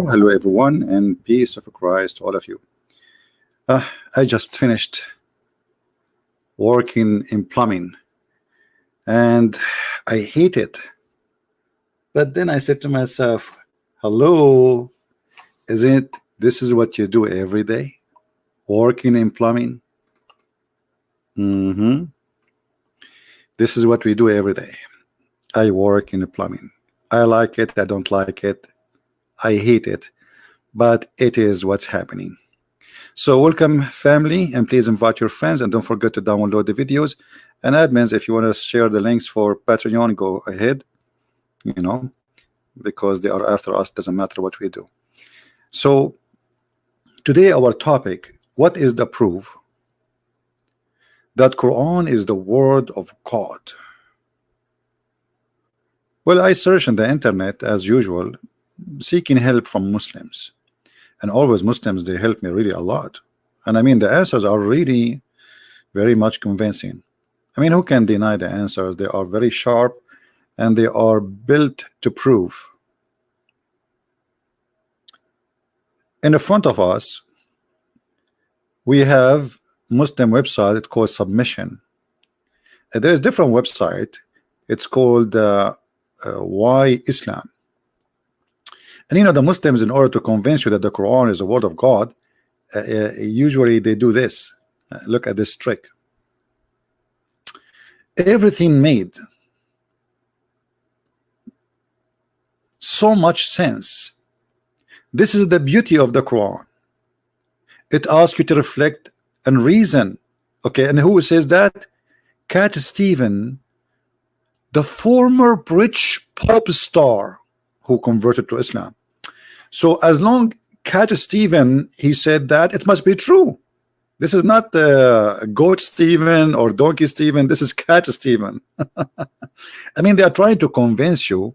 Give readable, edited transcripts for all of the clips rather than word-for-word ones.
Hello, everyone, and peace of Christ to all of you. I just finished working in plumbing, and I hate it. But then I said to myself, hello, isn't this is what you do every day? Working in plumbing? This is what we do every day. I work in the plumbing. I like it, I don't like it, I hate it, but it is what's happening. So welcome, family, and please invite your friends, and don't forget to download the videos. And admins, if you want to share the links for Patreon, go ahead, you know, because they are after us, doesn't matter what we do. So today our topic, what is the proof that Quran is the word of God? Well, I search on the internet as usual, seeking help from Muslims, and always Muslims, they help me really a lot. And I mean, the answers are really very much convincing. I mean, who can deny the answers? They are very sharp, and they are built to prove. In the front of us, we have Muslim website. It's called Submission. There is different website. It's called Why Islam. And you know, the Muslims, in order to convince you that the Quran is the word of God, usually they do this. Look at this trick. Everything made so much sense. This is the beauty of the Quran. It asks you to reflect and reason. Okay, and who says that? Cat Stephen, the former British pop star who converted to Islam. So as long Cat Stephen, he said that, it must be true. This is not Goat Stephen or Donkey Stephen. This is Cat Stephen. I mean, they are trying to convince you.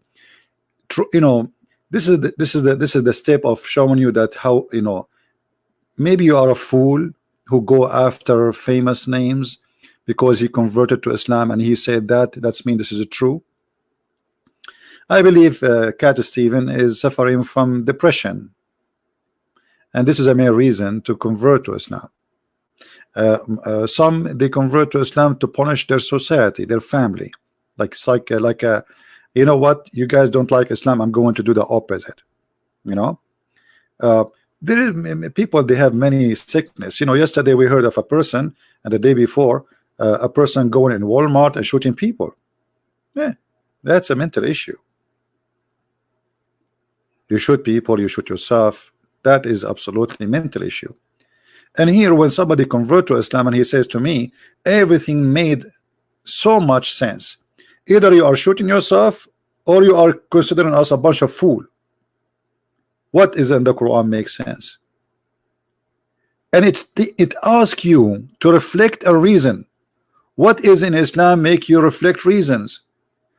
You know, this is the step of showing you that how, you know, maybe you are a fool who go after famous names because he converted to Islam and he said that. That's mean this is true. I believe Cat Stephen is suffering from depression, and this is a mere reason to convert to Islam. Some, they convert to Islam to punish their society, their family, like you know what, you guys don't like Islam, I'm going to do the opposite. You know, there is people, they have many sickness. You know, yesterday we heard of a person, and the day before a person going in Walmart and shooting people. Yeah, that's a mental issue. You shoot people, you shoot yourself. That is absolutely mental issue. And here, when somebody convert to Islam and he says to me, everything made so much sense. Either you are shooting yourself or you are considering us a bunch of fool. What is in the Quran makes sense. And it asks you to reflect a reason. What is in Islam make you reflect reasons?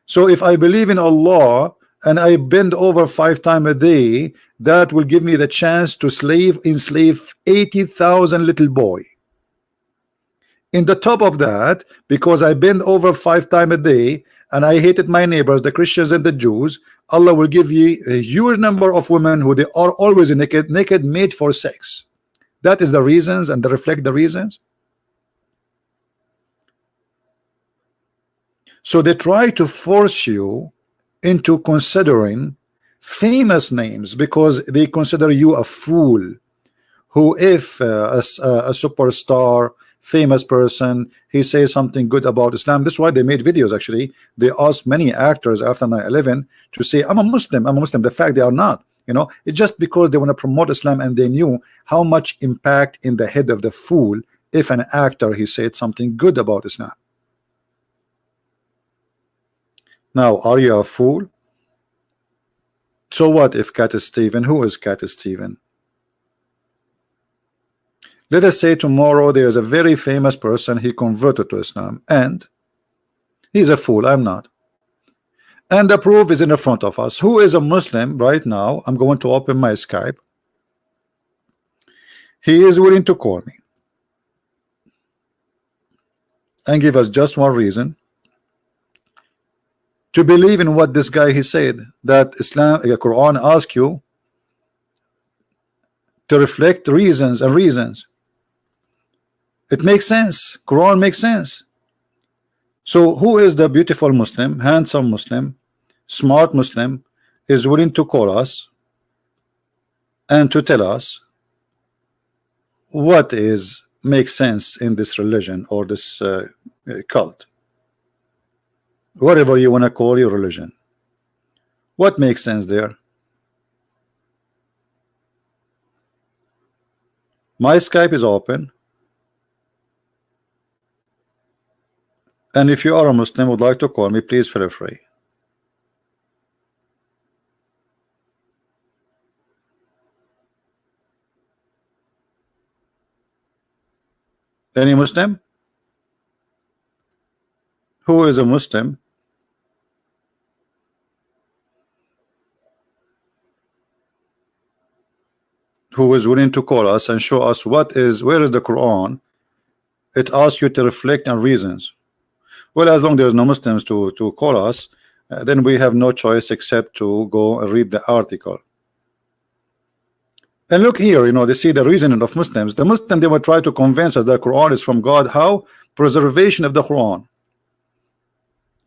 So if I believe in Allah and I bend over 5 times a day, that will give me the chance to enslave 80,000 little boy. In the top of that, because I bend over 5 times a day and I hated my neighbors, the Christians and the Jews, Allah will give you a huge number of women who they are always naked, made for sex. That is the reasons, and they reflect the reasons. So they try to force you into considering famous names because they consider you a fool. Who, if a superstar, famous person, he says something good about Islam. That's why they made videos. Actually, they asked many actors after 9/11 to say, I'm a Muslim, I'm a Muslim. The fact they are not, you know, it's just because they want to promote Islam, and they knew how much impact in the head of the fool if an actor he said something good about Islam. Now, are you a fool? So what if Cat Stephen? Who is Cat Stephen? Let us say tomorrow there is a very famous person, he converted to Islam, and he's a fool. I'm not. And the proof is in the front of us. Who is a Muslim right now? I'm going to open my Skype. He is willing to call me and give us just one reason to believe in what this guy he said, that Islam, the Quran asks you to reflect reasons and reasons. It makes sense. Quran makes sense. So who is the beautiful Muslim, handsome Muslim, smart Muslim, is willing to call us and to tell us what is makes sense in this religion or this cult, whatever you want to call your religion? What makes sense there? My Skype is open, and if you are a Muslim would like to call me, please feel free. Any Muslim? Who is a Muslim who is willing to call us and show us where is the Quran? It asks you to reflect on reasons. Well, as long as there's no Muslims to call us, then we have no choice except to go and read the article. And look here, you know, they see the reasoning of Muslims. The Muslim, they will try to convince us that the Quran is from God. How? Preservation of the Quran.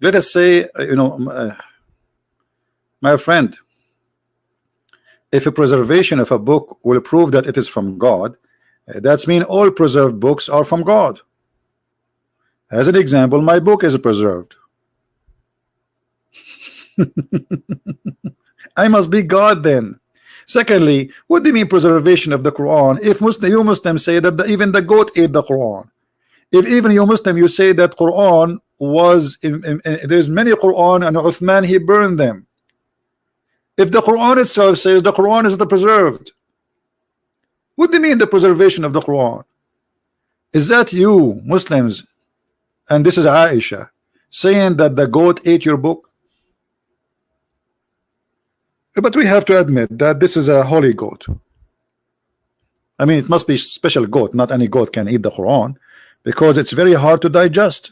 Let us say, you know, my friend, if a preservation of a book will prove that it is from God, that's mean all preserved books are from God. As an example, my book is preserved. I must be God then. Secondly, what do you mean preservation of the Quran? If you Muslims say that even the goat ate the Quran, if even you Muslim you say that Quran was there's many Quran and Uthman he burned them. If the Quran itself says the Quran is the preserved, what do you mean the preservation of the Quran? Is that you Muslims, and this is Aisha, saying that the goat ate your book? But we have to admit that this is a holy goat. I mean, it must be special goat. Not any goat can eat the Quran, because it's very hard to digest.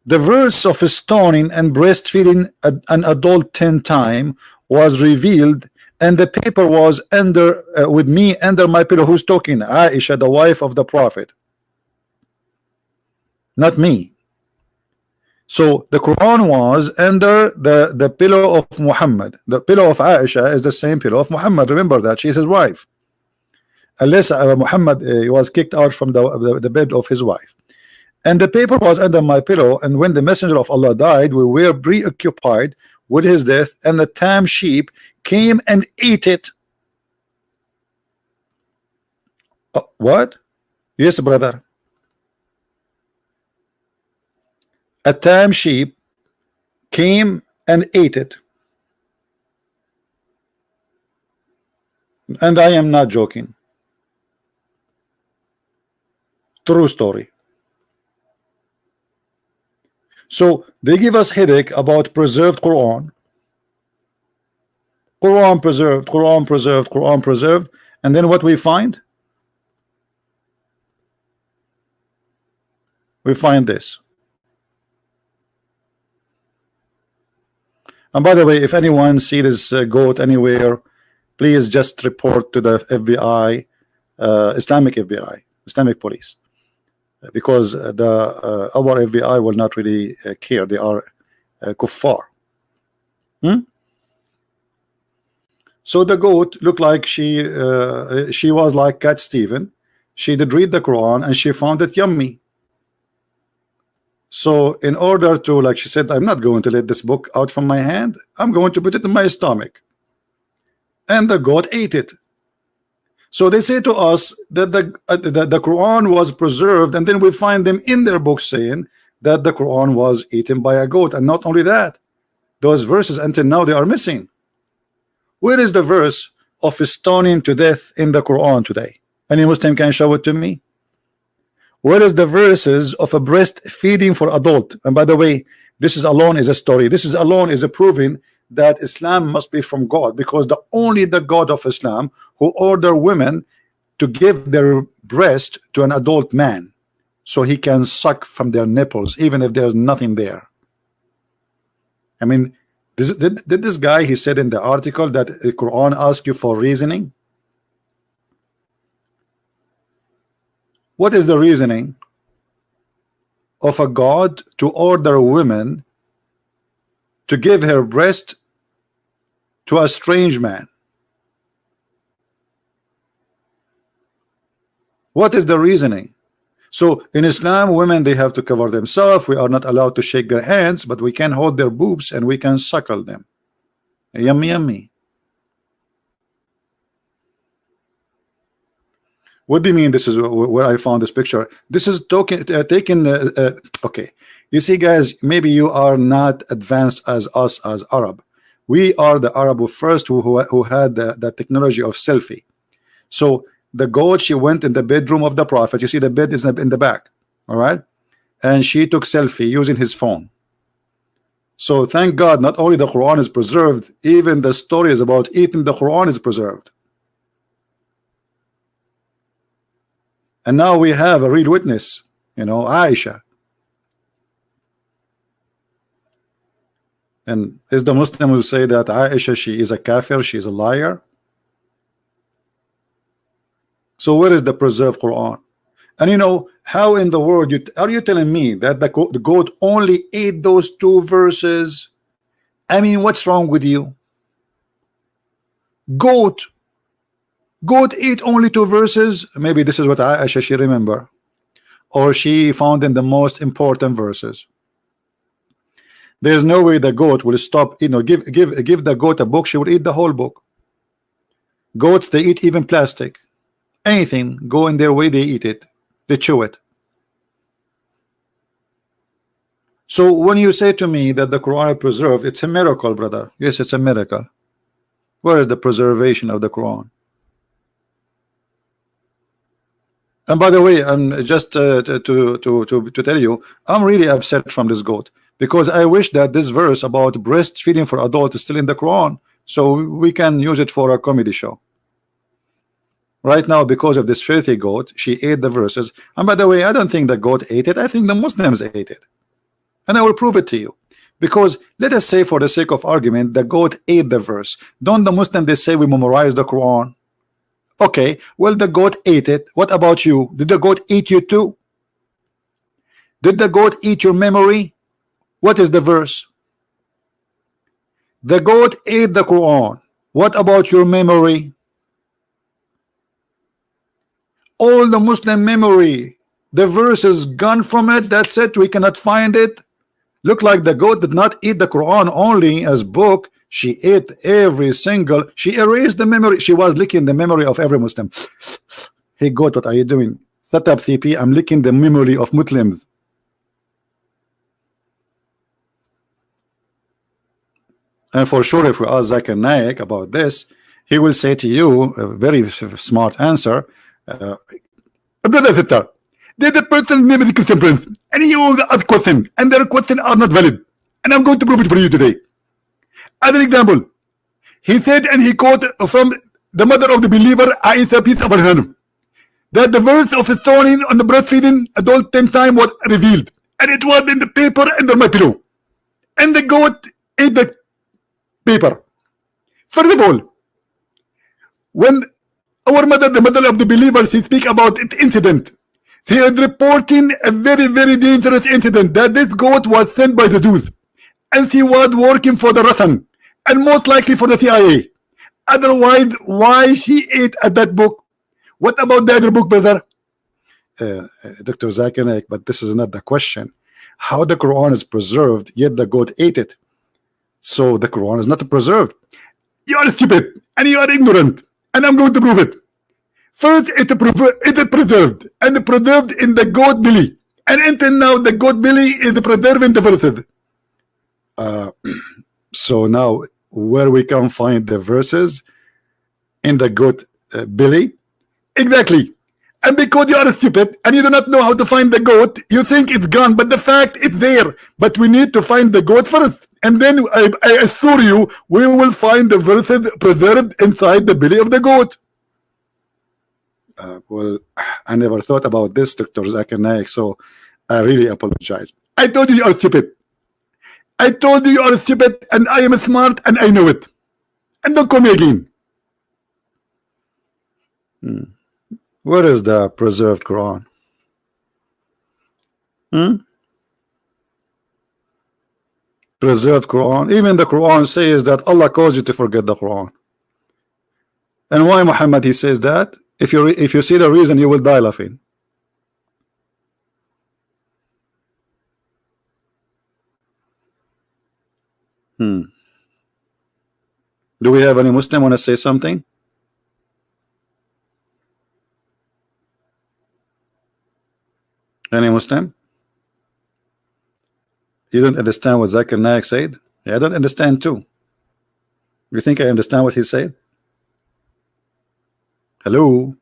The verse of stoning and breastfeeding an adult 10 times was revealed, and the paper was under with me under my pillow. Who's talking? Aisha, the wife of the Prophet, not me. So the Quran was under the pillow of Muhammad. The pillow of Aisha is the same pillow of Muhammad. Remember that she's his wife, unless Muhammad was kicked out from the bed of his wife. And the paper was under my pillow, and when the messenger of Allah died, we were preoccupied with his death, and the tam sheep came and ate it. What? Yes, brother. A tam sheep came and ate it. And I am not joking. True story. So they give us headache about preserved Quran. Quran preserved, Quran preserved, Quran preserved. And then what we find? We find this. And by the way, if anyone see this goat anywhere, please just report to the FBI, Islamic FBI, Islamic police, because our FBI will not really care. They are kuffar. So the goat looked like she was like Cat Stephen. She did read the Quran and she found it yummy. So in order to, like she said, I'm not going to let this book out from my hand. I'm going to put it in my stomach. And the goat ate it. So they say to us that the Quran was preserved, and then we find them in their books saying that the Quran was eaten by a goat. And not only that, those verses until now they are missing. Where is the verse of stoning to death in the Quran today? Any Muslim can show it to me? Where is the verses of a breastfeeding for adult? And by the way, This is alone is a story. This is alone is a proving that Islam must be from God, because only the God of Islam who order women to give their breast to an adult man so he can suck from their nipples even if there's nothing there. I mean, did this guy, he said in the article that the Quran asks you for reasoning. What is the reasoning of a God to order women to give her breast to a strange man? What is the reasoning? So in Islam, women, they have to cover themselves. We are not allowed to shake their hands, but we can hold their boobs and we can suckle them. Yummy, yummy. What do you mean? This is where I found this picture. This is taken. Okay, you see, guys, maybe you are not advanced as us as Arab. We are the Arab who first who had the technology of selfie. So the goat, she went in the bedroom of the Prophet. You see the bed is in the back, all right? And she took selfie using his phone. So thank God, not only the Quran is preserved, even the stories about eating the Quran is preserved. And now we have a real witness, you know, Aisha. And is the Muslim who say that Aisha, she is a kafir, she is a liar? So where is the preserved Quran? And you know, how in the world are you telling me that the goat only ate those 2 verses? I mean, what's wrong with you? Goat ate only 2 verses. Maybe this is what Aisha, she remember, or she found in the most important verses. There's no way the goat will stop, you know, give the goat a book, she will eat the whole book. Goats, they eat even plastic. Anything go in their way, they eat it, they chew it. So when you say to me that the Quran is preserved, it's a miracle, brother. Yes, it's a miracle. Where is the preservation of the Quran? And by the way, just to tell you, I'm really upset from this goat, because I wish that this verse about breastfeeding for adults is still in the Quran, so we can use it for a comedy show. Right now, because of this filthy goat, she ate the verses. And by the way, I don't think the goat ate it. I think the Muslims ate it. And I will prove it to you. Because let us say, for the sake of argument, the goat ate the verse. Don't the Muslims, they say we memorize the Quran? Okay, well, the goat ate it. What about you? Did the goat eat you too? Did the goat eat your memory? What is the verse? The goat ate the Quran. What about your memory? All the Muslim memory, the verse is gone from it. That's it. We cannot find it. Look like the goat did not eat the Quran only as book. She ate every single. She erased the memory. She was licking the memory of every Muslim. Hey goat, what are you doing? Set up CP. I'm licking the memory of Muslims. And for sure, if we ask Zakir Naik about this, he will say to you a very smart answer. Brother sister, did the person name is the Christian Prince, and you ask question, and their questions are not valid, and I'm going to prove it for you today. As an example, he said, and he quoted from the mother of the believer, Aisha, peace of her, that the verse of stoning on the breastfeeding adult 10 times was revealed, and it was in the paper under my pillow, and the goat ate the paper. First of all, when our mother, the mother of the believers, she speak about it incident, she is reporting a very, very dangerous incident, that this goat was sent by the Jews, and she was working for the Russian, and most likely for the CIA. Otherwise, why she ate at that book? What about the other book, brother? Dr. Zakir Naik, but this is not the question. How the Quran is preserved, yet the goat ate it. So the Quran is not preserved. You are stupid, and you are ignorant. And I'm going to prove it. First, it is preserved, and preserved in the goat belly. And until now, the goat belly is preserving the verses. So now, where we can find the verses in the goat belly? Exactly. And because you are stupid and you do not know how to find the goat, you think it's gone, but the fact it's there. But we need to find the goat first, and then I assure you, we will find the verses preserved inside the belly of the goat. Well, I never thought about this, Dr. Zakir Naik, so I really apologize. I told you you are stupid. I told you you are stupid, and I am smart, and I know it. And don't call me again. Where is the preserved Quran? Preserved Quran. Even the Quran says that Allah calls you to forget the Quran. And why Muhammad he says that? If you see the reason, you will die laughing. Do we have any Muslim want to say something? Any Muslim? You don't understand what Zakir Naik said? Yeah, I don't understand too. You think I understand what he said? Hello?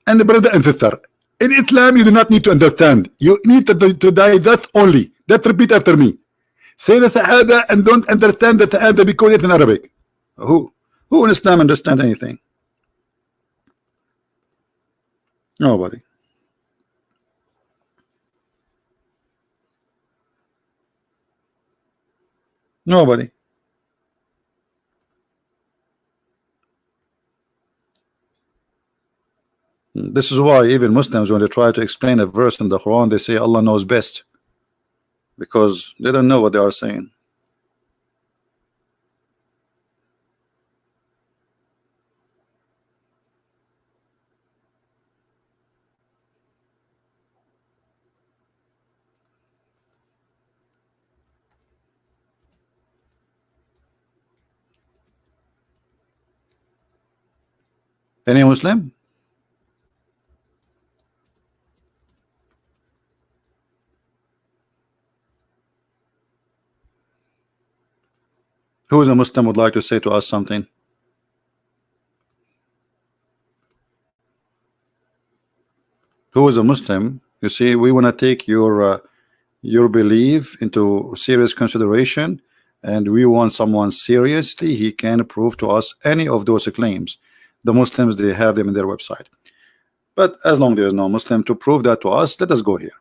And the brother and sister, in Islam you do not need to understand. You need to die that only. That repeat after me. Say the Shahada and don't understand the Shahada because it's in Arabic. Who in Islam understand anything? Nobody. Nobody. This is why even Muslims, when they try to explain a verse in the Quran, they say Allah knows best, because they don't know what they are saying. Any Muslim? Who is a Muslim would like to say to us something? Who is a Muslim? You see, we want to take your belief into serious consideration, and we want someone seriously. He can prove to us any of those claims. The Muslims, they have them in their website. But as long as there is no Muslim to prove that to us, let us go here.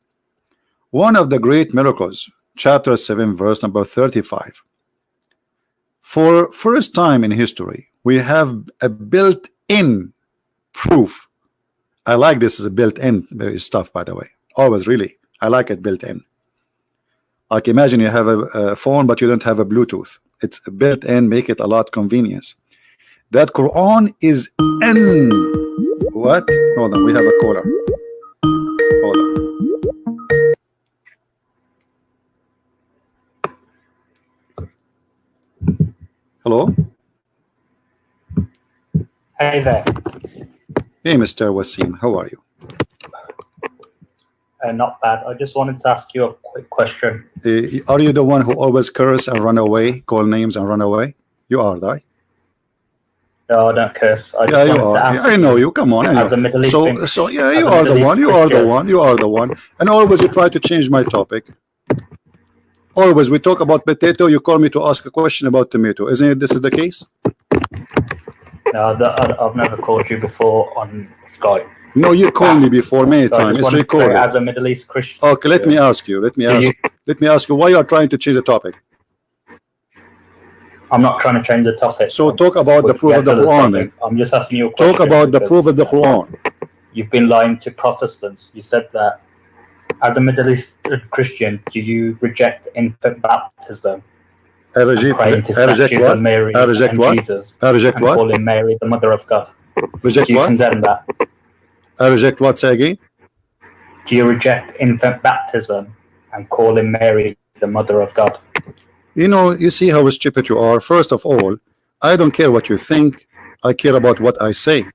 One of the great miracles, chapter 7, verse number 35. For first time in history, we have a built-in proof. I like this as a built-in stuff, by the way. Always, really, I like it built-in. Like imagine you have a phone, but you don't have a Bluetooth. It's built-in, make it a lot convenience. That Quran is in what? Hold on, we have a caller. Hold on. Hello? Hey there. Hey, Mr. Wasim, how are you? Not bad. I just wanted to ask you a quick question. Are you the one who always curse and run away, call names and run away? You are, right? No, I don't curse. I yeah, you are. Yeah, I know you. Come on. I know. As a Middle Eastern, so yeah, you are the one. You are the one. You are the one. And always you try to change my topic. Always we talk about potato. You call me to ask a question about tomato. Isn't it? This is the case. No, I've never called you before on Skype. No, you called me before many times. It's recorded. As a Middle East Christian. Okay, let me ask you. Let me ask you why you are trying to change the topic. I'm not trying to change the topic. So talk about the proof of the Quran then. I'm just asking you a question. Talk about the proof of the Quran. You've been lying to Protestants. You said that as a Middle Eastern Christian, do you reject infant baptism? I reject what? Mary I reject what? Jesus, I reject what? Calling Mary the mother of God. Reject do you what? condemn that? I reject what? Say again. Do you reject infant baptism and calling Mary the mother of God? You know, you see how stupid you are. First of all, I don't care what you think. I care about what I say.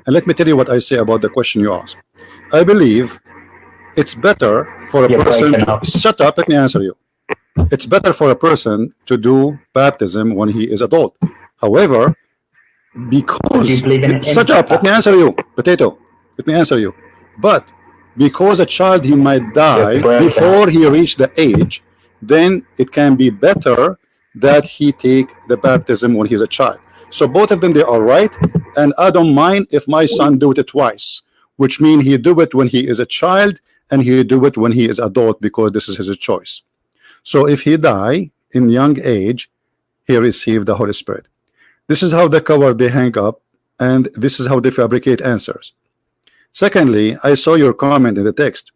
And let me tell you what I say about the question you asked. I believe it's better for a person to shut up. Let me answer you. It's better for a person to do baptism when he is adult. However, because shut up. Let me answer you. Potato. Let me answer you. But because a child he might die before he reach the age, then it can be better that he take the baptism when he's a child. So both of them, they are right, and I don't mind if my son do it twice, which means he do it when he is a child and he do it when he is adult, because this is his choice. So if he die in young age, he received the Holy Spirit. This is how the cover they hang up, and this is how they fabricate answers. Secondly, I saw your comment in the text.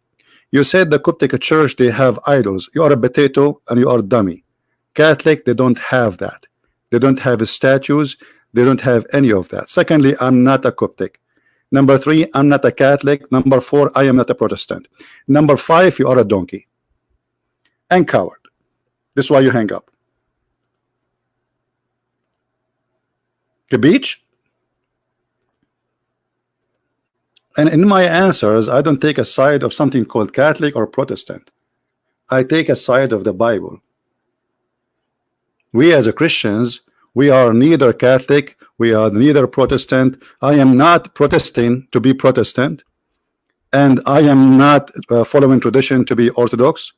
You said the Coptic church, they have idols. You are a potato and you are a dummy. Catholic, they don't have that. They don't have statues. They don't have any of that. Secondly, I'm not a Coptic. Number 3, I'm not a Catholic. Number 4, I am not a Protestant. Number 5, you are a donkey and coward. This is why you hang up. The beach. And in my answers, I don't take a side of something called Catholic or Protestant. I take a side of the Bible. We as a Christians, we are neither Catholic, we are neither Protestant. I am not protesting to be Protestant, and I am not following tradition to be Orthodox,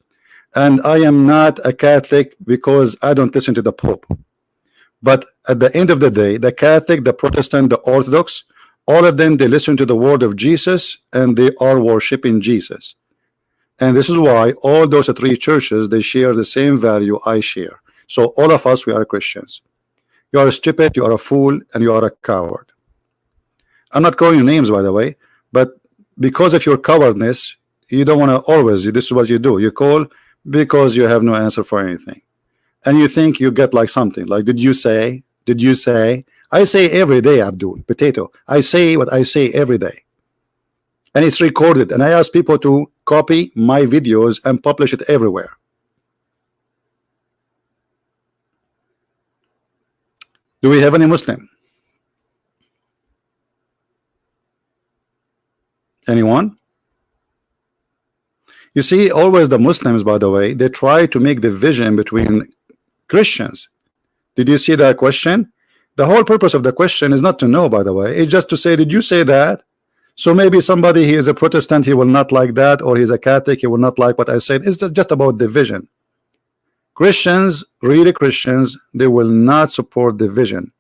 and I am not a Catholic because I don't listen to the Pope. But at the end of the day, the Catholic, the Protestant, the Orthodox, all of them, they listen to the word of Jesus and they are worshiping Jesus. And this is why all those 3 churches, they share the same value I share. So all of us, we are Christians. You are stupid, you are a fool, and you are a coward. I'm not calling you names, by the way, but because of your cowardness, you don't want to always, this is what you do. You call because you have no answer for anything. And you think you get like something, like, did you say? Did you say? I say every day, Abdul, potato. I say what I say every day. And it's recorded. And I ask people to copy my videos and publish it everywhere. Do we have any Muslim? Anyone? You see, always the Muslims, by the way, they try to make division between Christians. Did you see that question? The whole purpose of the question is not to know, by the way. It's just to say, did you say that? So maybe somebody, he is a Protestant, he will not like that, or he's a Catholic, he will not like what I said. It's just about division. Christians, really Christians, they will not support division.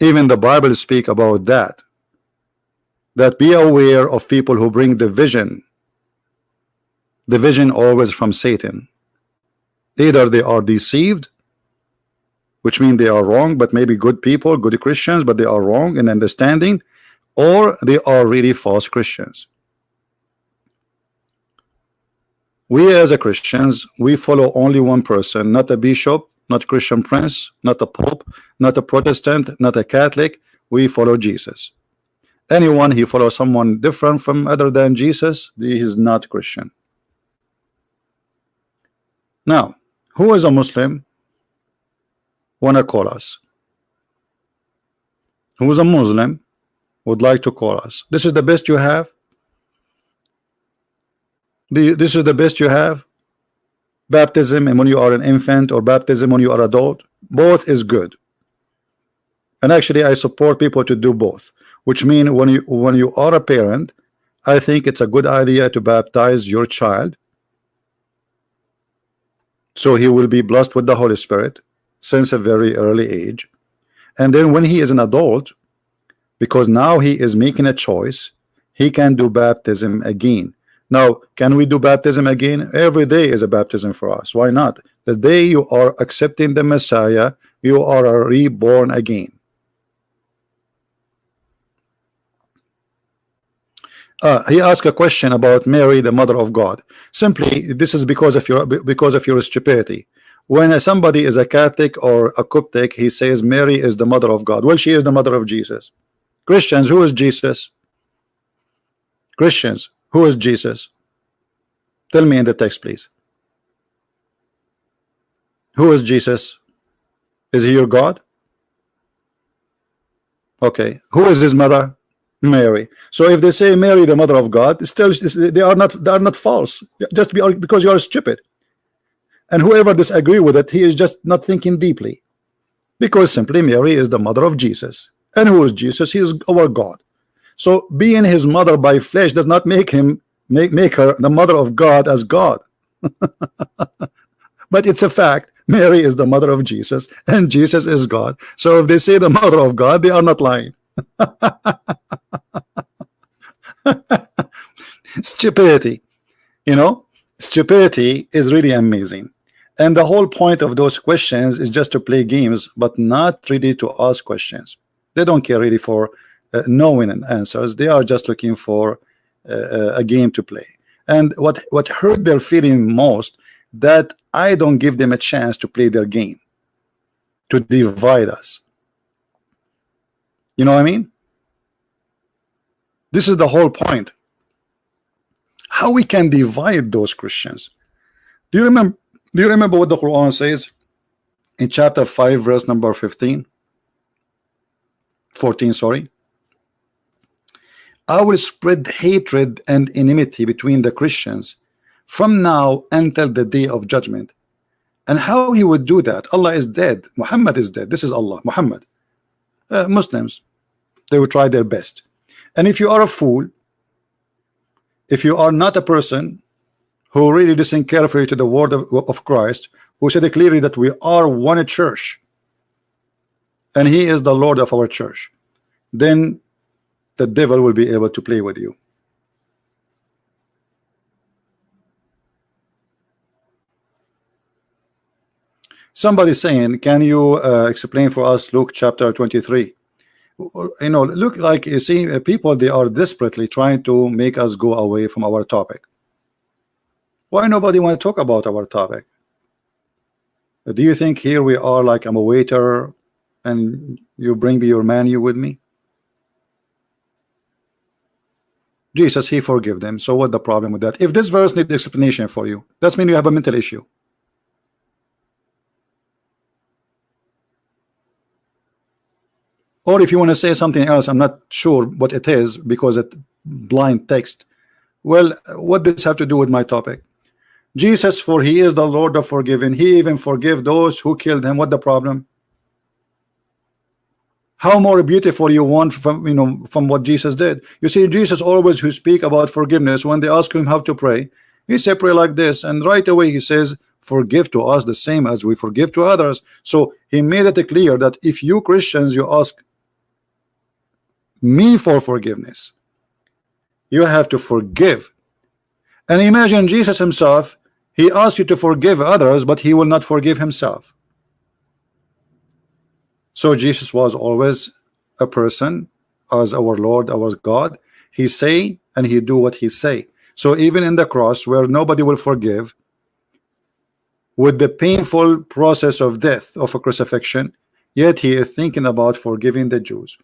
Even the Bible speak about that. That be aware of people who bring division. Division always from Satan. Either they are deceived, which means they are wrong, but maybe good people, good Christians, but they are wrong in understanding, or they are really false Christians. We as a Christians, we follow only one person, not a bishop, not a Christian prince, not a pope, not a Protestant, not a Catholic. We follow Jesus. Anyone he follows someone different from other than Jesus, he is not Christian. Now, who is a Muslim? Wanna call us? Who is a Muslim would like to call us? This is the best you have? This is the best you have? Baptism and when you are an infant, or baptism when you are adult? Both is good. And actually I support people to do both, which means when you are a parent, I think it's a good idea to baptize your child so he will be blessed with the Holy Spirit since a very early age. And then when he is an adult, because now he is making a choice, he can do baptism again. Now, can we do baptism again? Every day is a baptism for us. Why not? The day you are accepting the Messiah, you are reborn again. He asked a question about Mary, the mother of God. Simply, this is because of your stupidity. When somebody is a Catholic or a Coptic, he says Mary is the mother of God. Well, she is the mother of Jesus. Christians, who is Jesus? Christians, who is Jesus? Tell me in the text, please. Who is Jesus? Is he your God? Okay. Who is his mother? Mary. So if they say Mary, the mother of God, still they are not false. Just because you are stupid. And whoever disagree with it, he is just not thinking deeply. Because simply Mary is the mother of Jesus. And who is Jesus? He is our God. So being his mother by flesh does not make him make her the mother of God as God. But it's a fact. Mary is the mother of Jesus, and Jesus is God. So if they say the mother of God, they are not lying. Stupidity, you know, stupidity is really amazing. And the whole point of those questions is just to play games, but not really to ask questions. They don't care really for knowing answers. They are just looking for a game to play. And what hurt their feeling most, that I don't give them a chance to play their game, to divide us. You know what I mean? This is the whole point. How we can divide those Christians. Do you remember what the Quran says in chapter 5 verse number 14, sorry? I will spread hatred and enmity between the Christians from now until the day of judgment. And how he would do that? Allah is dead, Muhammad is dead. This is Allah, Muhammad. Muslims, they will try their best. And if you are a fool, if you are not a person who really listen carefully to the word of Christ, who said clearly that we are one church and he is the Lord of our church, then the devil will be able to play with you. Somebody saying, can you explain for us Luke chapter 23? You know, look, like you see, people, they are desperately trying to make us go away from our topic. Why nobody want to talk about our topic? Do you think here we are like I'm a waiter and you bring me your menu with me? Jesus, he forgive them. So what the problem with that? If this verse needs explanation for you, that means you have a mental issue. Or if you want to say something else, I'm not sure what it is because it blind text. Well, what does this have to do with my topic? Jesus, for he is the Lord of forgiving. He even forgive those who killed him. What the problem? How more beautiful you want from, you know, from what Jesus did? You see, Jesus always who speak about forgiveness, when they ask him how to pray, he said pray like this, and right away he says, forgive to us the same as we forgive to others. So he made it clear that if you Christians, you ask me for forgiveness, you have to forgive. And imagine Jesus himself, he asked you to forgive others, but he will not forgive himself. So Jesus was always a person as our Lord, our God. He say and he do what he say. So even in the cross where nobody will forgive, with the painful process of death of a crucifixion, yet he is thinking about forgiving the Jews.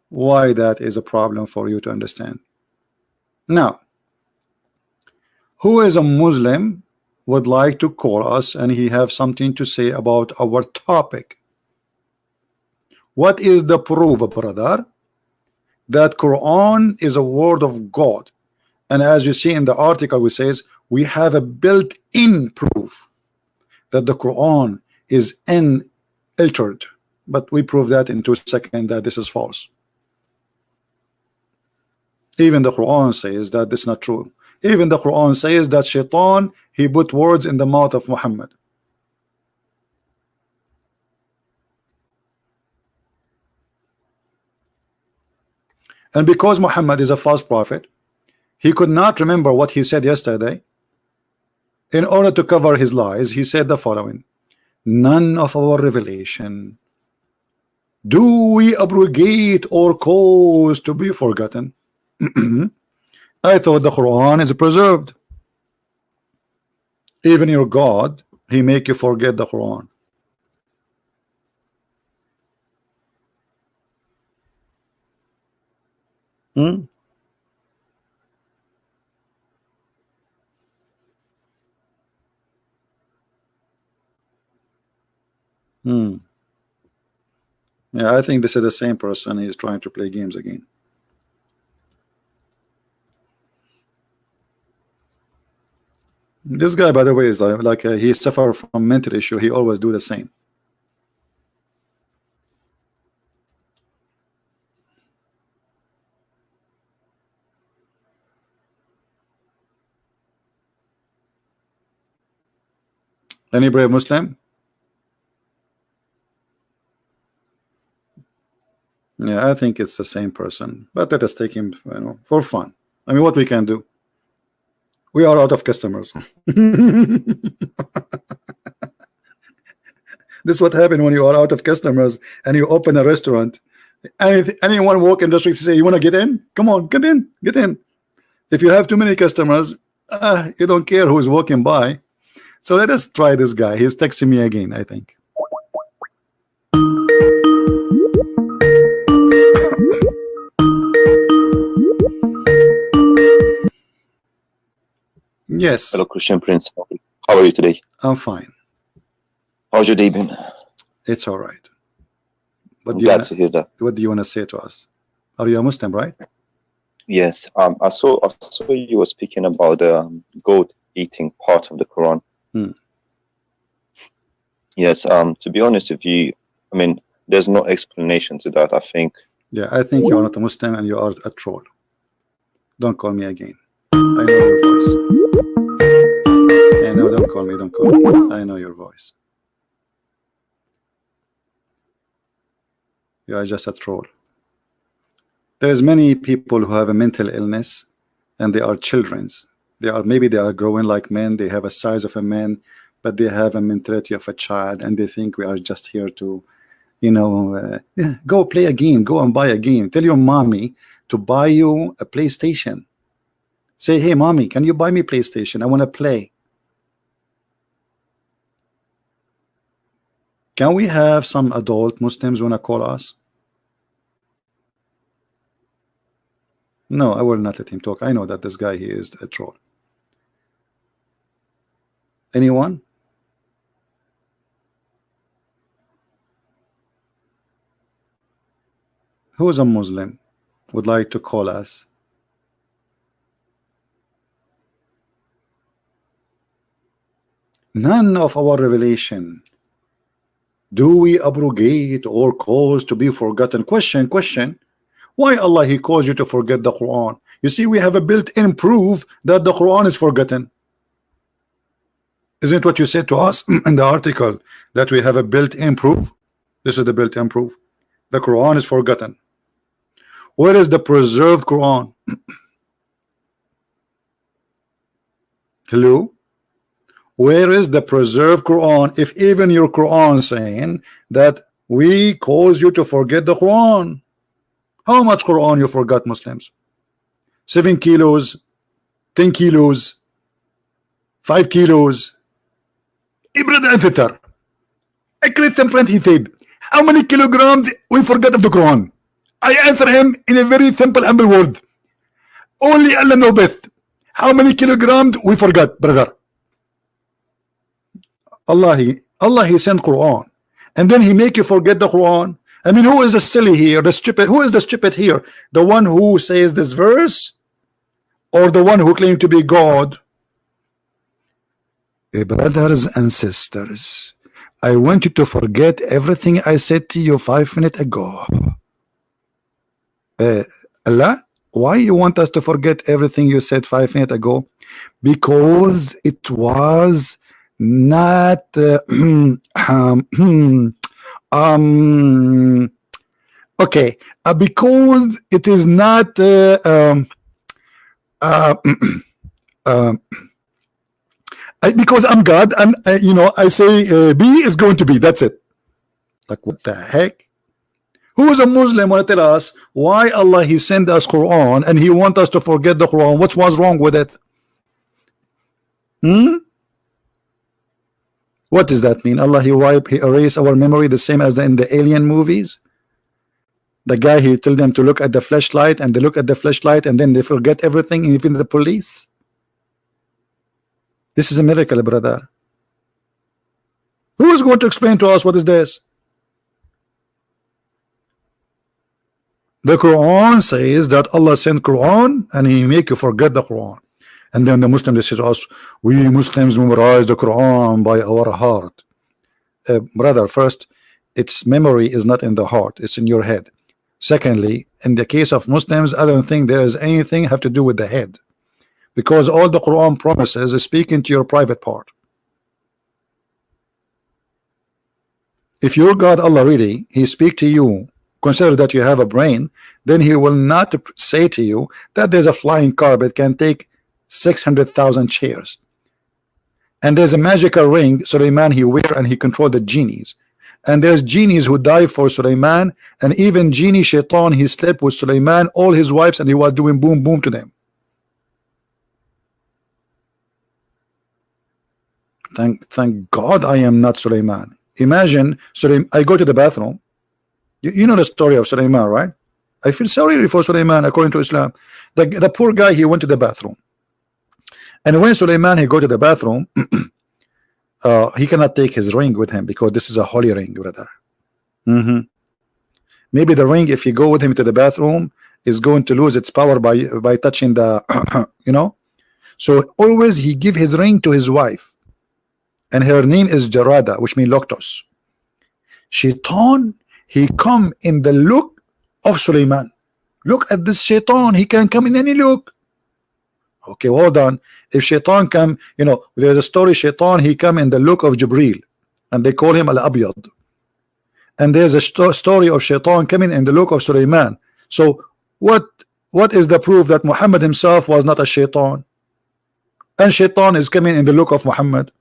Why that is a problem for you to understand. Now, who is a Muslim would like to call us and he have something to say about our topic? What is the proof, brother, that Quran is a word of God? And as you see in the article, we says we have a built-in proof that the Quran is unaltered, but we prove that in 2 seconds that this is false. Even the Quran says that this is not true. Even the Quran says that Shaitan, he put words in the mouth of Muhammad. And because Muhammad is a false prophet, he could not remember what he said yesterday. In order to cover his lies, he said the following: none of our revelation do we abrogate or cause to be forgotten. I thought the Quran is preserved. Even your God, he make you forget the Quran. Yeah, I think this is the same person. He's trying to play games again. This guy, by the way, is like he suffer from mental issue. He always do the same. Any brave Muslim? Yeah, I think it's the same person, but let us take him, you know, for fun. I mean, what we can do? We are out of customers. This is what happened when you are out of customers and you open a restaurant. Anyone walk in the street say, you want to get in? Come on, get in, get in. If you have too many customers, you don't care who's walking by. So let us try this guy. He's texting me again, I think. Yes. Hello, Christian Prince. How are you today? I'm fine. How's your day been? It's all right. I'm glad to hear that. What do you want to say to us? Are you a Muslim, right? Yes. I saw you were speaking about the goat eating part of the Quran. Yes. To be honest with you, I mean, there's no explanation to that. I think. Yeah, I think you're not a Muslim and you are a troll. Don't call me again. I know your voice. No, don't call me. Don't call me. I know your voice. You are just a troll. There's many people who have a mental illness and they are children's. Maybe they are growing like men, they have a size of a man, but they have a mentality of a child, and they think we are just here to, you know, go play a game, go and buy a game. Tell your mommy to buy you a PlayStation. Say, hey mommy, can you buy me PlayStation? I want to play. Can we have some adult Muslims want to call us? No, I will not let him talk. I know that this guy, he is a troll. Anyone? Who is a Muslim would like to call us? None of our revelation do we abrogate or cause to be forgotten. Question. Why Allah He caused you to forget the Quran? You see, we have a built-in proof that the Quran is forgotten. Isn't what you said to us in the article that we have a built-in proof? This is the built-in proof. The Quran is forgotten. Where is the preserved Quran? Hello? Where is the preserved Quran? If even your Quran saying that we cause you to forget the Quran. How much Quran you forgot, Muslims? 7 kilos, 10 kilos, 5 kilos. Ibn Athar, a Christian friend, he said, how many kilograms we forgot of the Quran? I answer him in a very simple, humble word. Only Allah knows best. How many kilograms we forgot, brother? Allah he sent Quran, and then he make you forget the Quran. I mean, who is the silly here, the stupid? Who is the stupid here? The one who says this verse, or the one who claimed to be God? Brothers and sisters, I want you to forget everything I said to you 5 minutes ago. Allah, why you want us to forget everything you said 5 minutes ago? Because it was not okay, because it is not because I'm God, and you know, I say B is going to be, that's it. Like, what the heck? Who is a Muslim want to tell us why Allah He sent us Quran and He want us to forget the Quran? What was wrong with it? What does that mean? Allah He erase our memory the same as in the alien movies? The guy, he told them to look at the flashlight, and they look at the flashlight and then they forget everything, even the police. This is a miracle, brother. Who is going to explain to us what is this? The Quran says that Allah sent Quran and He make you forget the Quran. And then the Muslims, they say to us, we Muslims memorize the Quran by our heart. Brother, first, its memory is not in the heart, it's in your head. Secondly, in the case of Muslims, I don't think there is anything have to do with the head, because all the Quran promises is speaking to your private part. If your God Allah really, He speak to you, consider that you have a brain, then He will not say to you that there's a flying carpet can take 600,000 chairs, and there's a magical ring Suleiman he wear and he control the genies, and there's genies who die for Suleiman, and even genie shaitan he slept with Suleiman, all his wives, and he was doing boom boom to them. Thank God I am not Suleiman. Imagine Suleiman, I go to the bathroom. You know the story of Suleiman, right? I feel sorry for Suleiman according to Islam. The poor guy, he went to the bathroom, and when Suleiman he go to the bathroom, he cannot take his ring with him because this is a holy ring, brother. Maybe the ring, if you go with him to the bathroom, is going to lose its power by touching the you know. So always he give his ring to his wife, and her name is Jarada, which means Loctos. Shaitan, he come in the look of Suleiman. Look at this Shaitan, he can come in any look. Okay, hold on. If Shaitan come, you know, there's a story, Shaitan, he come in the look of Jibril, and they call him Al-Abyad. And there's a story of Shaitan coming in the look of Suleiman. So what is the proof that Muhammad himself was not a Shaitan? And Shaitan is coming in the look of Muhammad.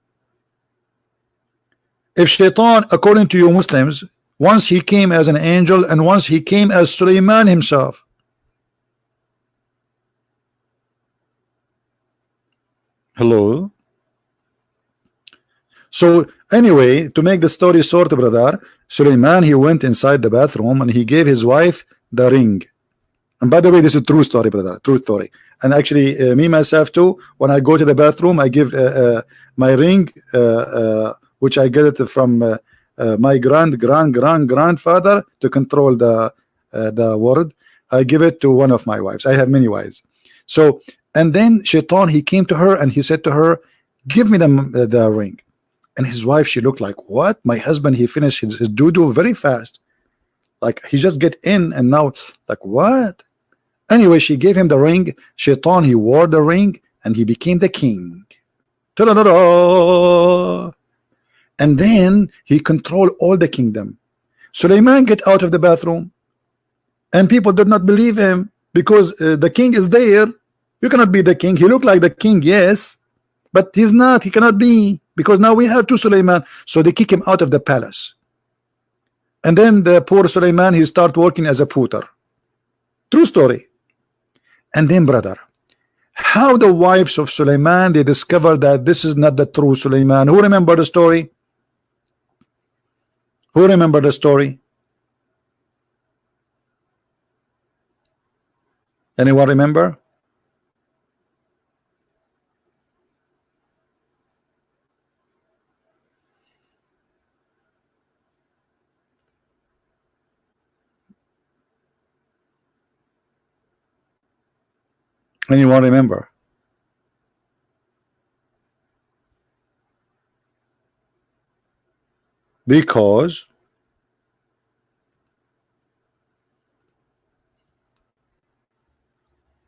If Shaitan, according to you Muslims, once he came as an angel and once he came as Suleiman himself. Hello. So anyway, to make the story short, brother, Suleiman, he went inside the bathroom and he gave his wife the ring. And by the way, this is a true story, brother, true story. And actually, me myself too, when I go to the bathroom, I give my ring, which I get it from my grandfather to control the word. I give it to one of my wives. I have many wives. So, and then Shaitan, he came to her and he said to her, give me the ring. And his wife, she looked like, what? My husband, he finished his doo-doo very fast. Like he just get in and now, like what? Anyway, she gave him the ring. Shaitan, he wore the ring and he became the king. Ta-da-da-da! And then he controlled all the kingdom. Suleiman get out of the bathroom, and people did not believe him because the king is there. You cannot be the king. He looked like the king, yes, but he's not. He cannot be, because now we have two Suleiman. So they kick him out of the palace. And then the poor Suleiman, he start working as a putter. True story. And then, brother, how the wives of Suleiman, they discovered that this is not the true Suleiman. Who remember the story? Who remember the story? Anyone remember? Anyone remember? Because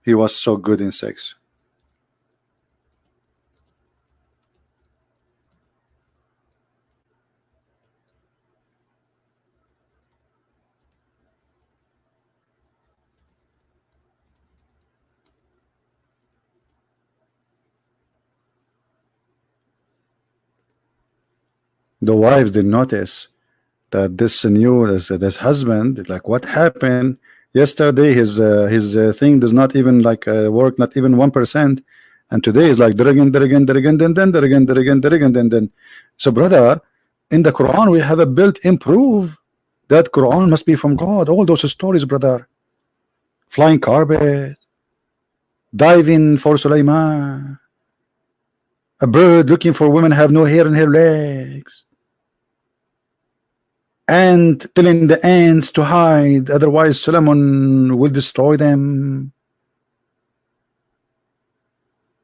he was so good in sex. The wives did notice that this husband, like, what happened yesterday? His thing does not even like work, not even 1%, and today is like then. So, brother, in the Quran we have a built-in proof that Quran must be from God. All those stories, brother. Flying carpet, diving for Sulaiman, a bird looking for women have no hair in her legs, and telling the ants to hide, otherwise Solomon will destroy them.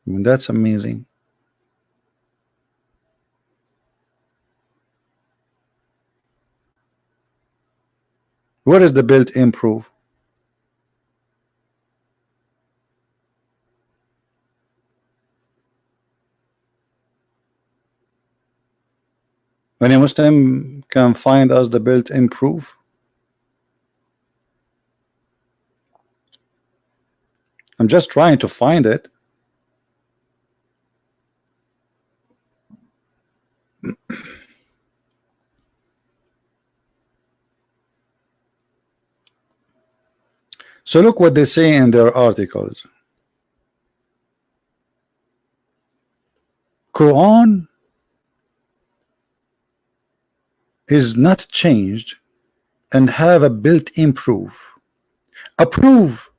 I mean, that's amazing. Where is the built-in proof? Any Muslim can find us the built-in proof? I'm just trying to find it. So look what they say in their articles. Quran is not changed and have a built-in proof. A proof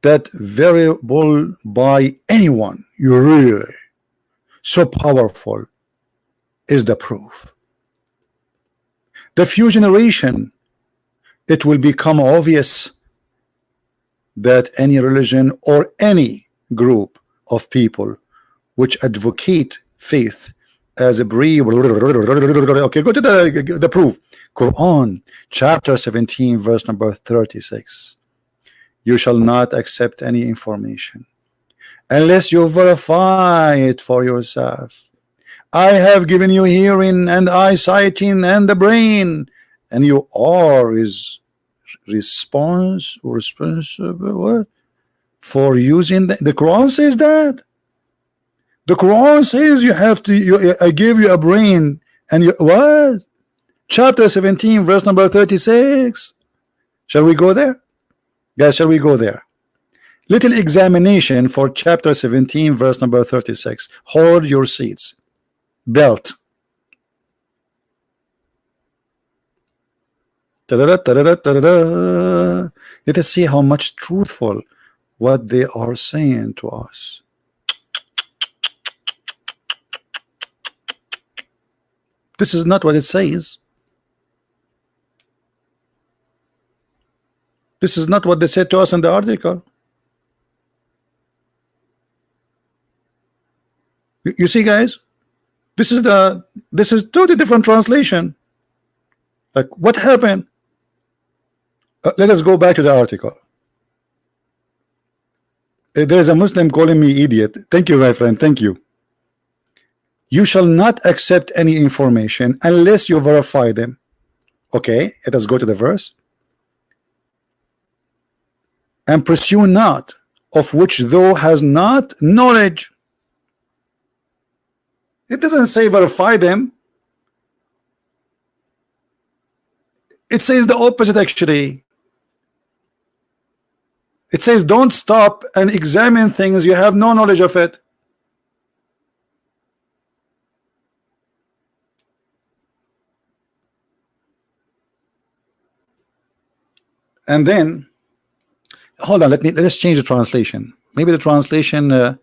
that variable by anyone. You really so powerful is the proof. The few generation, it will become obvious that any religion or any group of people which advocate faith as a brief. Okay, go to the proof. Quran chapter 17 verse number 36. You shall not accept any information unless you verify it for yourself. I have given you hearing and eyesighting and the brain, and you are responsible what? For using the Quran says that. The Quran says you have to. I gave you a brain, and you what? Chapter 17, verse number 36. Shall we go there, guys? Shall we go there? Little examination for chapter 17, verse number 36. Hold your seats. Belt. Let us see how much truthful what they are saying to us. This is not what it says. This is not what they said to us in the article. You see, guys, this is totally different translation. Like, what happened? Let us go back to the article. There's a Muslim calling me idiot. Thank you, my friend. Thank you. You shall not accept any information unless you verify them. Okay, let us go to the verse. And pursue not of which thou has not knowledge. It doesn't say verify them. It says the opposite actually. It says don't stop and examine things you have no knowledge of it. And then hold on, let's change the translation. Maybe the translation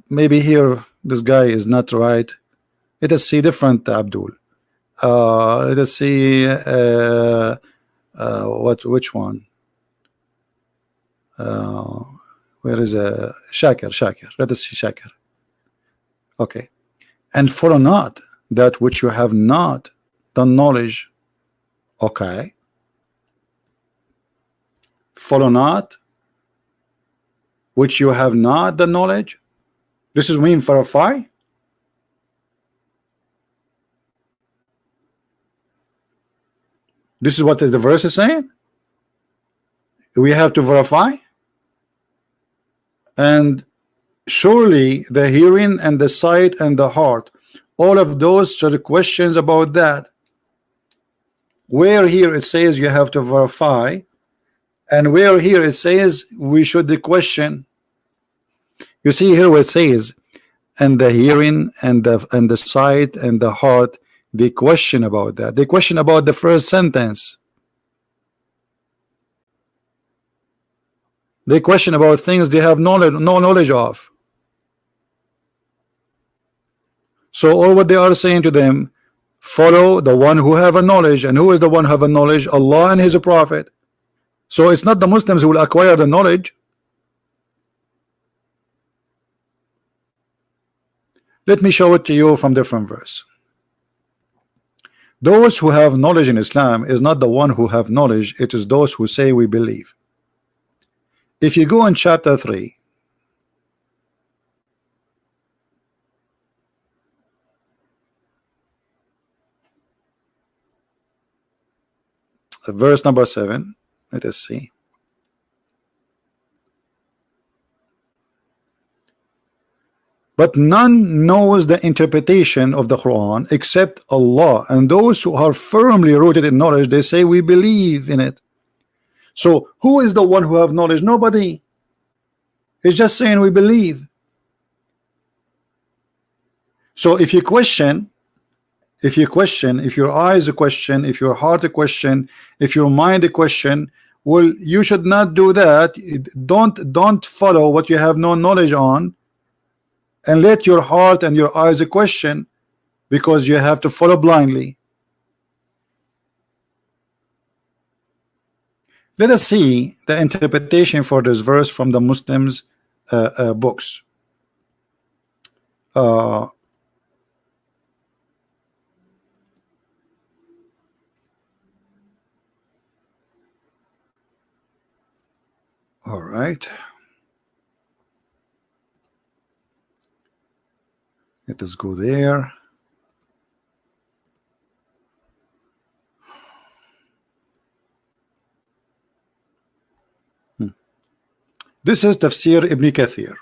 maybe here this guy is not right. Let us see different, Abdul. Let us see which one? Where is Shakir? Let us see Shakir. Okay. And follow not that which you have not the knowledge. Okay. Follow not which you have not the knowledge. This is mean verify. This is what the verse is saying. We have to verify. And surely the hearing and the sight and the heart, all of those are the questions about that. Where here it says you have to verify, and where here it says we should question. You see here where it says, and the hearing and the sight and the heart, they question about that. They question about the first sentence. They question about things they have no knowledge of. So all what they are saying to them, follow the one who have a knowledge. And who is the one who have a knowledge? Allah and his prophet. So it's not the Muslims who will acquire the knowledge. Let me show it to you from different verse. Those who have knowledge in Islam is not the one who have knowledge, it is those who say we believe. If you go in chapter 3, verse number 7. Let us see. But none knows the interpretation of the Quran except Allah, and those who are firmly rooted in knowledge, they say we believe in it. So who is the one who have knowledge? Nobody. He's just saying we believe. So if you question, if your eyes a question, if your heart a question, if your mind a question, well, you should not do that. Don't follow what you have no knowledge on, and let your heart and your eyes a question, because you have to follow blindly. Let us see the interpretation for this verse from the Muslims books. All right. Let us go there. This is Tafsir Ibn Kathir.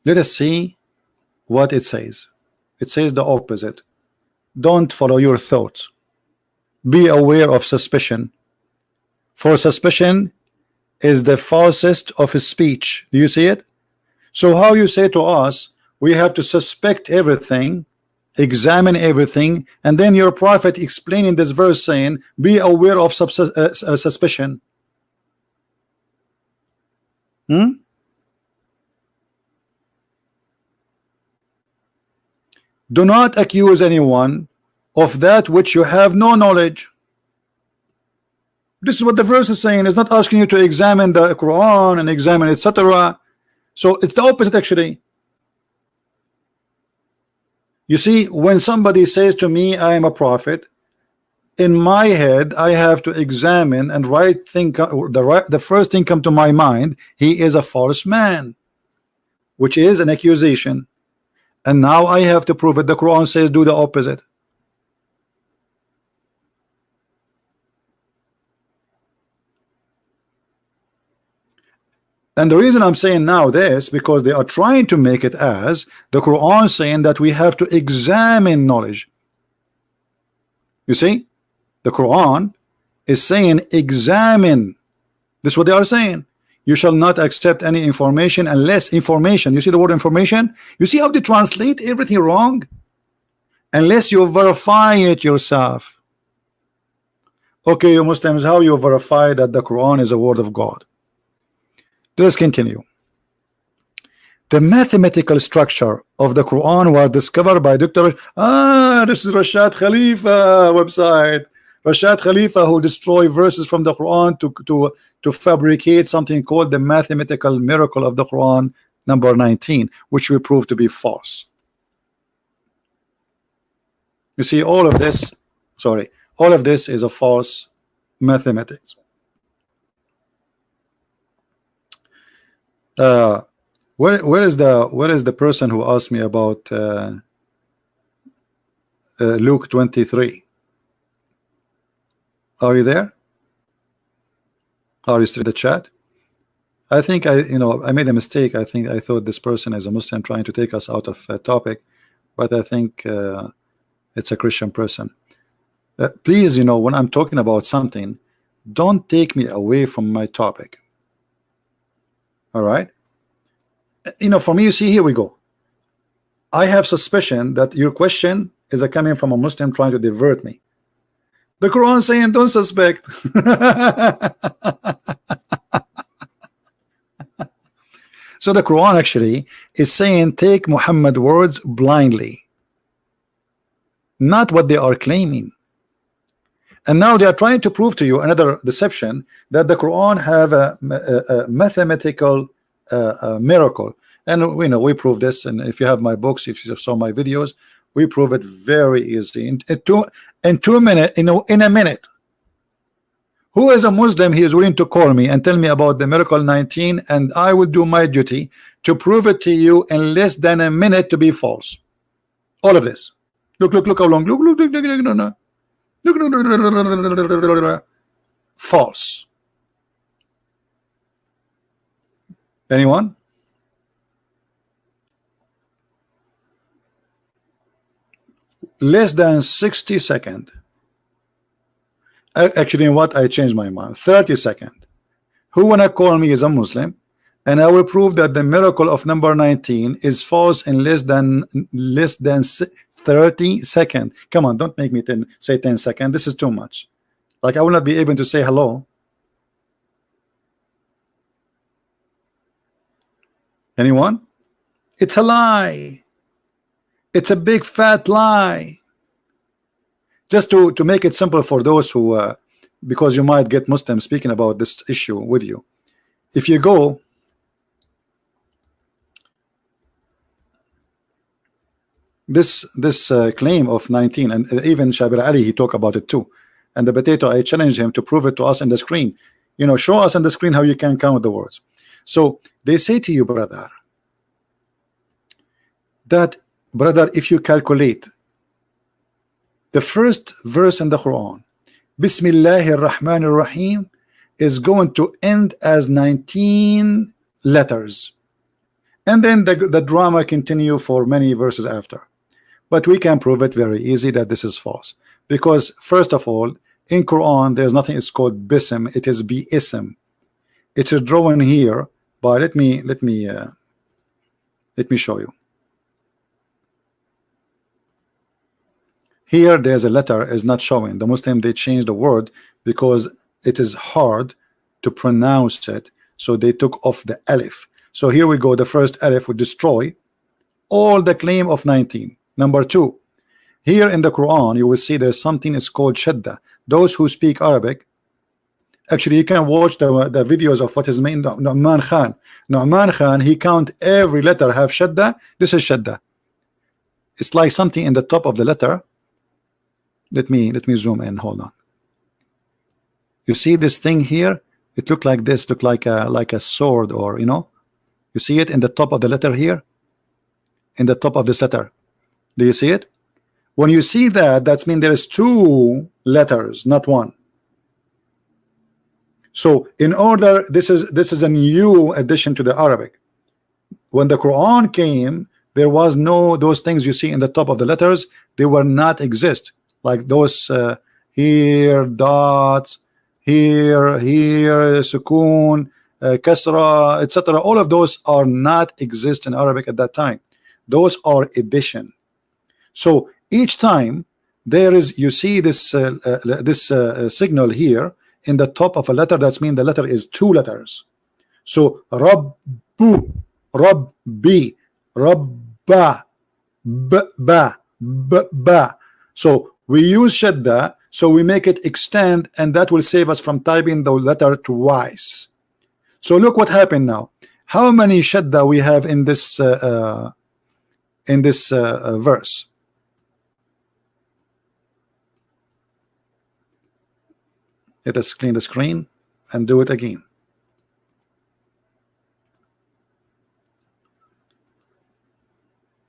Let us see what it says. It says the opposite. Don't follow your thoughts. Be aware of suspicion, for suspicion is the falsest of speech. Do you see it? So how you say to us, we have to suspect everything, examine everything, and then your prophet explaining this verse saying, be aware of suspicion. Do not accuse anyone of that which you have no knowledge. This is what the verse is saying. It's not asking you to examine the Quran and examine etc. So it's the opposite actually. You see, when somebody says to me I am a prophet, in my head I have to examine and the first thing come to my mind, he is a false man, which is an accusation, and now I have to prove it. The Quran says do the opposite. And the reason I'm saying now this, because they are trying to make it as the Quran saying that we have to examine knowledge. You see, the Quran is saying examine. This is what they are saying. You shall not accept any information unless information. You see the word information? You see how they translate everything wrong? Unless you verify it yourself. Okay, you Muslims, how you verify that the Quran is a word of God? Let's continue. The mathematical structure of the Quran was discovered by Dr. This is Rashad Khalifa website. Rashad Khalifa, who destroy verses from the Quran to fabricate something called the mathematical miracle of the Quran number 19, which we prove to be false. You see, all of this is a false mathematics. Where is the person who asked me about Luke 23? Are you there? Are you still in the chat? I think I made a mistake. I thought this person is a Muslim trying to take us out of a topic, but I think it's a Christian person. Please, when I'm talking about something, don't take me away from my topic. All right, for me, you see, here we go. I have suspicion that your question is coming from a Muslim trying to divert me. The Quran saying don't suspect. So the Quran actually is saying take Muhammad words blindly, not what they are claiming. And now they are trying to prove to you another deception, that the Quran have a mathematical miracle. And we prove this. And if you have my books, if you saw my videos, we prove it very easily in 2 minutes. In a minute. Who is a Muslim? He is willing to call me and tell me about the miracle 19, and I will do my duty to prove it to you in less than a minute to be false. All of this. Look how long. Look. False. Anyone? Less than 60 seconds. Actually, in what I changed my mind. 30 seconds. Who wanna call me as a Muslim, and I will prove that the miracle of number 19 is false in less than 30 seconds. Come on, don't make me say 10 seconds. This is too much. Like I will not be able to say hello. Anyone? It's a lie. It's a big fat lie. Just to make it simple for those who because you might get Muslims speaking about this issue with you. If you go this claim of 19, and even Shabir Ali, he talked about it too, and the potato, I challenged him to prove it to us in the screen. You know, show us on the screen how you can count the words. So they say to you, brother, that if you calculate the first verse in the Quran, Bismillahir Rahmanir Rahim, is going to end as 19 letters, and then the drama continue for many verses after. But we can prove it very easy that this is false, because first of all, in Quran there's nothing is called bism, it is bi-ism. It is drawn here by let me show you. Here there's a letter is not showing. The Muslim, they changed the word because it is hard to pronounce it, so they took off the alif. So here we go, the first alif would destroy all the claim of 19. Number two, here in the Quran you will see there's something is called shadda. Those who speak Arabic, actually you can watch the videos of what is mean Nu'man Khan. Nu'man Khan, he count every letter have shadda. This is shadda. It's like something in the top of the letter. Let me zoom in. Hold on. You see this thing here? It look like this. Look like a sword, or you know. You see it in the top of the letter here. In the top of this letter. Do you see it? When you see that, that means there is two letters, not one. So in order, this is a new addition to the Arabic. When the Quran came, there was no those things you see in the top of the letters. They were not exist. Like those here dots, here sukun, kasra, etc. All of those are not exist in Arabic at that time. Those are addition. So each time there is, you see this signal here in the top of a letter, that's mean the letter is two letters. So Rabbu, Rabbi, Rabba, Ba, Ba. So we use shadda, so we make it extend, and that will save us from typing the letter twice. So look what happened now. How many shadda we have in this verse? Let us clean the screen and do it again.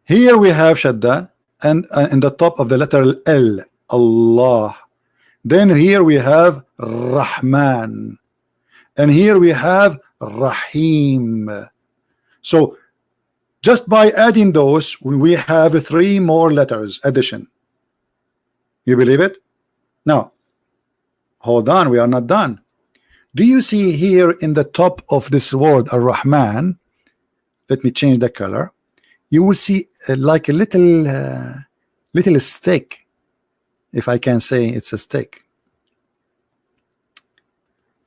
Here we have shadda, and in the top of the letter L, Allah. Then here we have Rahman, and here we have Rahim. So just by adding those, we have three more letters addition. You believe it? Now hold on, we are not done. Do you see here in the top of this word Ar-Rahman? Let me change the color. You will see like a little stick, if I can say it's a stick.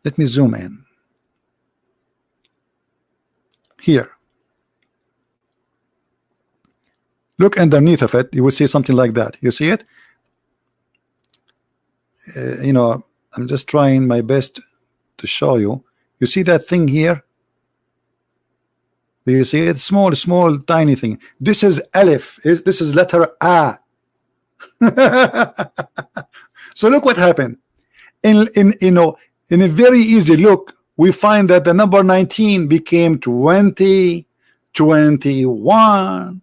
Let me zoom in. Here. Look underneath of it, you will see something like that. You see it? You know, I'm just trying my best to show you. You see that thing here? Do you see it? Small, tiny thing. This is Alif. This is letter A. So look what happened. In a very easy look, we find that the number 19 became 20, 21,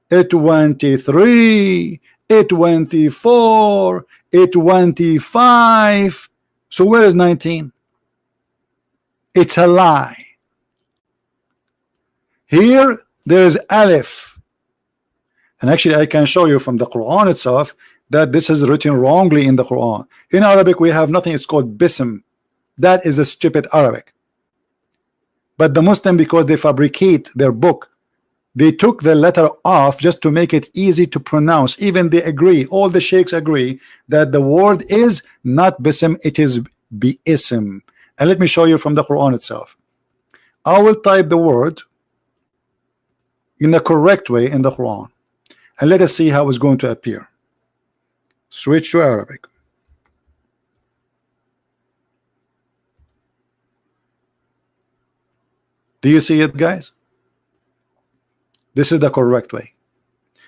23, 24, 25. So where is 19? It's a lie. Here there is Aleph, and actually I can show you from the Quran itself that this is written wrongly in the Quran. In Arabic we have nothing, it's called Bism. That is a stupid Arabic. But the Muslim, because they fabricate their book, they took the letter off just to make it easy to pronounce. Even they agree, all the sheikhs agree that the word is not Bism, it is Bi'ism. And let me show you from the Quran itself. I will type the word in the correct way in the Quran, and let us see how it's going to appear. Switch to Arabic. Do you see it, guys? This is the correct way.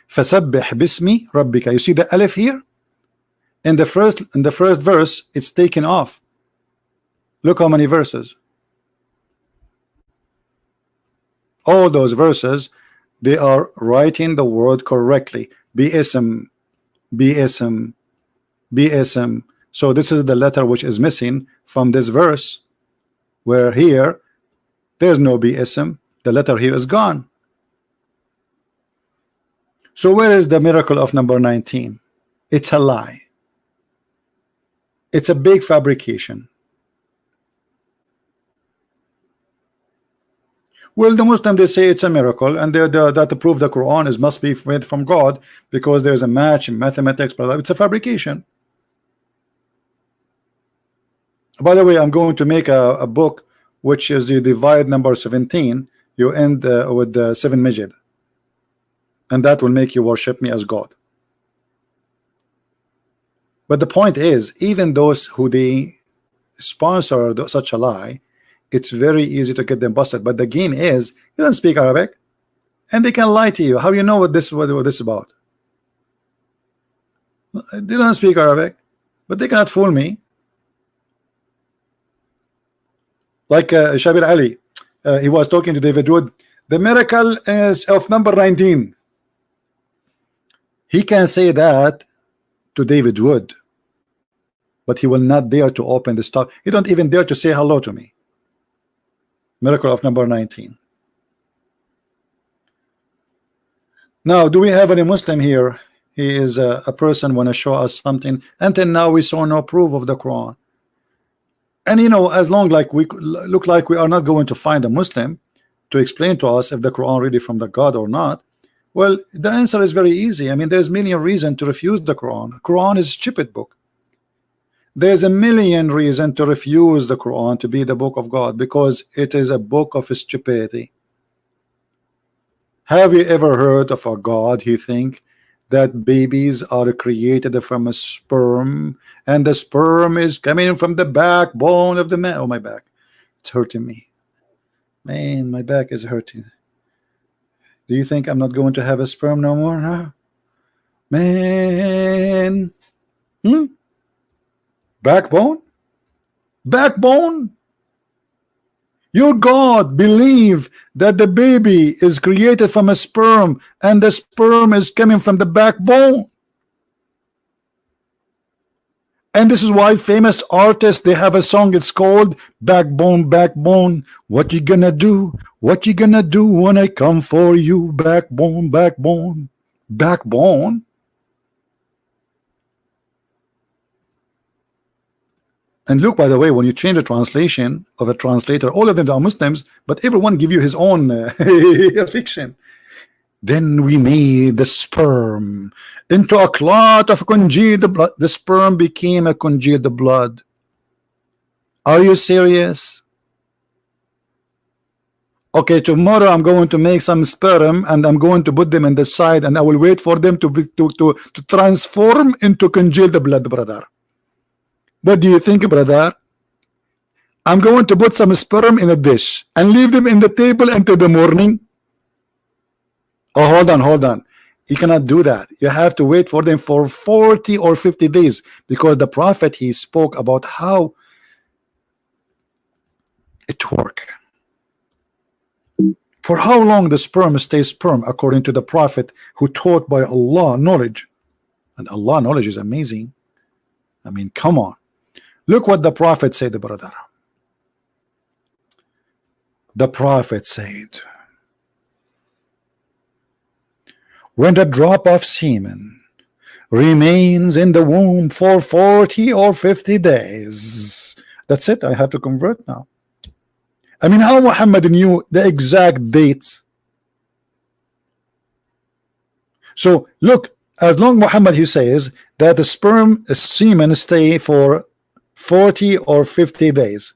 فَسَبِّحْ بِاسْمِ رَبِّكَ. You see the Aleph here? In the first verse, it's taken off. Look how many verses. All those verses, they are writing the word correctly. Bi'ism, Bi'ism, Bi'ism. So this is the letter which is missing from this verse, where here there's no Bi'ism. The letter here is gone. So where is the miracle of number 19? It's a lie. It's a big fabrication. Well, the Muslim, they say it's a miracle, and that prove the Quran is must be made from God because there's a match in mathematics, but it's a fabrication. By the way, I'm going to make a book which is you divide number 17, you end with the 7 Majid, and that will make you worship me as God. But the point is, even those who they sponsor such a lie, it's very easy to get them busted. But the game is, you don't speak Arabic, and they can lie to you. How you know what this is about? They don't speak Arabic, but they cannot fool me. Like Shabir Ali, he was talking to David Wood. The miracle is of number 19. He can say that to David Wood, but he will not dare to open the stuff. He don't even dare to say hello to me. Miracle of number 19. Now, do we have any Muslim here? He is a person want to show us something. Until now, we saw no proof of the Quran. And you know, as long like we look like we are not going to find a Muslim to explain to us if the Quran really from the God or not, well, the answer is very easy. I mean, there's million reasons to refuse the Quran. Quran is a stupid book. There's a million reasons to refuse the Quran to be the book of God, because it is a book of stupidity. Have you ever heard of a God he think that babies are created from a sperm, and the sperm is coming from the backbone of the man? Oh, my back, it's hurting me, man, my back is hurting. Do you think I'm not going to have a sperm no more? Huh? Man, backbone? Backbone? Your God believe that the baby is created from a sperm, and the sperm is coming from the backbone. And this is why famous artists, they have a song, it's called Backbone, Backbone. What you gonna do? What you gonna do when I come for you? Backbone, backbone, backbone. And look, by the way, when you change the translation of a translator, all of them are Muslims, but everyone give you his own fiction. Then we made the sperm into a clot of congealed blood. The sperm became a congealed blood. Are you serious? Okay, tomorrow I'm going to make some sperm and I'm going to put them in the side, and I will wait for them to transform into congealed blood, brother. What do you think, brother? I'm going to put some sperm in a dish and leave them in the table until the morning. Oh, hold on, hold on. You cannot do that. You have to wait for them for 40 or 50 days, because the Prophet, he spoke about how it works. For how long the sperm stays sperm, according to the Prophet who taught by Allah knowledge. And Allah knowledge is amazing. I mean, come on. Look what the Prophet said, brother. The Prophet said, when the drop of semen remains in the womb for 40 or 50 days, that's it. I have to convert now. I mean, how Muhammad knew the exact dates? So look, as long Muhammad, he says that the sperm semen stay for 40 or 50 days.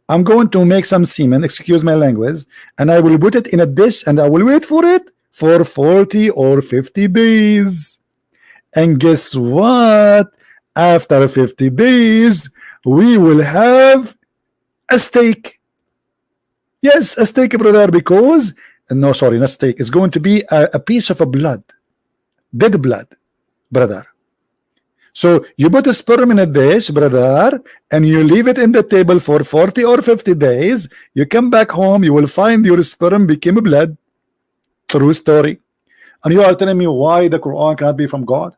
I'm going to make some semen, excuse my language, and I will put it in a dish and I will wait for it for 40 or 50 days. And guess what? After 50 days, we will have a steak. Yes, a steak, brother, because, no, sorry, not steak. It's going to be a piece of a blood, dead blood, brother. So you put a sperm in a dish, brother, and you leave it in the table for 40 or 50 days. You come back home, you will find your sperm became blood. True story. And you are telling me why the Quran cannot be from God?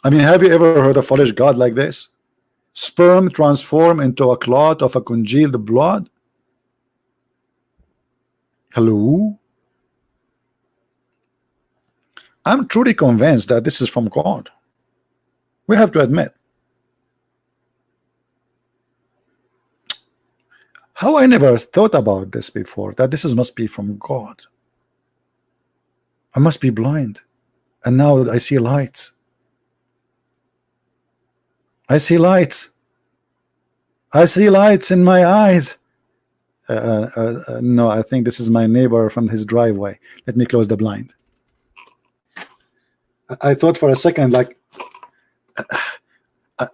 I mean, have you ever heard a foolish God like this? Sperm transform into a clot of a congealed blood? Hello? I'm truly convinced that this is from God. We have to admit. How I never thought about this before, that this must be from God. I must be blind, and now I see lights. I see lights. I see lights in my eyes. No, I think this is my neighbor from his driveway. Let me close the blind. I thought for a second, like,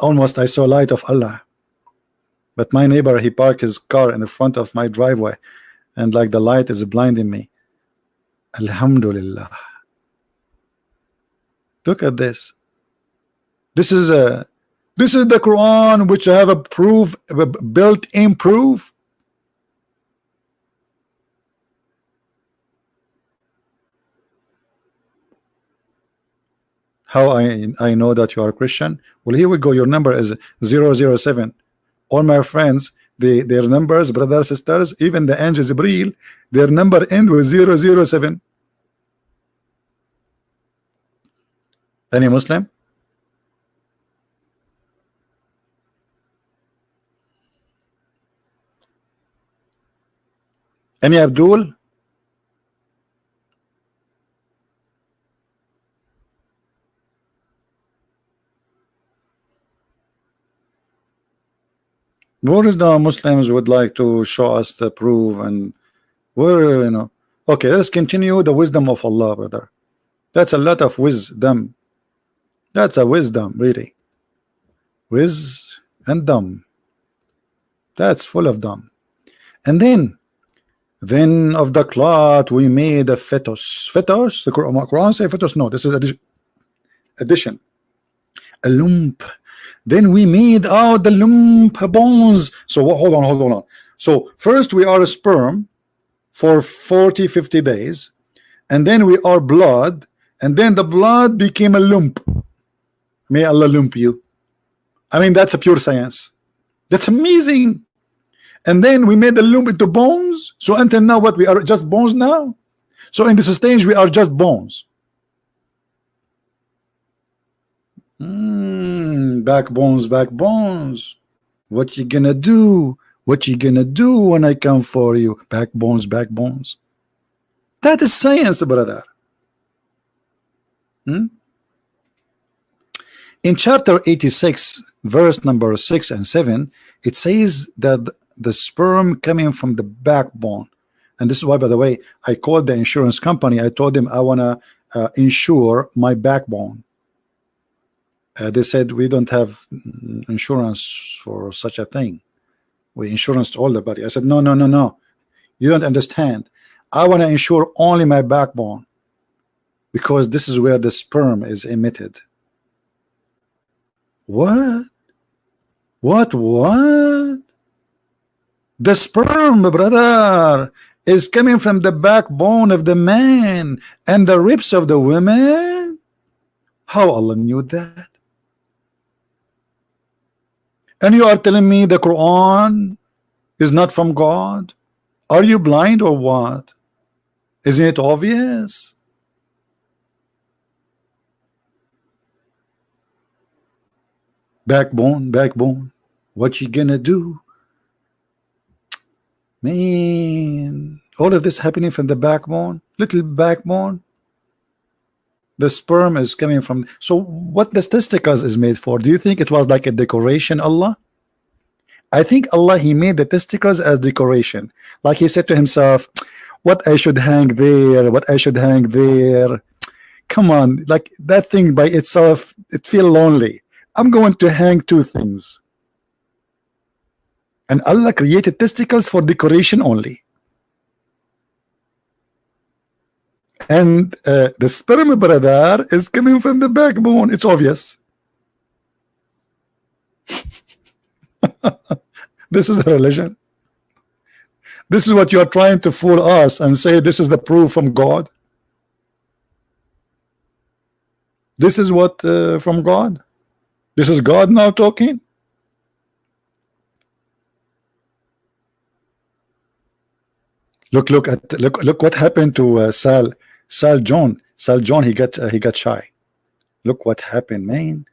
almost I saw light of Allah. But my neighbor, he parked his car in the front of my driveway, and like the light is blinding me. Alhamdulillah. Look at this. This is the Quran, which I have a proof, a built-in proof. How I know that you are a Christian? Well, here we go. Your number is 007. All my friends, their numbers, brothers, sisters, even the angels, Jibreel, their number end with 007. Any Muslim? Any Abdul? Where is the Muslims would like to show us the proof, and where, you know? Okay, let's continue the wisdom of Allah, brother. That's a lot of wisdom. That's a wisdom, really. Wiz and dumb. That's full of dumb. And then of the clot we made a fetus. Fetus? The Quran say fetus? No, this is addition. A lump. Then we made out the lump bones. So hold on. So first we are a sperm for 40-50 days, and then we are blood, and then the blood became a lump. May Allah lump you. I mean, that's a pure science. That's amazing. And then we made the lump into bones. So until now, what, we are just bones now? So in this stage we are just bones. Backbones. What you gonna do? What you gonna do when I come for you? Backbones. That is science, brother. In chapter 86, verse number 6 and 7, it says that the sperm coming from the backbone. And this is why, by the way, I called the insurance company. I told them I wanna insure my backbone. They said we don't have insurance for such a thing. We insurance all the body. I said no. You don't understand. I want to insure only my backbone, because this is where the sperm is emitted. What? The sperm, brother, is coming from the backbone of the man and the ribs of the women. How Allah knew that? And you are telling me the Quran is not from God? Are you blind or what? Isn't it obvious? Backbone, backbone. What you gonna do? Man, all of this happening from the backbone, little backbone. The sperm is coming from. So what the testicles is made for? Do you think it was like a decoration, Allah? I think Allah, he made the testicles as decoration. Like he said to himself, what I should hang there, what I should hang there. Come on, like that thing by itself, it feel lonely. I'm going to hang two things. And Allah created testicles for decoration only. And the sperm, brother, is coming from the backbone. It's obvious. This is a religion. This is what you are trying to fool us and say this is the proof from God. This is what from God. This is God now talking. Look what happened to Sal John. He got shy. Look what happened, man.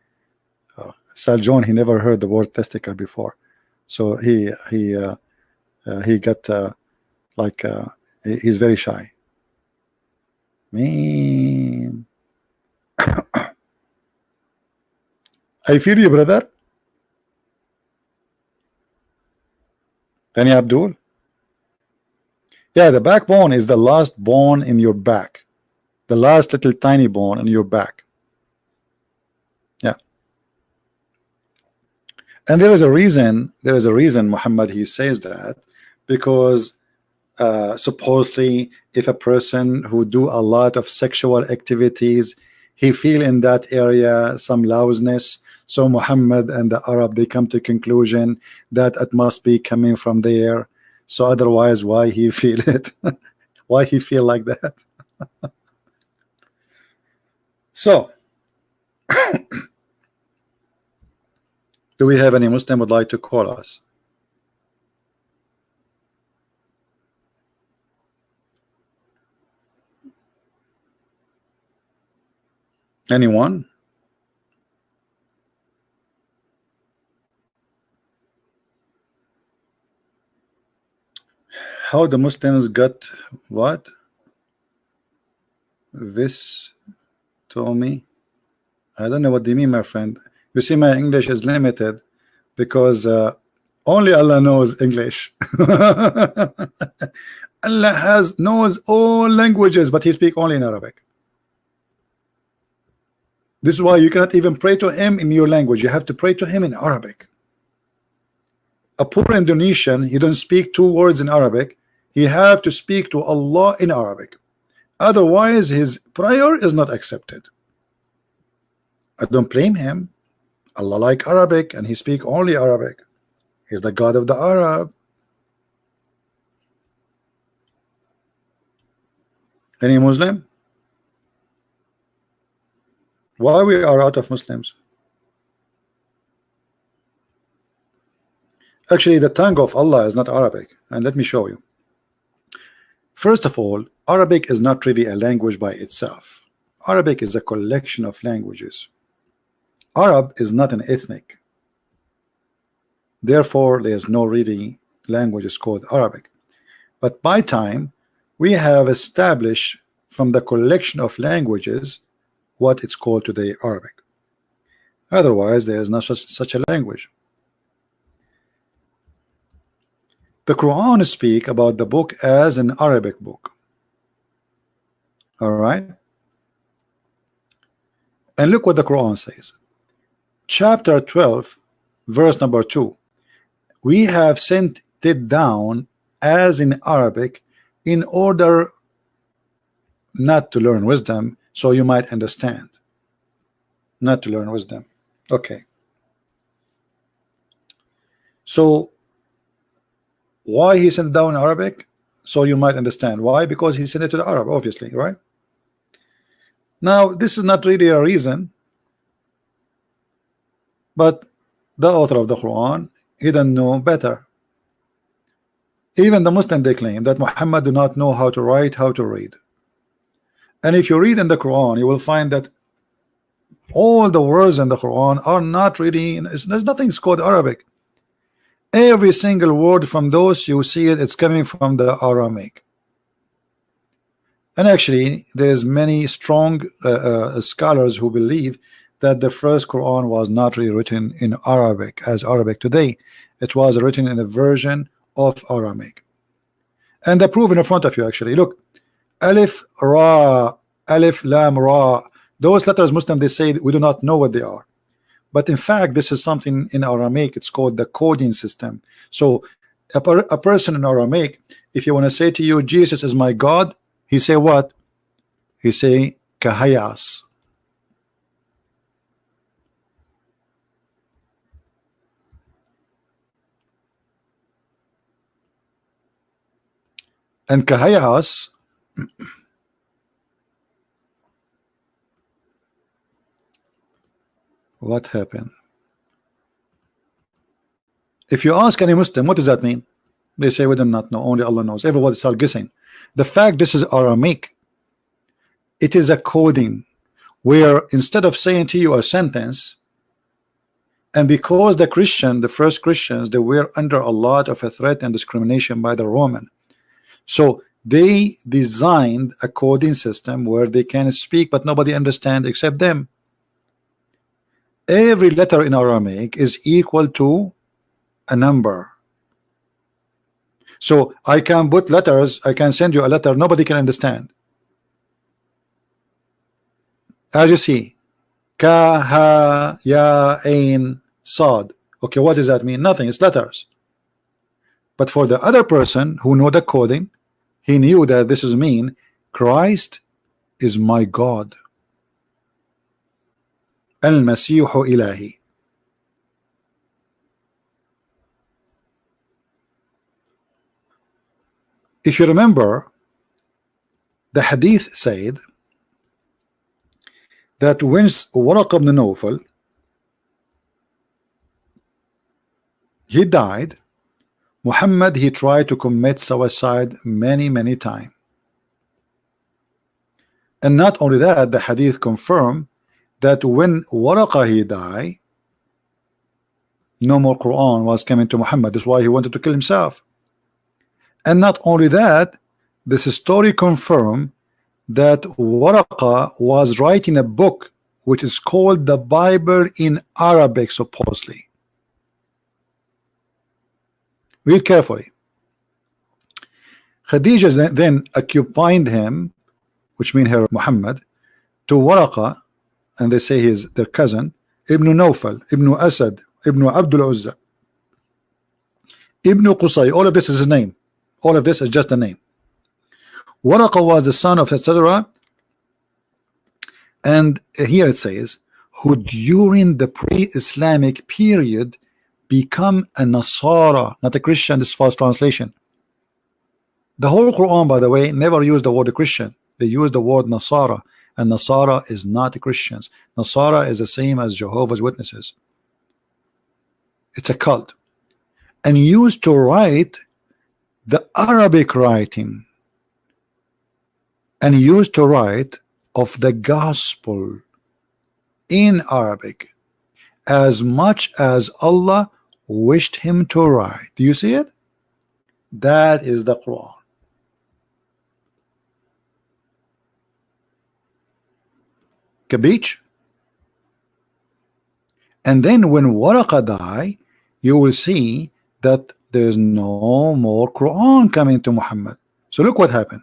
Sal John, he never heard the word testicle before, so he got he's very shy, man. I feel you, brother. Any Abdul? Yeah, the backbone is the last bone in your back, the last little tiny bone in your back. Yeah, and there is a reason. Muhammad, he says that because supposedly if a person who do a lot of sexual activities, he feel in that area some lousiness. So Muhammad and the Arab, they come to conclusion that it must be coming from there. So otherwise, why he feel it? Why he feel like that? So, do we have any Muslim would like to call us? Anyone? How the Muslims got what? This told me. I don't know what they mean, my friend. You see, my English is limited because only Allah knows English. Allah knows all languages, but He speaks only in Arabic. This is why you cannot even pray to Him in your language. You have to pray to Him in Arabic. A poor Indonesian, he don't speak two words in Arabic. He have to speak to Allah in Arabic. Otherwise, his prayer is not accepted. I don't blame him. Allah like Arabic, and He speak only Arabic. He's the God of the Arab. Any Muslim? Why we are out of Muslims? Actually, the tongue of Allah is not Arabic, and let me show you. First of all, Arabic is not really a language by itself. Arabic is a collection of languages. Arab is not an ethnic. Therefore, there is no really language called Arabic. But by time, we have established from the collection of languages what it's called today Arabic. Otherwise, there is not such a language. The Quran speak about the book as an Arabic book. All right. And look what the Quran says. Chapter 12, verse number 2. We have sent it down as in Arabic in order not to learn wisdom, so you might understand. Not to learn wisdom. Okay. So why He sent down Arabic? So you might understand. Why? Because He sent it to the Arab, obviously, right? Now, this is not really a reason. But the author of the Quran, he didn't know better. Even the Muslim, they claim that Muhammad do not know how to write, how to read. And if you read in the Quran, you will find that all the words in the Quran are not really, there's nothing called Arabic. Every single word from those, you see it, it's coming from the Aramaic. And actually there's many strong scholars who believe that the first Quran was not really written in Arabic as Arabic today. It was written in a version of Aramaic. And the proof in front of you, actually. Look, Alif, Ra, Alif, Lam, Ra. Those letters, Muslim, they say we do not know what they are. But in fact, this is something in Aramaic. It's called the coding system. So a person in Aramaic, if you want to say to you, Jesus is my God, he say what? He say Kahayas. And Kahayas, what happened? If you ask any Muslim, what does that mean? They say we do not know, only Allah knows. Everybody start guessing. The fact this is Aramaic, it is a coding where instead of saying to you a sentence, and because the first Christians, they were under a lot of a threat and discrimination by the Roman, so they designed a coding system where they can speak but nobody understand except them. Every letter in Aramaic is equal to a number. So I can put letters, I can send you a letter nobody can understand. As you see, Ka, Ha, Ya, Ain, Sad. Okay, what does that mean? Nothing, it's letters. But for the other person who know the coding, he knew that this is mean Christ is my God. Al-Masihu Ilahi. If you remember, the hadith said that when Waraq ibn Nawfal, he died, Muhammad, he tried to commit suicide many times. And not only that, the hadith confirmed that when Waraqa he died, no more Quran was coming to Muhammad. That's why he wanted to kill himself. And not only that, this story confirmed that Waraqa was writing a book which is called the Bible in Arabic, supposedly. Read carefully. Khadija then occupied him, which means her Muhammad, to Waraqa, and they say he is their cousin, Ibn Nawfal, Ibn Asad, Ibn Abdul Uzza, Ibn Qusay. All of this is his name. All of this is just a name. Waraqa was the son of etc. And here it says, who during the pre-Islamic period become a Nasara, not a Christian. This is false translation. The whole Quran, by the way, never used the word Christian. They use the word Nasara, and Nasara is not Christians. Nasara is the same as Jehovah's Witnesses. It's a cult, and used to write the Arabic writing, and used to write of the gospel in Arabic as much as Allah wished him to write. Do you see it? That is the Quran. Kabich? And then when Waraqa die, you will see that there's no more Quran coming to Muhammad. So look what happened.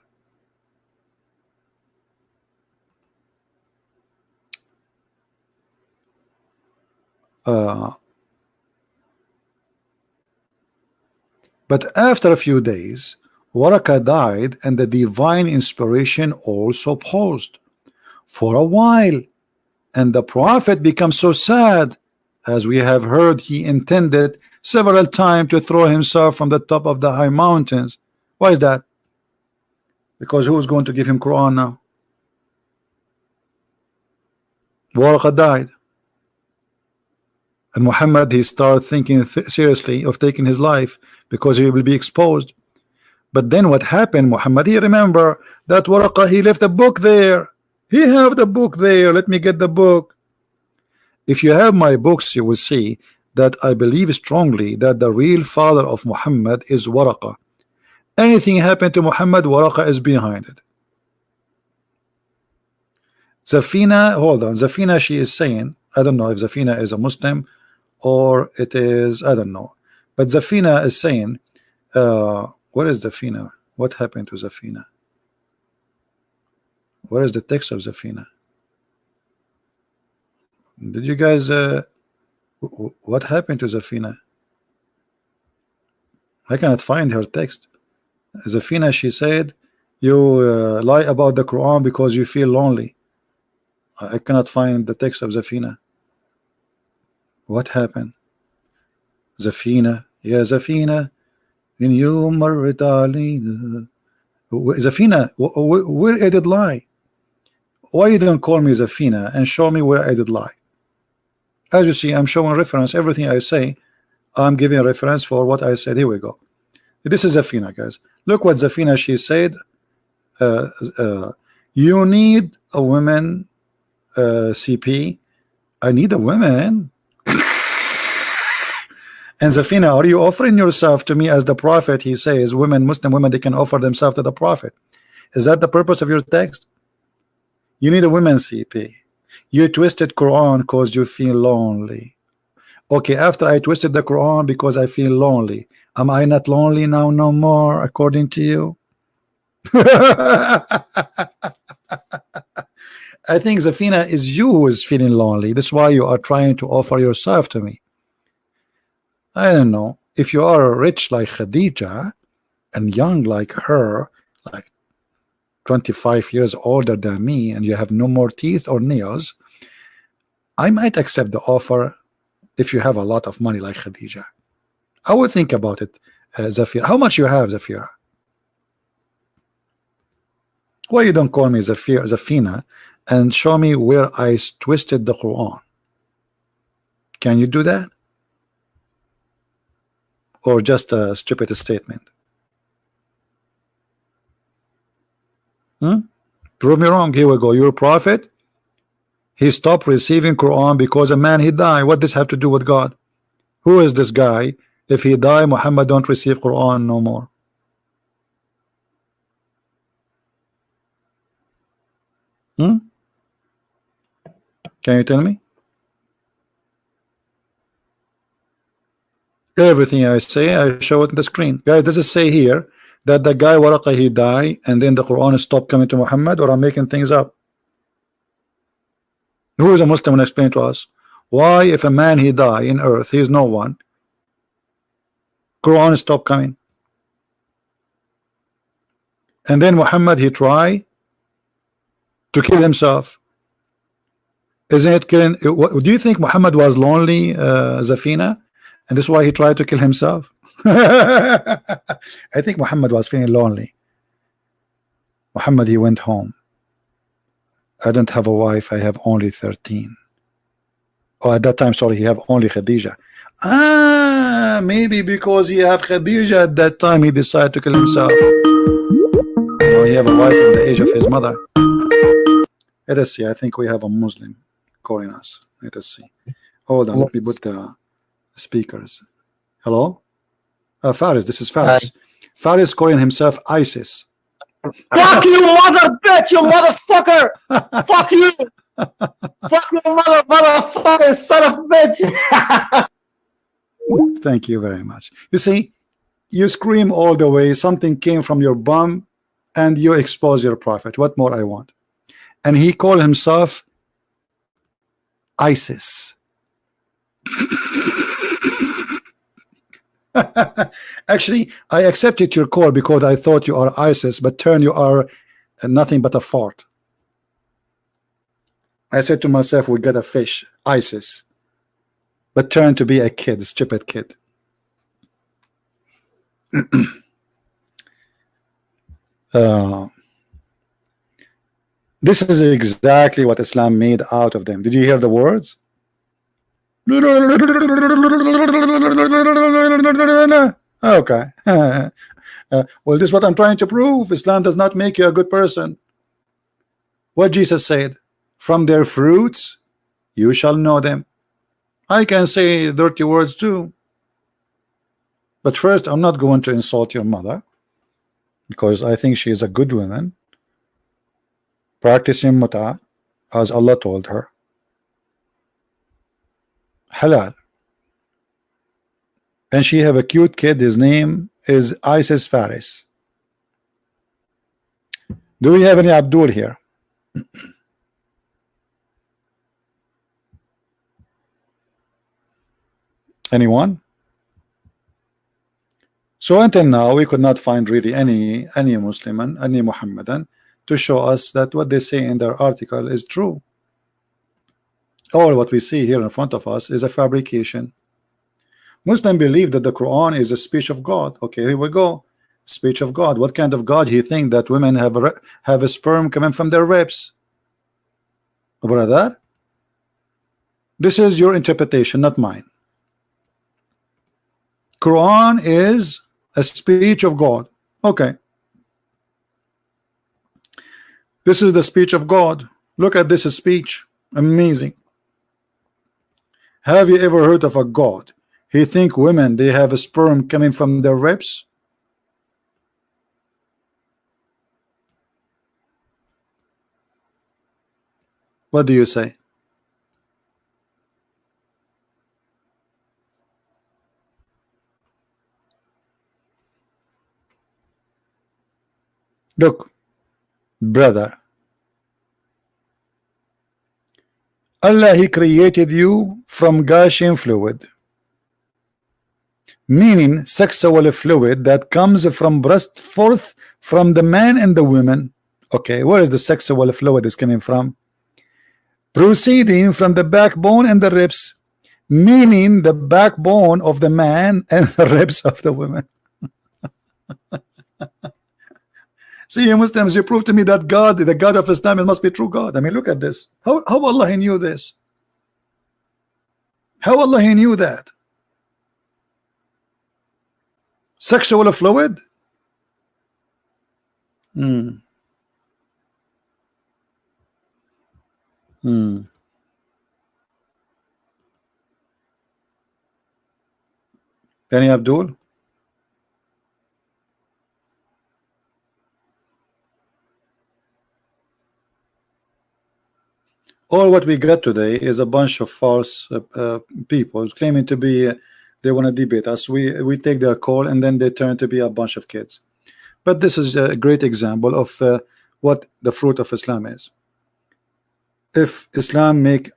But after a few days, Waraqa died, and the divine inspiration also paused for a while, and the Prophet becomes so sad, as we have heard he intended several times to throw himself from the top of the high mountains. Why is that? Because who is going to give him Quran now? Waraqa died. And Muhammad, he started thinking seriously of taking his life because he will be exposed. But then what happened, Muhammad, he remember that Waraqah, he left a book there. He have the book there. Let me get the book. If you have my books, you will see that I believe strongly that the real father of Muhammad is Waraqah. Anything happened to Muhammad, Waraqah is behind it. Zafina, hold on, Zafina, she is saying, I don't know if Zafina is a Muslim or it is, I don't know, but Zafina is saying, what is Zafina? What happened to Zafina? Where is the text of Zafina? Did you guys what happened to Zafina? I cannot find her text. Zafina, she said, you lie about the Quran because you feel lonely. I cannot find the text of Zafina. What happened? Zafina, yeah, Zafina, in you marrit alina. Zafina, where I did lie? Why you don't call me Zafina and show me where I did lie? As you see, I'm showing reference. Everything I say, I'm giving a reference for what I said. Here we go. This is Zafina, guys. Look what Zafina, she said. You need a woman, CP. I need a woman. And Zafina, are you offering yourself to me as the prophet? He says women, Muslim women, they can offer themselves to the prophet. Is that the purpose of your text? You need a woman, CP. You twisted Quran because you feel lonely. Okay, after I twisted the Quran because I feel lonely, am I not lonely now no more according to you? I think Zafina is you who is feeling lonely. That's why you are trying to offer yourself to me. I don't know. If you are rich like Khadija and young like her, like 25 years older than me, and you have no more teeth or nails, I might accept the offer if you have a lot of money like Khadija. I would think about it, Zafira. How much you have, Zafira? Why you don't call me Zafina and show me where I twisted the Quran? Can you do that? Or just a stupid statement? Prove me wrong. Here we go. Your prophet, he stopped receiving Quran because a man he died. What does this have to do with God? Who is this guy? If he die, Muhammad don't receive Quran no more. Can you tell me? Everything I say, I show it on the screen. Guys, does it say here that the guy Waraqah, he died and then the Quran stopped coming to Muhammad, or I'm making things up? Who is a Muslim and explain to us why, if a man he die in earth, he is no one, Quran stopped coming, and then Muhammad he tried to kill himself? Isn't it killing? Do you think Muhammad was lonely, Zafina, and this is why he tried to kill himself? I think Muhammad was feeling lonely. Muhammad, he went home. I don't have a wife, I have only 13. Oh, at that time, sorry, he have only Khadija. Maybe because he have Khadija at that time, he decided to kill himself. No, he have a wife at the age of his mother. Let us see. I think we have a Muslim calling us. Let us see. Hold on, let me put the speakers. Hello? Faris, this is Faris. Faris calling himself ISIS. Fuck you, mother bitch, you motherfucker! Fuck you! Fuck you, motherfucking son of a bitch! Thank you very much. You see, you scream all the way, something came from your bum, and you expose your prophet. What more I want? And he called himself ISIS. Actually, I accepted your call because I thought you are ISIS, but turn you are nothing but a fart. I said to myself, we got a fish, ISIS, but turn to be a kid, a stupid kid. This is exactly what Islam made out of them. Did you hear the words? Okay. Well, this is what I'm trying to prove. Islam does not make you a good person. What Jesus said, from their fruits you shall know them. I can say dirty words too, but first I'm not going to insult your mother, because I think she is a good woman practicing muta as Allah told her, halal, and she have a cute kid. His name is Isis Faris. Do we have any Abdul here? Anyone? So until now we could not find really any Muslim, any Muhammadan to show us that what they say in their article is true. All what we see here in front of us is a fabrication. Muslims believe that the Quran is a speech of God. Okay, here we go. Speech of God. What kind of God he think that women have a sperm coming from their ribs? Brother, this is your interpretation, not mine. Quran is a speech of God. Okay, this is the speech of God. Look at this speech. Amazing. Have you ever heard of a God? He think women, they have a sperm coming from their ribs? What do you say? Look, brother, Allah, he created you from gushing fluid, meaning sexual fluid that comes from breast forth from the man and the woman. Okay, where is the sexual fluid is coming from? Proceeding from the backbone and the ribs, meaning the backbone of the man and the ribs of the woman. See, you Muslims, you prove to me that God, the God of Islam, it must be true God. I mean, look at this. How Allah he knew this? How Allah he knew that? Sexual fluid? Any Abdul? All what we got today is a bunch of false people claiming to be they want to debate us. We take their call and then they turn to be a bunch of kids. But this is a great example of what the fruit of Islam is. If Islam make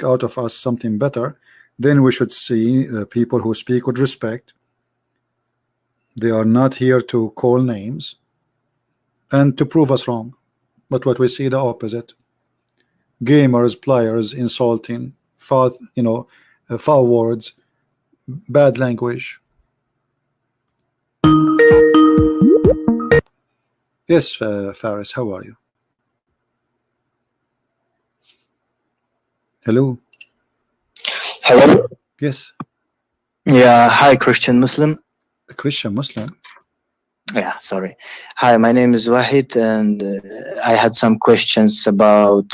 out of us something better, then we should see people who speak with respect. They are not here to call names and to prove us wrong. But what we see the opposite. Gamers, players, insulting, foul words, bad language. Yes, Faris, how are you? Hello. Hello. Yes. Yeah. Hi, Christian Muslim. A Christian Muslim. Yeah. Sorry. Hi, my name is Wahid, and I had some questions about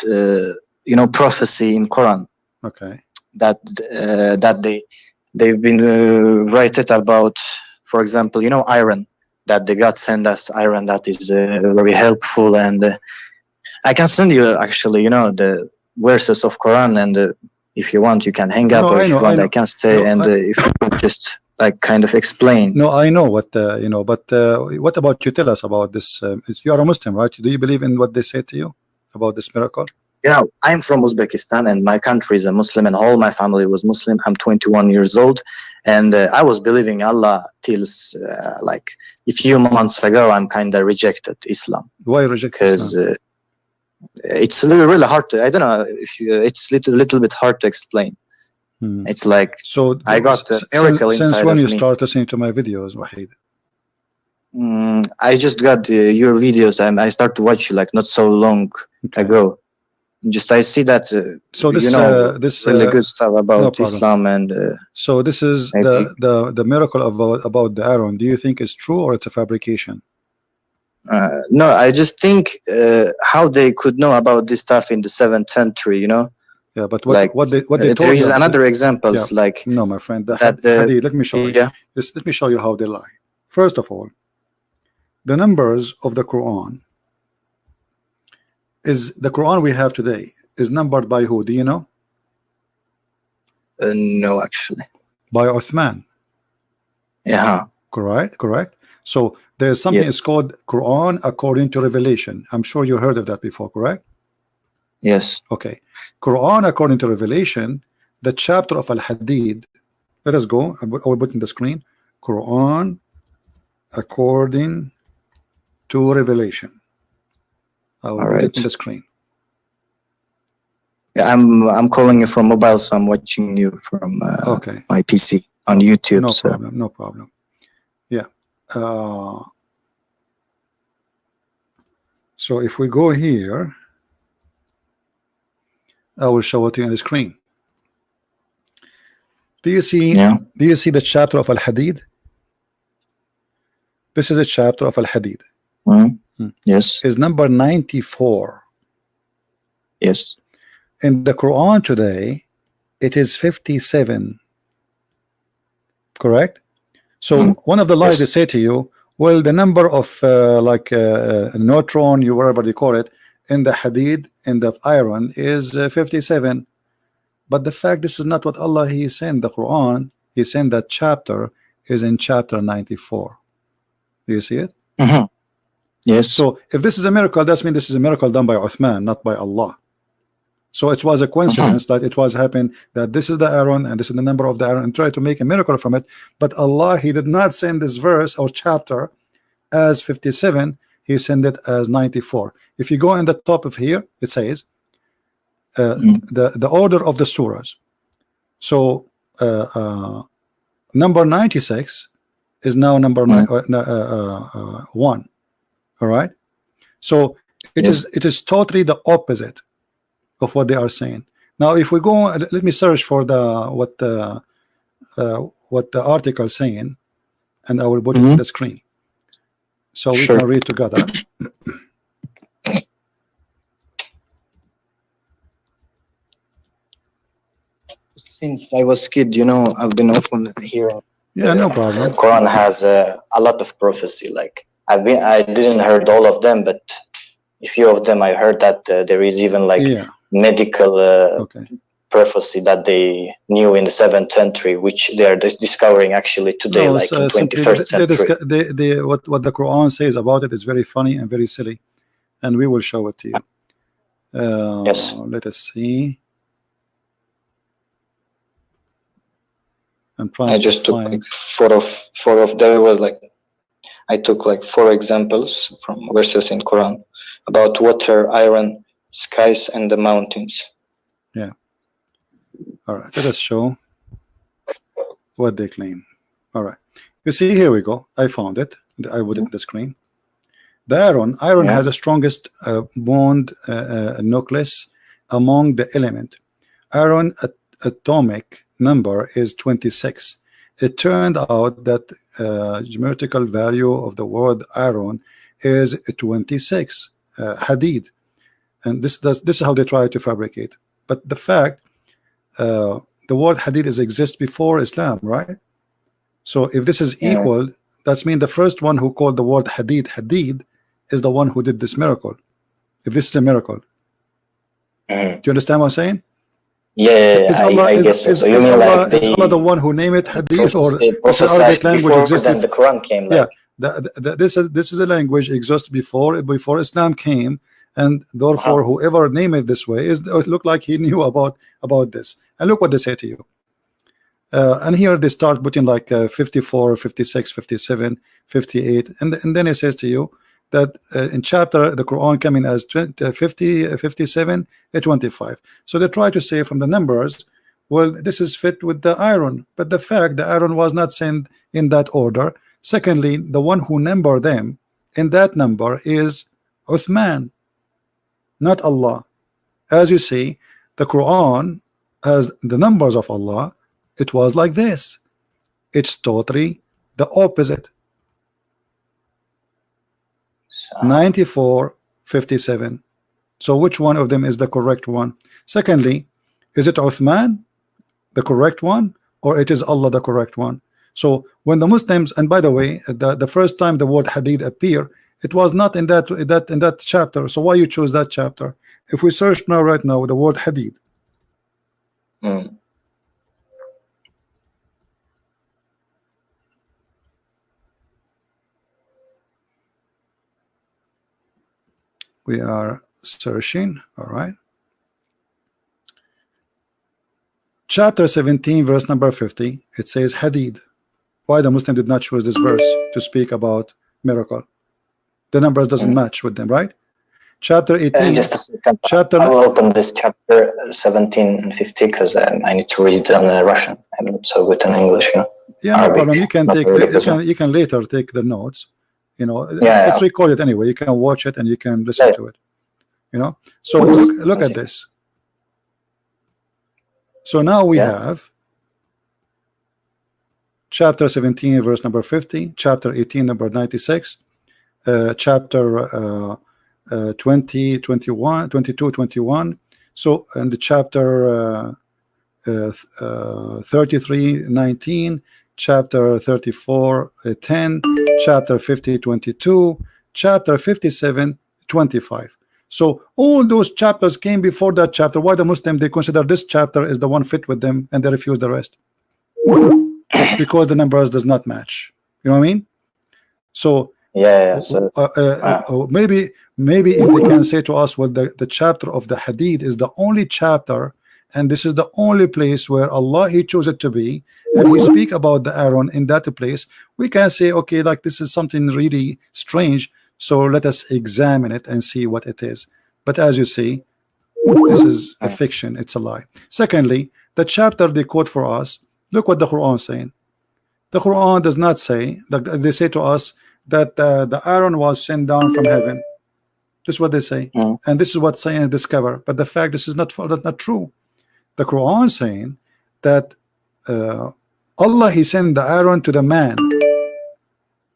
prophecy in Quran. Okay. That they've been written about. For example, iron, that the God send us iron that is very helpful, and I can send you actually the verses of Quran, and if you want you can hang up, or if you want I can stay, if you could just kind of explain. No, I know what but what about you? Tell us about this. You are a Muslim, right? Do you believe in what they say to you about this miracle? I'm from Uzbekistan, and my country is a Muslim, and all my family was Muslim. I'm 21 years old, and I was believing Allah till a few months ago. I'm kind of rejected Islam. Why reject? Because it's really hard to. I don't know if it's little bit hard to explain. It's so I got the miracle inside since when of you me. start listening to my videos, Wahid? I just got your videos, and I started to watch you not so long ago. Just I see that So this you know this really good stuff no about problem. Islam and So this is maybe the miracle about the Aaron. Do you think it's true or it's a fabrication? no, I just think how they could know about this stuff in the 7th century, you know. Yeah, but Like what they there told is you another examples yeah. like No, my friend, the that hadith. Let me show you. yeah. Let me show you how they lie. First of all, the numbers of the Quran is the Quran we have today is numbered by who? Do you know? No, actually. By Uthman. Yeah. Correct. So there's something Yes. is called Quran according to Revelation. I'm sure you heard of that before, correct? Yes. Okay. Quran according to Revelation, the chapter of Al-Hadid. Let us go. I will put in the screen. Quran according to Revelation. I will All put right. it in the screen. Yeah, I'm calling you from mobile, so I'm watching you from Okay. my PC on YouTube. No so. problem. No problem. Yeah. So if we go here, I will show it to you on the screen. Do you see? Yeah. Do you see the chapter of Al-Hadid? This is a chapter of Al-Hadid. Yes. Is number 94. Yes. In the Quran today, it is 57. Correct? So one of the lies Yes. they say to you, well, the number of neutron, you whatever they call it, in the Hadid, in the iron, is 57. But the fact this is not what Allah He sent the Quran. He sent that chapter is in chapter 94. Do you see it? Yes. So if this is a miracle, that means this is a miracle done by Uthman, not by Allah. So it was a coincidence that it was happening that this is the Aaron and this is the number of the Aaron and try to make a miracle from it. But Allah, He did not send this verse or chapter as 57. He sent it as 94. If you go in the top of here, it says the order of the surahs. So number 96 is now number 1. All right. So it is totally the opposite of what they are saying. Now, if we go, let me search for what the article is saying, and I will put it on the screen so we can read together. Since I was kid, you know, I've been often hearing. Yeah, no problem. Quran has a lot of prophecy. Like I didn't heard all of them, but a few of them I heard that there is even like medical prophecy that they knew in the 7th century, which they are discovering actually today, like in 21st century. What the Quran says about it is very funny and very silly, and we will show it to you. Yes. Let us see. I just took like four of there was like I took like 4 examples from verses in Quran about water, iron, skies, and the mountains. Yeah. All right. Let us show what they claim. All right. You see, here we go. I found it. I put it on the screen. The iron has the strongest bond nucleus among the element. Iron atomic number is 26. It turned out that geometrical value of the word iron is 26 hadid, and this is how they try to fabricate. But the fact the word hadid exists before Islam, right? So if this is equal, that's mean the first one who called the word hadid is the one who did this miracle. If this is a miracle, do you understand what I'm saying? Yeah, I guess so. You mean like is Allah the one who named it hadith, or this Arabic language exists before the Quran came? Like. Yeah, this is a language exists before Islam came, and therefore whoever named it this way it looked like he knew about this. And look what they say to you. And here they start putting like 54, 56, 57, 58, and then it says to you that in chapter the Quran coming as 50, 57, 25. So they try to say from the numbers, well, this is fit with the iron, but the fact the iron was not sent in that order. Secondly, the one who numbered them in that number is Uthman, not Allah. As you see, the Quran as the numbers of Allah, it was like this. It's totally the opposite. 94, 57. So which one of them is the correct one? Secondly, is it Uthman the correct one, or it is Allah the correct one? So when the Muslims, and by the way, the first time the word hadith appear, it was not in that chapter. So why you choose that chapter? If we search now, right now, the word hadith, we are searching. All right, chapter 17, verse number 50. It says hadith. Why the Muslim did not choose this verse to speak about miracle? The numbers doesn't match with them, right? Chapter 18. Just a second. Chapter. I will open this chapter 17 and 50 because I need to read it in Russian. I'm not so good in English, you know. Yeah, no Arabic, problem. You can not take. really You can later take the notes. You know, Yeah, it's yeah. recorded anyway. You can watch it and you can listen Yeah. to it. You know. So look at this. So now we Yeah. have chapter 17, verse number 50. Chapter 18, number 96. Chapter 20, 21, 22, 21. So in the chapter 33, 19, chapter 34, 10, chapter 50, 22, chapter 57, 25. So all those chapters came before that chapter. Why the Muslim, they consider this chapter is the one fit with them and they refuse the rest? Because the numbers does not match. You know what I mean? So Yeah. So maybe if they can say to us, well, the chapter of the hadith is the only chapter, and this is the only place where Allah he chose it to be, and we speak about the Aaron in that place, we can say, okay, like this is something really strange, so let us examine it and see what it is. But as you see, this is a fiction, it's a lie. Secondly, the chapter they quote for us, look what the Quran is saying. The Quran does not say that. They say to us that the Aaron was sent down from heaven. This is what they say, and this is what science discover. But the fact this is not true. The Quran is saying that Allah he sent the Aaron to the man,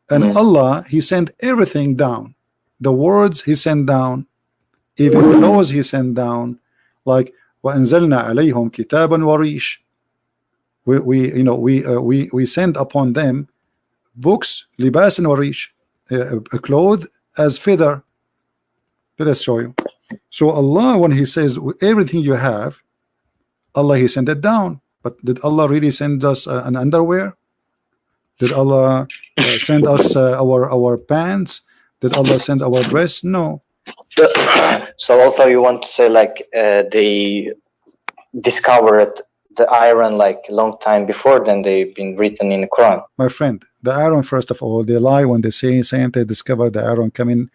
and Allah he sent everything down. The words he sent down, even clothes he sent down, like وَأَنزَلْنَا عَلَيْهُمْ كِتَابًا وَرِيشًا. We send upon them books, libas and warish, a cloth as feather. Let us show you. So Allah, when he says everything you have, Allah he sent it down. But did Allah really send us an underwear? Did Allah send us our pants? Did Allah send our dress? No. So although you want to say like they discovered the iron like a long time before, then they've been written in the Quran. My friend, the iron, first of all, they lie when they say they discovered the iron coming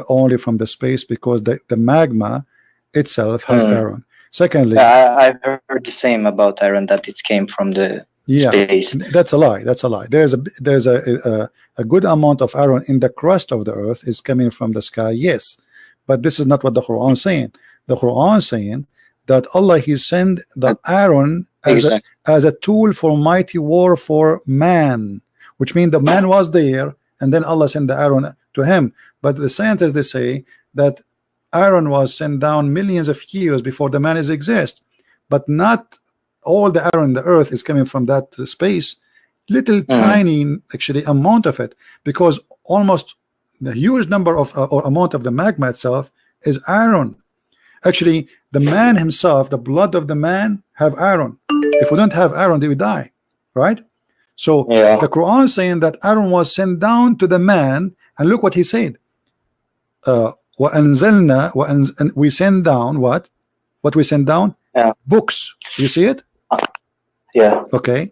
only from the space, because the magma itself has iron. Secondly, I've heard the same about iron, that it came from the space. That's a lie. That's a lie. There's a good amount of iron in the crust of the earth is coming from the sky, yes, but this is not what the Quran is saying. The Quran is saying that Allah he sent the iron as a tool for mighty war for man, which means the man was there and then Allah sent the iron to him. But the scientists, they say that iron was sent down millions of years before the man is exist, but not all the iron in the earth is coming from that space. Little tiny actually amount of it, because almost the huge number of or amount of the magma itself is iron. Actually, the man himself, the blood of the man have iron. If we don't have iron, they will die, right? So the Quran is saying that iron was sent down to the man, and look what he said. وَأَنزَلْنَا, we send down what? What we send down? Books. You see it? Yeah. Okay.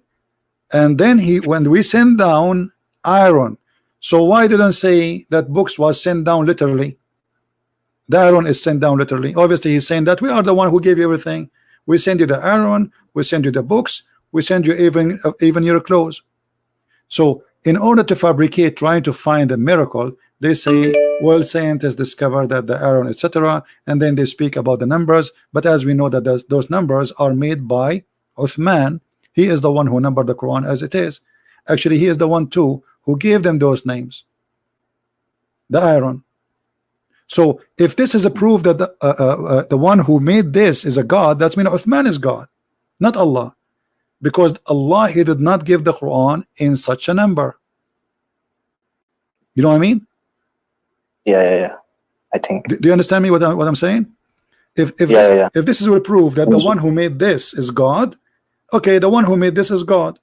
And then when we send down iron, so why didn't say that books was sent down literally? The iron is sent down literally. Obviously, he's saying that we are the one who gave you everything. We send you the iron, we send you the books, we send you even your clothes. So in order to fabricate, trying to find a miracle, they say, well, scientists discovered that the iron, etc., and then they speak about the numbers. But as we know that those numbers are made by Uthman. He is the one who numbered the Quran as it is. Actually, he is the one too who gave them those names, the iron. So if this is a proof that the one who made this is a God, that's mean Uthman is God, not Allah, because Allah, he did not give the Quran in such a number. You know what I mean? Yeah. I think. Do you understand me what I'm saying? If this is a proof that the one who made this is God, okay, the one who made this is God,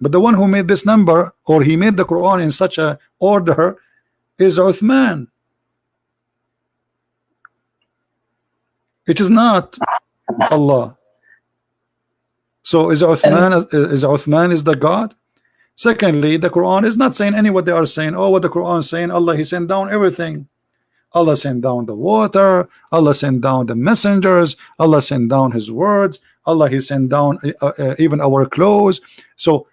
but the one who made this number, or he made the Quran in such a order, is Uthman. It is not Allah. So is Uthman is the God? Secondly, the Quran is not saying any what they are saying. Oh, what the Quran is saying, Allah, he sent down everything. Allah sent down the water, Allah sent down the messengers, Allah sent down his words, Allah, he sent down even our clothes. So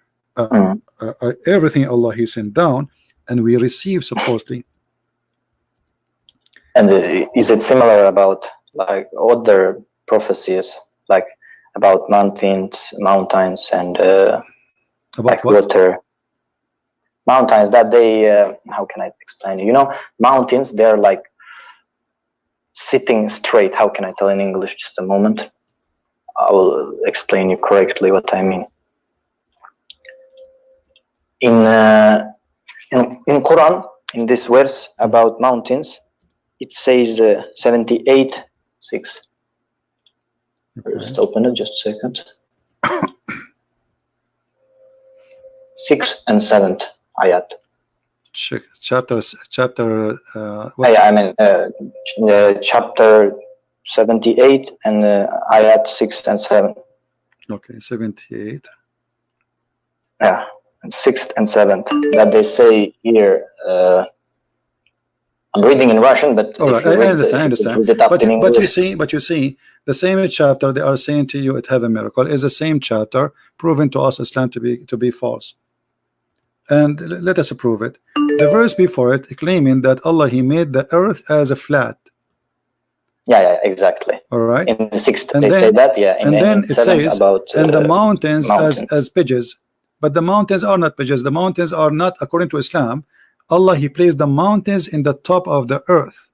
everything Allah, he sent down, and we receive supposedly. And is it similar about like other prophecies, like about mountains and about like what? water? Mountains that they how can I explain it? You know, mountains, they're like sitting straight. How can I tell in English? Just a moment, I will explain you correctly what I mean. In Quran, in this verse about mountains, it says 78:6. Okay. Just open it, just a second. 6th and 7th ayat. Chapter Yeah, I mean chapter 78 and ayat 6 and 7. Okay, 78. Yeah, and 6th and 7th. That they say here. I'm reading in Russian, but All right, I understand. But you see, the same chapter they are saying to you, it have a miracle, is the same chapter proven to us Islam to be false. And let us prove it. The verse before it claiming that Allah, he made the earth as a flat. Yeah, exactly. All right. In the 6th, and they then, say that. Yeah, and then it says about and the mountains as pigeons. But the mountains are not pigeons. The mountains are not, according to Islam. Allah, he placed the mountains in the top of the earth.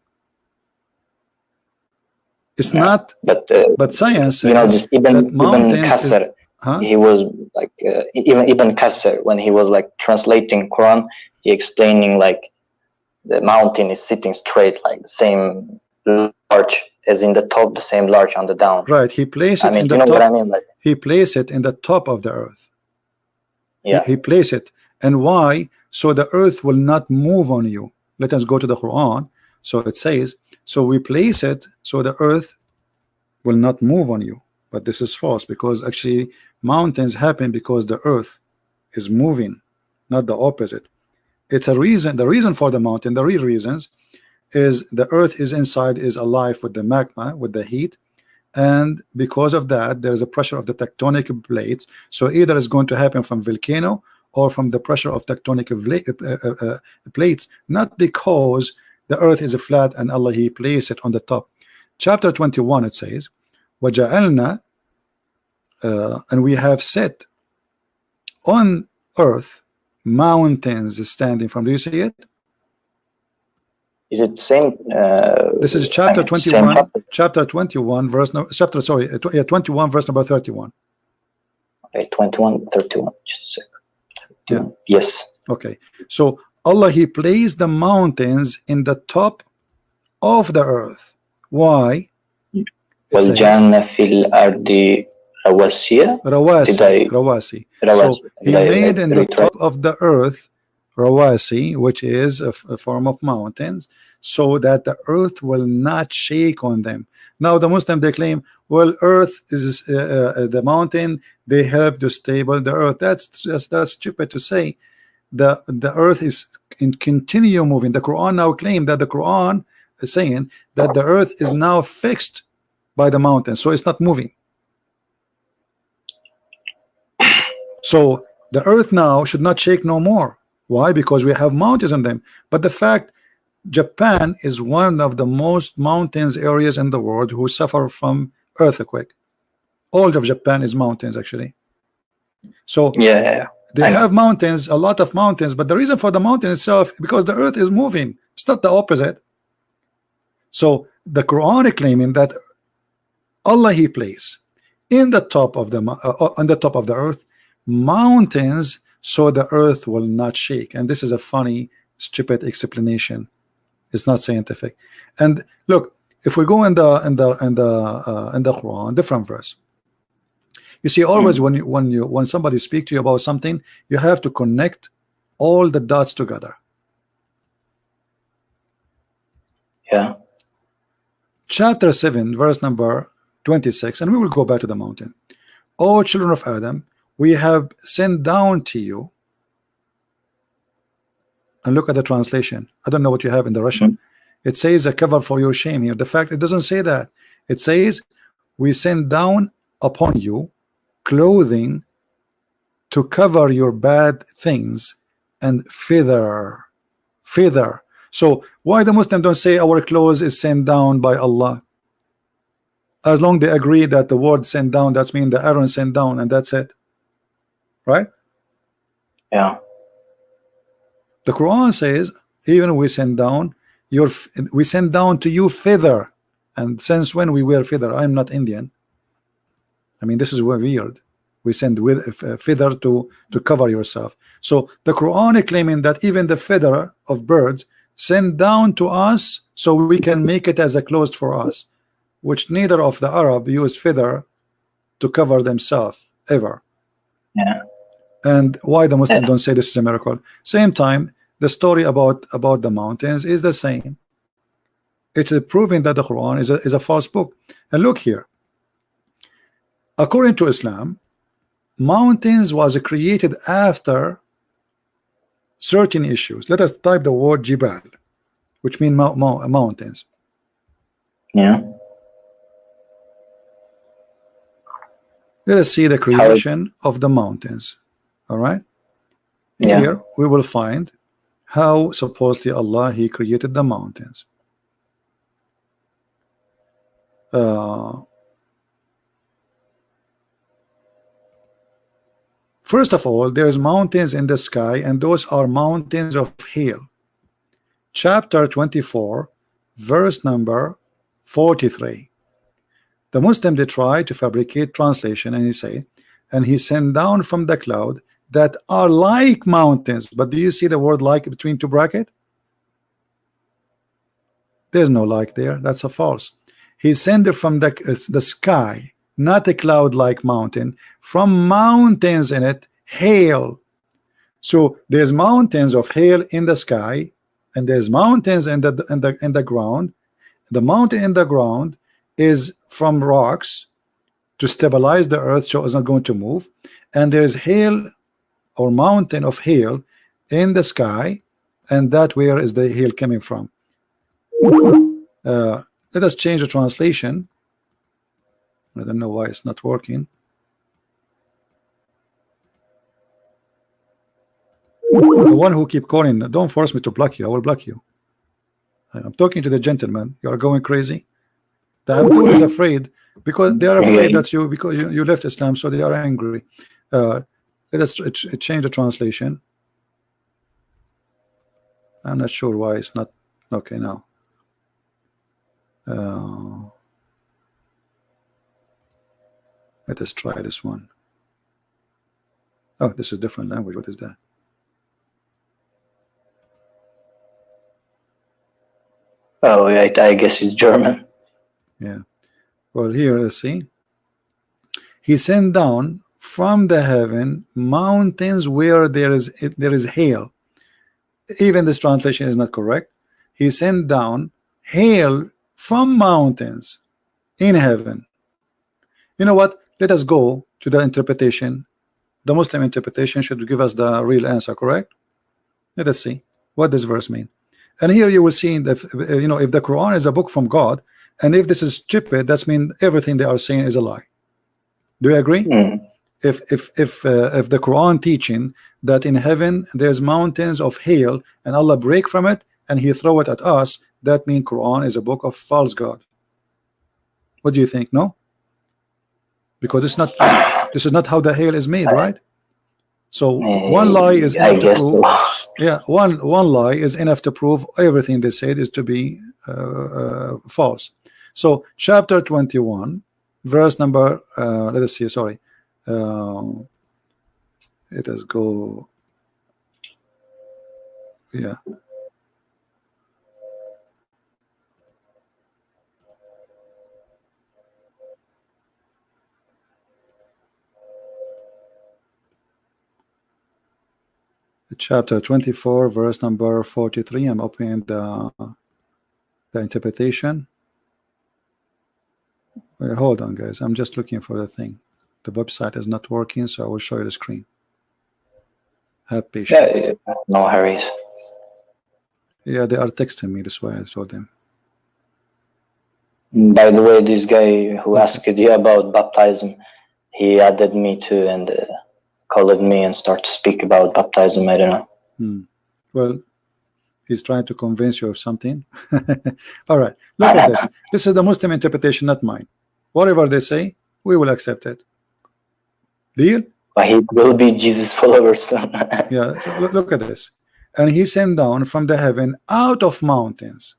It's not, but science says, you know, just Ibn Kasser, he was like even Ibn Kasser, when he was like translating Quran, he explaining like the mountain is sitting straight, like the same large as in the top, the same large on the down. Right. He placed it in the top. What I mean? Like, he placed it in the top of the earth. Yeah. He placed it. And why? So the earth will not move on you. Let us go to the Quran. So it says, so we place it so the earth will not move on you. But this is false, because actually mountains happen because the earth is moving, not the opposite. It's a reason. The reason for the mountain, the real reasons, is the earth is inside, is alive with the magma, with the heat, and because of that there is a pressure of the tectonic plates. So either it's going to happen from volcano or from the pressure of tectonic plates, not because the earth is flat and Allah, he placed it on the top. Chapter 21, it says, وَجَعَلْنَا, and we have set on earth mountains standing from. Do you see it? Is it same? This is chapter 21. Chapter 21, verse no, chapter 21, verse number 31. Okay, 21, 31. Just a second. Yeah. Yes. Okay. So Allah, he placed the mountains in the top of the earth. Why? وَالْجَانَّ فِي الْأَرْضِ رَوَاسِيَ. Rawasi. So he made in the top of the earth Rawasi, which is a form of mountains, so that the earth will not shake on them. Now the Muslim, they claim, well, earth is the mountain, they help to stable the earth. That's stupid to say. The earth is in continue moving. The Quran now claim that the Quran is saying that the earth is now fixed by the mountain, so it's not moving. So the earth now should not shake no more. Why? Because we have mountains on them. But the fact Japan is one of the most mountains areas in the world who suffer from earthquake. All of Japan is mountains actually. So Yeah, they have mountains, a lot of mountains, but the reason for the mountain itself because the earth is moving. It's not the opposite. So the Quran claiming that Allah He placed in the top of the on the top of the earth mountains so the earth will not shake. And this is a funny, stupid explanation. It's not scientific. And look, if we go in the Quran, different verse. You see, always when somebody speak to you about something, you have to connect all the dots together. Yeah. Chapter 7, verse number 26, and we will go back to the mountain. O children of Adam, we have sent down to you. And look at the translation. I don't know what you have in the Russian. It says a cover for your shame here. The fact it doesn't say that. It says we send down upon you clothing to cover your bad things and feather. So why the Muslims don't say our clothes is sent down by Allah? As long they agree that the word sent down, that's mean the Aaron sent down, and that's it, right? Yeah. The Quran says even we send down to you feather. And since when we wear feather? I'm not Indian. I mean, this is weird. We send with feather to cover yourself. So the Quran is claiming that even the feather of birds send down to us so we can make it as a clothes for us, which neither of the Arab use feather to cover themselves ever. Yeah. And why the Muslim don't say this is a miracle? Same time, the story about the mountains is the same. It's proving that the Quran is a false book. And look here. According to Islam, mountains was created after certain issues. Let us type the word Jibal, which means mountains. Yeah. Let us see the creation of the mountains. All right. Yeah. Here we will find how supposedly Allah He created the mountains. First of all, there's mountains in the sky, and those are mountains of hail. Chapter 24, verse number 43. The Muslim, they try to fabricate translation, and he say, and he sent down from the cloud that are like mountains. But do you see the word like between two brackets? There's no like there. That's a false. He sent it from the sky, not a cloud like mountain, from mountains in it, hail. So there's mountains of hail in the sky, and there's mountains in the ground. The mountain in the ground is from rocks to stabilize the earth so it's not going to move, and there's hail or mountain of hail in the sky, and that where is the hail coming from? Let us change the translation. I don't know why it's not working. The one who keep calling, don't force me to block you. I will block you. I'm talking to the gentleman. You are going crazy. The Abdul is afraid because they are afraid that you left Islam, so they are angry. Let us change the translation. I'm not sure why it's not okay now. Let us try this one. Oh, this is different language. What is that? Oh, I guess it's German. Yeah. Well, here, let's see. He sent down from the heaven mountains where there is hail. Even this translation is not correct. He sent down hail from mountains in heaven. You know what? Let us go to the interpretation. The Muslim interpretation should give us the real answer, correct? Let us see what this verse mean. And here you will see that if the Quran is a book from God, and if this is stupid, that means everything they are saying is a lie. Do you agree? If the Quran teaching that in heaven there's mountains of hail and Allah break from it, and he throw it at us, that means Quran is a book of false God. What do you think? No, because it's not. This is not how the hail is made, right? So one lie is I enough to guess prove. so. Yeah, one lie is enough to prove everything they said is to be false. So chapter 21, verse number. Let us see. Sorry, let us go. Yeah. Chapter 24, verse number 43. I'm opening the interpretation. Wait, hold on, guys. I'm just looking for the thing. The website is not working, so I will show you the screen. Have patience. Yeah, no hurries. Yeah, they are texting me. That's why I told them. By the way, this guy who asked you about baptism, he added me too and called me and started to speak about baptism. I don't know. Well, he's trying to convince you of something. All right, look at this. This is the Muslim interpretation, not mine. Whatever they say, we will accept it. Deal? But he will be Jesus' followers. Yeah, look at this. And he sent down from the heaven out of mountains.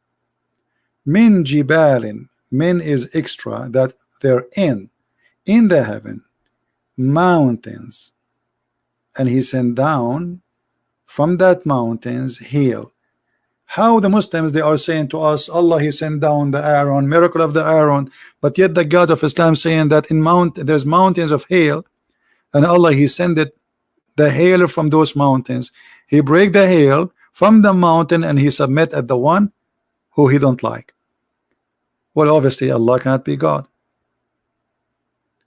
Min jibalin. Min is extra, that they're in the heaven. Mountains. And he sent down from that mountains hail. How the Muslims, they are saying to us, Allah, he sent down the Aaron, miracle of the Aaron, but yet the God of Islam saying that in there's mountains of hail, and Allah, he sent it the hail from those mountains. He break the hail from the mountain and he submit at the one who he don't like. Well, obviously Allah cannot be God.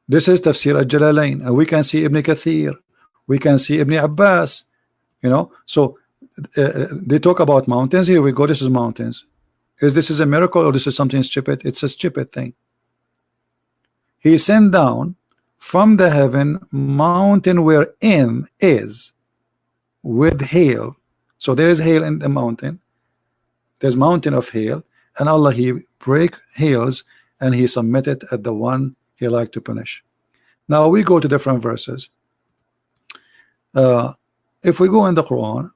This is Tafsir al-Jalalain, and we can see Ibn Kathir, we can see Ibn Abbas, you know. So they talk about mountains. Here we go. This is mountains. Is this a miracle or this is something stupid? It's a stupid thing. He sent down from the heaven mountain wherein is with hail. So there is hail in the mountain. There's mountain of hail, and Allah, he break hails and he submitted at the one he like to punish. Now we go to different verses. If we go in the Quran,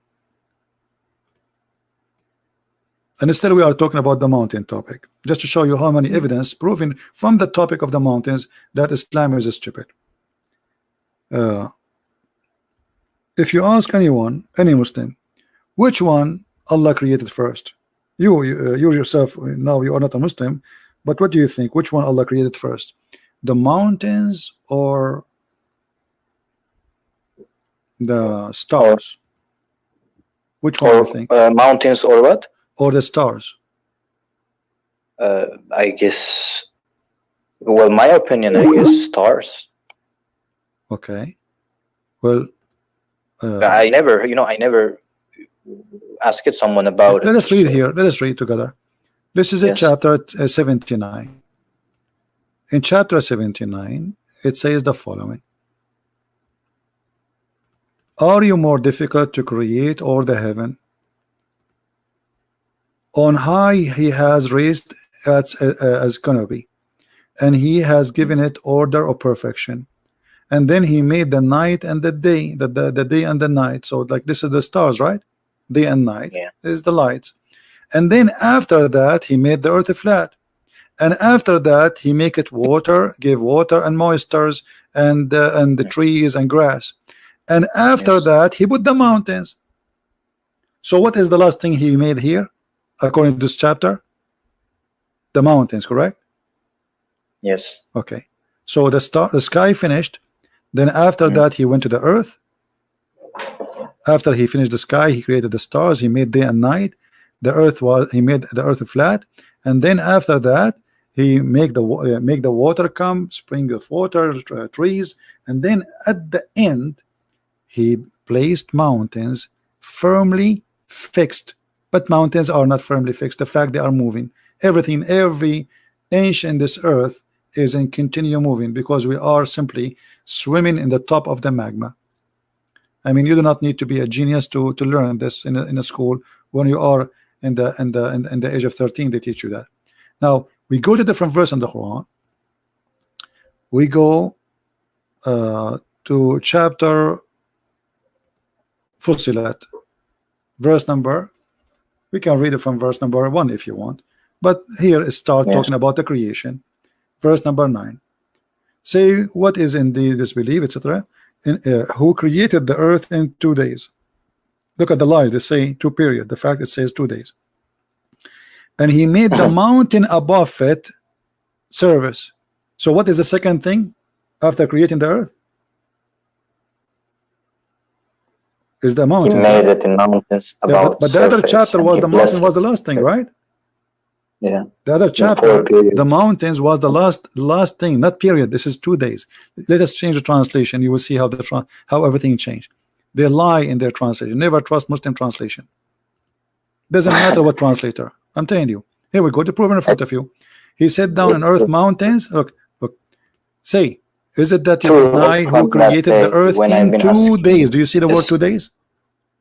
and instead we are talking about the mountain topic, just to show you how many evidence proving from the topic of the mountains that Islam is stupid. If you ask anyone, any Muslim, which one Allah created first? You yourself, now you are not a Muslim, but what do you think? Which one Allah created first? The mountains or the stars? Which one do you think? Mountains or what? Or the stars? I guess, well, my opinion, I guess stars. Okay. Well, I never asked someone about it. Let us read here. Let us read together. This is Yes. chapter 79. In chapter 79, it says the following: Are you more difficult to create or the heaven? On high he has raised as gonna be, and he has given it order of perfection. And then he made the night and the day, the day and the night. So like this is the stars, right? Day and night. Yeah. Is the lights. And then after that he made the earth flat. And after that he make it water, gave water and moistures and the trees and grass. And after that he put the mountains. So what is the last thing he made here according to this chapter? The mountains, correct? Yes. Okay. So the sky finished. Then after that he went to the earth. After he finished the sky, he created the stars. He made day and night. He made the earth flat. And then after that he make the water come, spring of water, trees. And then at the end he placed mountains firmly fixed. But mountains are not firmly fixed. The fact they are moving. Every inch in this earth is in continue moving, because we are simply swimming in the top of the magma. I mean, you do not need to be a genius to learn this in a school. When you are in the age of 13 they teach you that. Now we go to different verse in the Quran. We go to chapter Fussilat, verse number, we can read it from verse number 1 if you want, but here it starts talking about the creation. Verse number 9, say what is in the disbelief, etc. Who created the earth in 2 days. Look at the lies, they say 2 period, the fact it says 2 days. And he made the mountain above it service. So what is the second thing after creating the earth? Is the mountain. He made it in mountains about but the other chapter was the mountain was the last thing, right? Yeah. The other chapter, the mountains was the last thing, not period. This is 2 days. Let us change the translation. You will see how how everything changed. They lie in their translation. Never trust Muslim translation. Doesn't matter what translator. I'm telling you. Here we go to prove in front of you. He said down on earth mountains. Look. Say, is it that you deny who created the earth in 2 days? Do you see the word 2 days?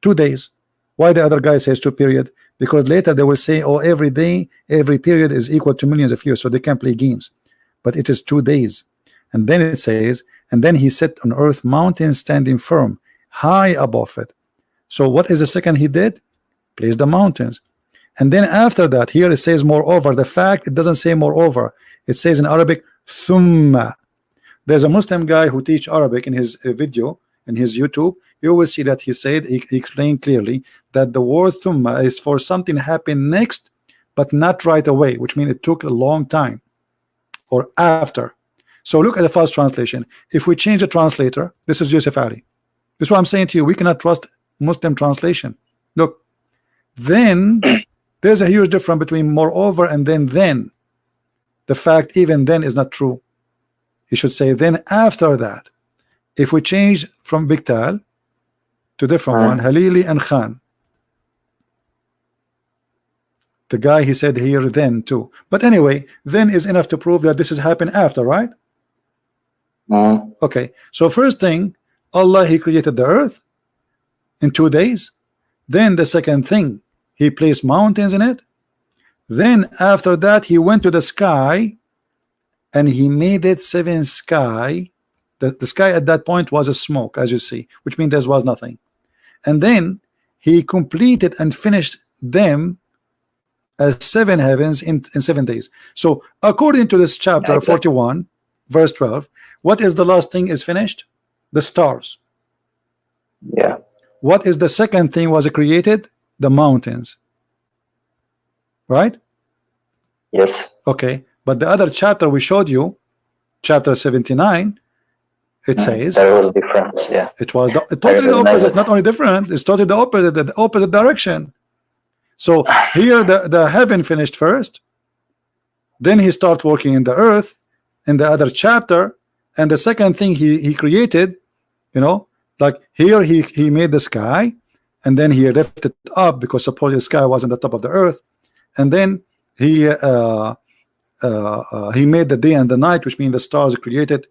2 days. Why the other guy says 2 period? Because later they will say, oh, every day, every period is equal to millions of years, so they can play games. But it is 2 days. And then it says, and then he set on earth mountains standing firm, high above it. So what is the second he did? Placed the mountains. And then after that, here it says moreover. The fact, it doesn't say moreover. It says in Arabic, thumma. There's a Muslim guy who teach Arabic in his video, in his YouTube. You will see that he said, he explained clearly that the word thumma is for something happen next, but not right away, which means it took a long time, or after. So look at the first translation. If we change the translator, this is Yusuf Ali. This is what I'm saying to you. We cannot trust Muslim translation. Look, then there's a huge difference between moreover and then. The fact even then is not true. He should say then after that. If we change from Biktal to different one, Halili and Khan, the guy he said here then too. But anyway, then is enough to prove that this has happened after, right? Okay, so first thing, Allah, he created the earth in 2 days. Then the second thing, he placed mountains in it. Then after that he went to the sky and he made it 7 sky. The sky at that point was a smoke, as you see, which means there was nothing. And then he completed and finished them as 7 heavens in 7 days. So according to this chapter 41 verse 12, what is the last thing is finished? The stars. Yeah. What is the second thing was created? The mountains. Right? Yes. Okay, but the other chapter we showed you, chapter 79, it says there was difference. Yeah, it was totally the opposite. Not only different, it's totally the opposite direction. So here the heaven finished first, then he started working in the earth in the other chapter, and the second thing he created, you know, like here he made the sky, and then he lifted it up because supposedly the sky was on the top of the earth, and then he made the day and the night, which means the stars created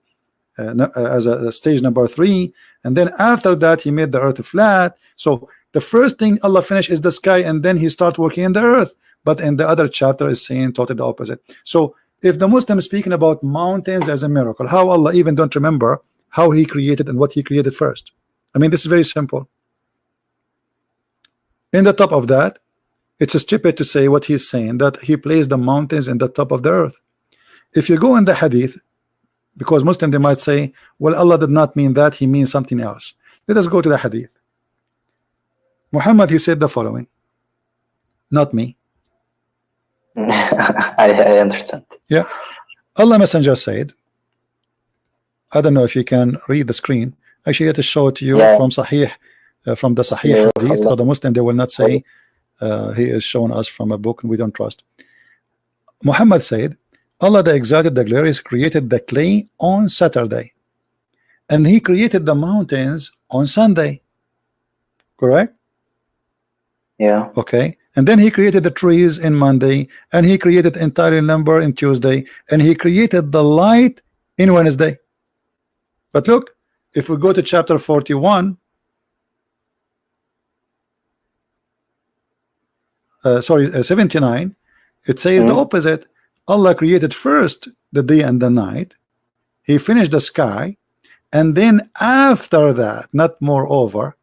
as a stage number 3, and then after that he made the earth flat. So the first thing Allah finished is the sky, and then he started working in the earth. But in the other chapter is saying totally the opposite. So if the Muslim is speaking about mountains as a miracle, how Allah even don't remember how he created and what he created first? I mean, this is very simple. In the top of that, it's stupid to say what he's saying, that he placed the mountains in the top of the earth. If you go in the hadith, because Muslim they might say, well, Allah did not mean that, he means something else. Let us go to the hadith. Muhammad, he said the following, not me. I understand. Yeah, Allah Messenger said, I don't know if you can read the screen. Actually, let us show it to you from Sahih, from the Sahih hadith. For the Muslim, they will not say he is showing us from a book we don't trust. Muhammad said, Allah the Exalted, the Glorious, created the clay on Saturday, and he created the mountains on Sunday. Correct? Yeah. Okay. And then he created the trees in Monday, and he created entire number in Tuesday, and he created the light in Wednesday. But look, if we go to chapter 41, 79, it says the opposite. Allah created first the day and the night. He finished the sky, and then after that, not moreover,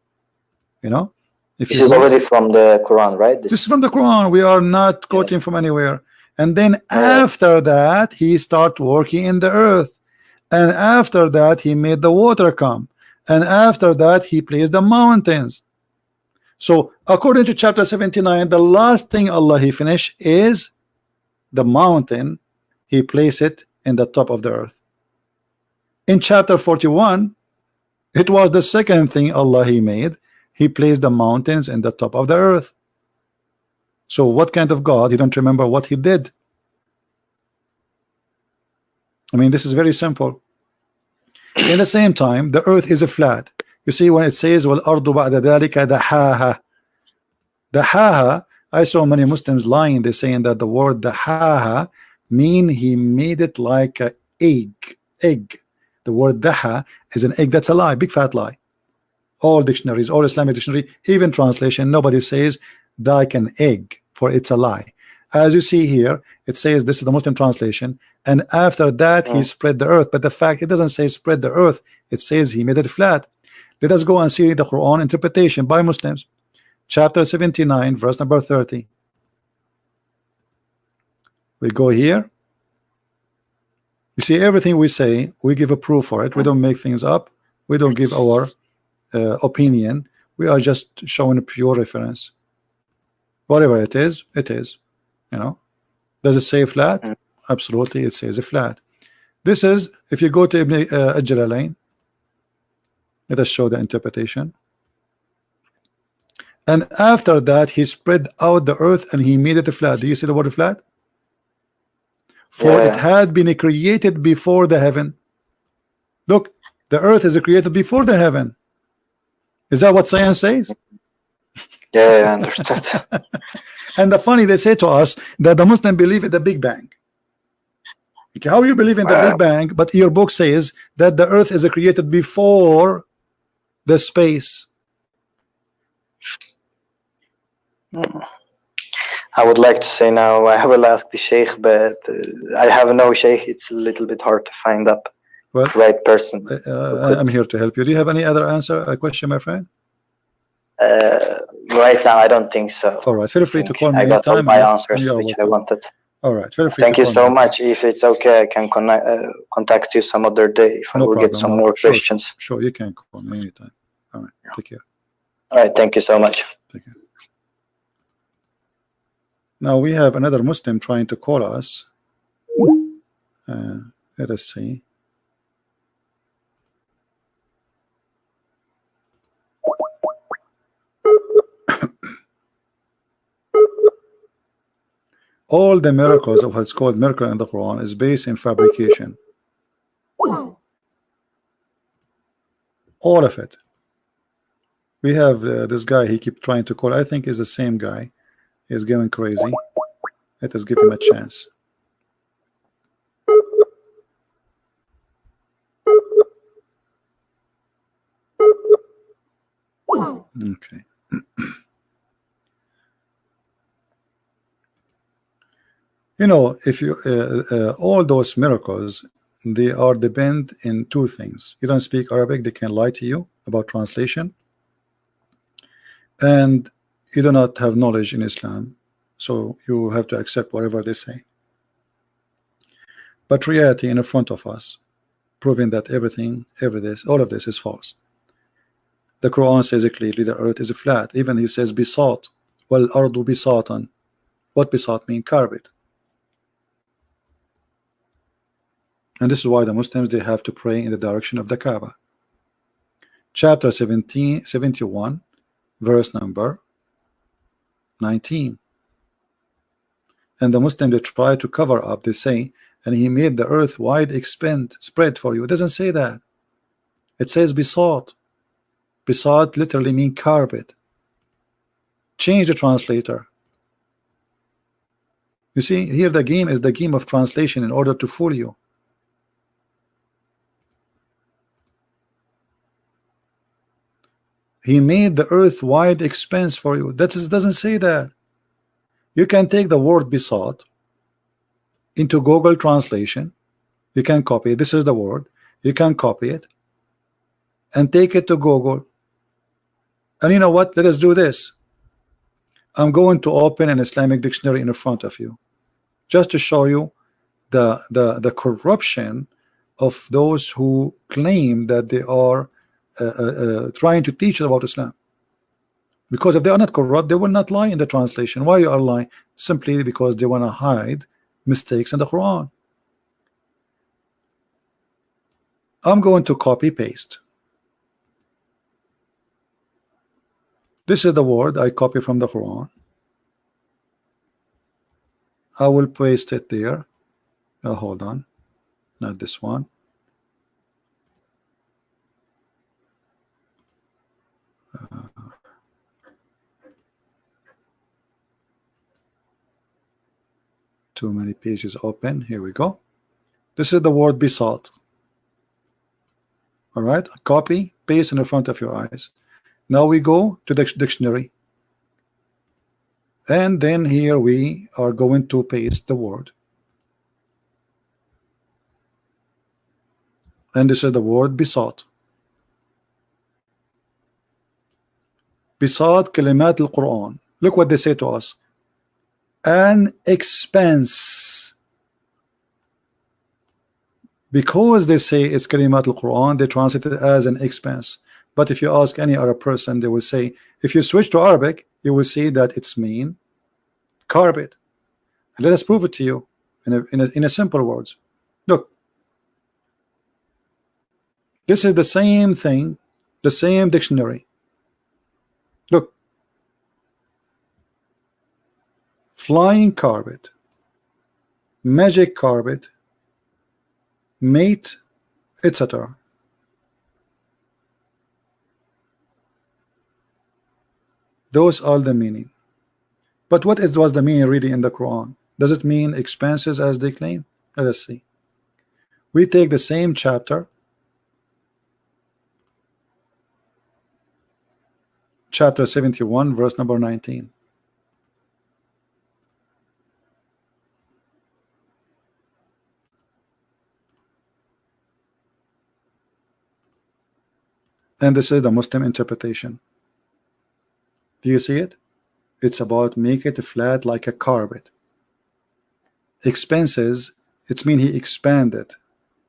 you know. If This is already from the Quran, right? This is from the Quran. We are not quoting from anywhere. And then after that, he started working in the earth. And after that, he made the water come. And after that, he placed the mountains. So according to chapter 79, the last thing Allah he finished is the mountain. He placed it in the top of the earth. In chapter 41, it was the second thing Allah he made. He placed the mountains in the top of the earth. So what kind of God? He don't remember what he did. I mean, this is very simple. In the same time, the earth is a flat. You see, when it says وَالْأَرْضُ بَعْدَ ذَلِكَ دَحَاهَا, Dahaha, I saw many Muslims lying. They're saying that the word Dahaha mean he made it like an egg. The word Daha is an egg. That's a lie, big fat lie. All dictionaries, all Islamic dictionary, even translation, nobody says like an egg, for it's a lie. As you see here, it says this is the Muslim translation, and after that he spread the earth. But the fact, it doesn't say spread the earth, it says he made it flat. Let us go and see the Quran interpretation by Muslims. Chapter 79, verse number 30. We go here. You see, everything we say, we give a proof for it. We don't make things up. We don't give our opinion. We are just showing a pure reference. Whatever it is, you know. Does it say flat? Absolutely, it says a flat. This is, if you go to Ibn al-Jalalain, let us show the interpretation. And after that, he spread out the earth and he made it flat. Do you see the word flat? For it had been created before the heaven. Look, the earth is created before the heaven. Is that what science says? Yeah, I understood. And the funny, they say to us that the Muslim believe in the Big Bang. Okay, how you believe in the Big Bang, but your book says that the earth is created before the space? I would like to say now, I will ask the Sheikh, but I have no Sheikh. It's a little bit hard to find up the right person. I'm here to help you. Do you have any other answer, a question, my friend? Right now, I don't think so. All right, feel free to call me I got all anytime. my answers which I wanted. All right, feel free. Thank you so much. If it's okay, I can contact you some other day if I will get some more questions. Sure, you can call me anytime. All right, take care. All right, thank you so much. Take care. Now we have another Muslim trying to call us. Let us see. All the miracles of what's called miracle in the Quran is based in fabrication. All of it. We have this guy, he keep trying to call. I think is the same guy. He's going crazy. Let us give him a chance. Okay. You know, if you all those miracles, they are depend in two things. You don't speak Arabic, they can lie to you about translation, and you do not have knowledge in Islam, so you have to accept whatever they say. But reality in front of us, proving that all of this is false. The Quran says it clearly, the earth is flat. Even he says bisat, wal ardu bisatan. What bisat mean? Carpet. And this is why the Muslims, they have to pray in the direction of the Kaaba. Chapter 71, verse number 19. And the Muslims, they try to cover up, they say, and he made the earth wide spread for you. It doesn't say that. It says bisat. Bisat literally mean carpet. Change the translator. You see, here the game is the game of translation in order to fool you. He made the earth wide expanse for you. That doesn't say that. You can take the word besought into Google translation. You can copy it. This is the word. You can copy it and take it to Google. And you know what? Let us do this. I'm going to open an Islamic dictionary in front of you, just to show you the corruption of those who claim that they are trying to teach about Islam. Because if they are not corrupt, they will not lie in the translation. Why you are lying? Simply because they want to hide mistakes in the Quran. I'm going to copy paste. This is the word I copy from the Quran. I will paste it there. Hold on, not this one. Too many pages open. Here we go. This is the word besought. All right, copy, paste in the front of your eyes. Now we go to the dictionary, and then here we are going to paste the word, and this is the word besought. Besought kalimat al-Quran. Look what they say to us: an expense. Because they say it's kalimat al-Quran, they translate it as an expense. But if you ask any other person, they will say, if you switch to Arabic, you will see that it's mean carpet. And let us prove it to you in a simple words. Look, this is the same thing, the same dictionary. Look, flying carpet, magic carpet, mate, etc. Those are the meaning. But what was the meaning really in the Quran? Does it mean expenses as they claim? Let us see. We take the same chapter, chapter 71, verse number 19. And this is the Muslim interpretation. Do you see it? It's about make it flat like a carpet. Expenses, it's mean he expanded,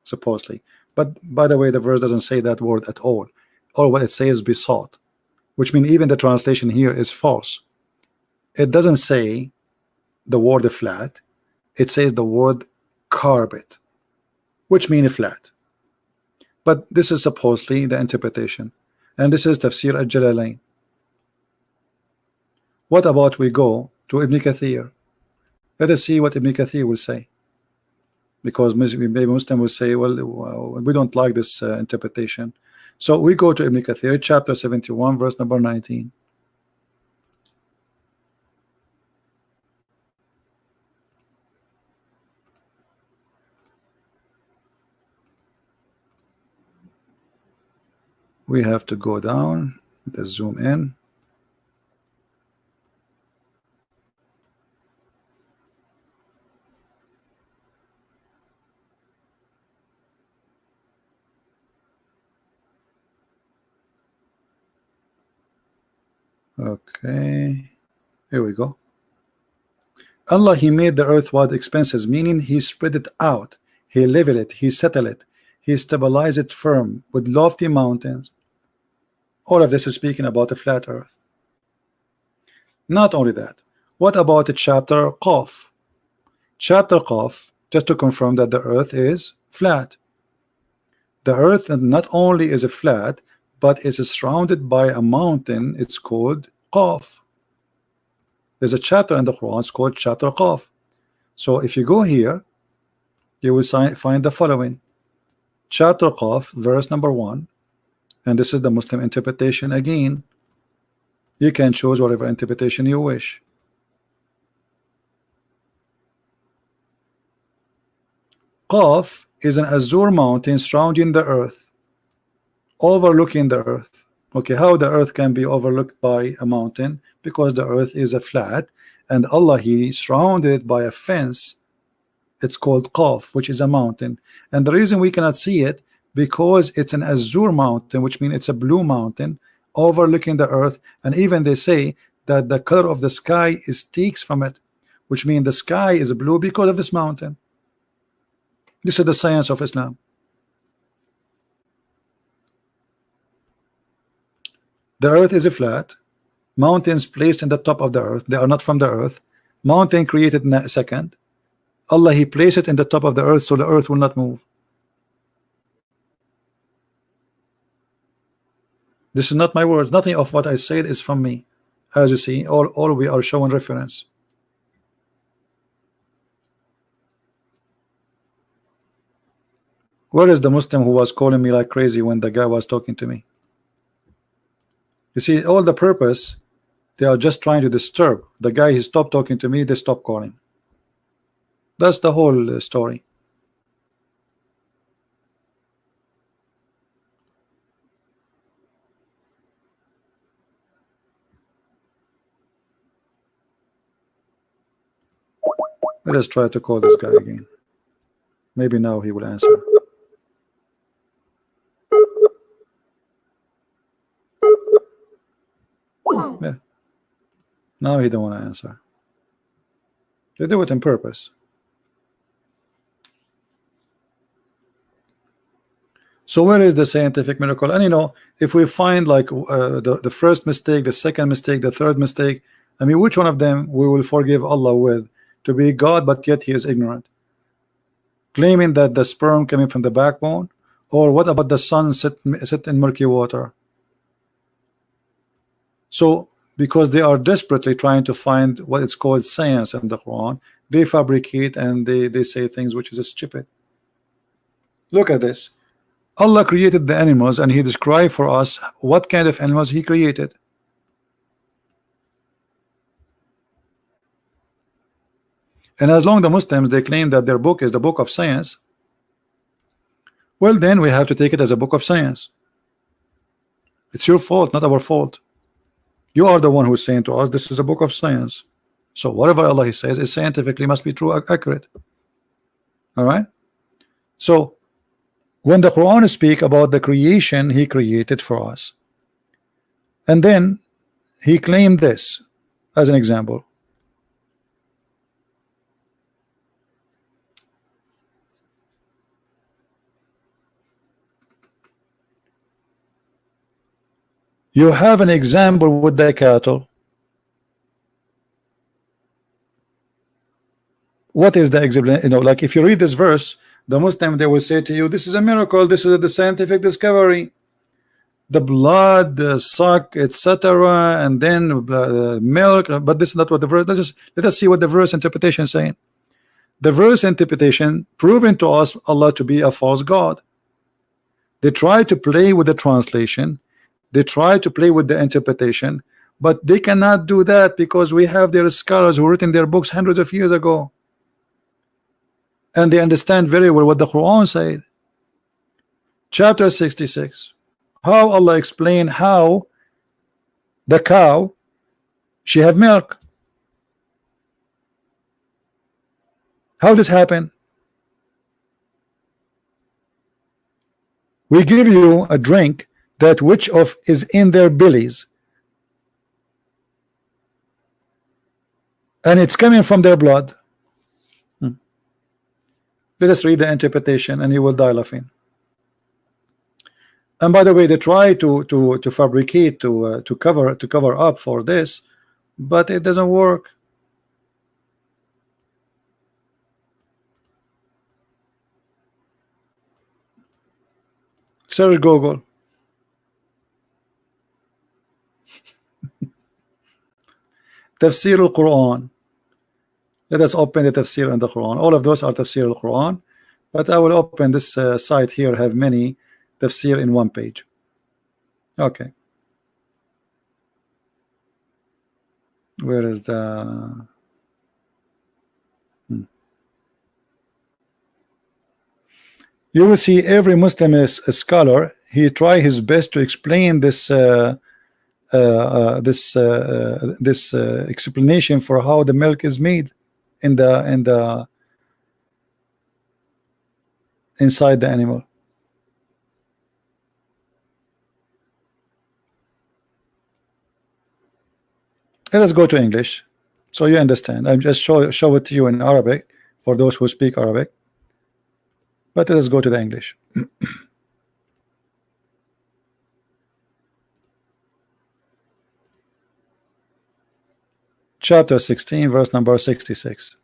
supposedly. But by the way, the verse doesn't say that word at all. Or what it says besought, which means even the translation here is false. It doesn't say the word flat. It says the word carpet, which means flat. But this is supposedly the interpretation. And this is Tafsir al-Jalalain. What about we go to Ibn Kathir? Let us see what Ibn Kathir will say. Because maybe Muslim will say, well, we don't like this interpretation. So we go to Ibn Kathir, chapter 71, verse number 19. We have to go down. Let's zoom in. Okay, here we go. Allah, he made the earth without expenses, meaning he spread it out, he leveled it, he settled it, he stabilized it firm with lofty mountains. All of this is speaking about a flat earth. Not only that, what about the chapter Qaf? Chapter Qaf, just to confirm that the earth is flat. The earth not only is a flat, but it is surrounded by a mountain. It's called Qaf. There's a chapter in the Quran, it's called chapter Qaf. So if you go here, you will find the following. Chapter Qaf, verse number 1. And this is the Muslim interpretation again. You can choose whatever interpretation you wish. Qaf is an azure mountain surrounding the earth, overlooking the earth. Okay, how the earth can be overlooked by a mountain? Because the earth is a flat and Allah He surrounded it by a fence. It's called Qaf, which is a mountain, and the reason we cannot see it because it's an azure mountain, which means it's a blue mountain overlooking the earth. And even they say that the color of the sky is takes from it, which means the sky is blue because of this mountain. This is the science of Islam. The earth is a flat, mountains placed in the top of the earth, they are not from the earth. Mountain created in a second. Allah He placed it in the top of the earth so the earth will not move. This is not my words. Nothing of what I said is from me. As you see, all we are showing reference. Where is the Muslim who was calling me like crazy when the guy was talking to me? You see, all the purpose, they are just trying to disturb the guy. He stopped talking to me, they stopped calling. That's the whole story. Let us try to call this guy again. Maybe now he will answer. Yeah. Now he don't want to answer. They do it on purpose. So where is the scientific miracle? And you know, if we find like the first mistake, the second mistake, the third mistake, I mean, which one of them we will forgive Allah with? To be God, but yet He is ignorant, claiming that the sperm coming from the backbone, or what about the sun sit in murky water? So because they are desperately trying to find what it's called science in the Quran, they fabricate and they say things which is stupid. Look at this. Allah created the animals and He described for us what kind of animals He created. And as long as the Muslims they claim that their book is the book of science, well then we have to take it as a book of science. It's your fault, not our fault. You are the one who's saying to us this is a book of science. So whatever Allah He says is scientifically must be true, accurate. All right. So when the Quran speak about the creation He created for us, and then He claimed this as an example. You have an example with the cattle. What is the example? You know, like if you read this verse, the Muslim they will say to you, this is a miracle, this is the scientific discovery. The blood, the suck, etc., and then milk. But this is not what the verse. Let us see what the verse interpretation is saying. The verse interpretation proven to us Allah to be a false God. They try to play with the translation. They try to play with the interpretation, but they cannot do that because we have their scholars who written their books hundreds of years ago, and they understand very well what the Quran said. Chapter 66. How Allah explained how the cow she have milk. How this happen? We give you a drink that which of is in their bellies, and it's coming from their blood. Let us read the interpretation and you will die laughing. And by the way, they try to fabricate to cover up for this, but it doesn't work. Search Google. Tafsir al-Quran. Let us open the tafsir in the Quran. All of those are tafsir al-Quran, but I will open this site here, have many tafsir in one page. Okay. Where is the You will see every Muslim is a scholar. He try his best to explain this this explanation for how the milk is made in the inside the animal. Let us go to English so you understand. I'm just show it to you in Arabic for those who speak Arabic, but let us go to the English. Chapter 16, verse number 66.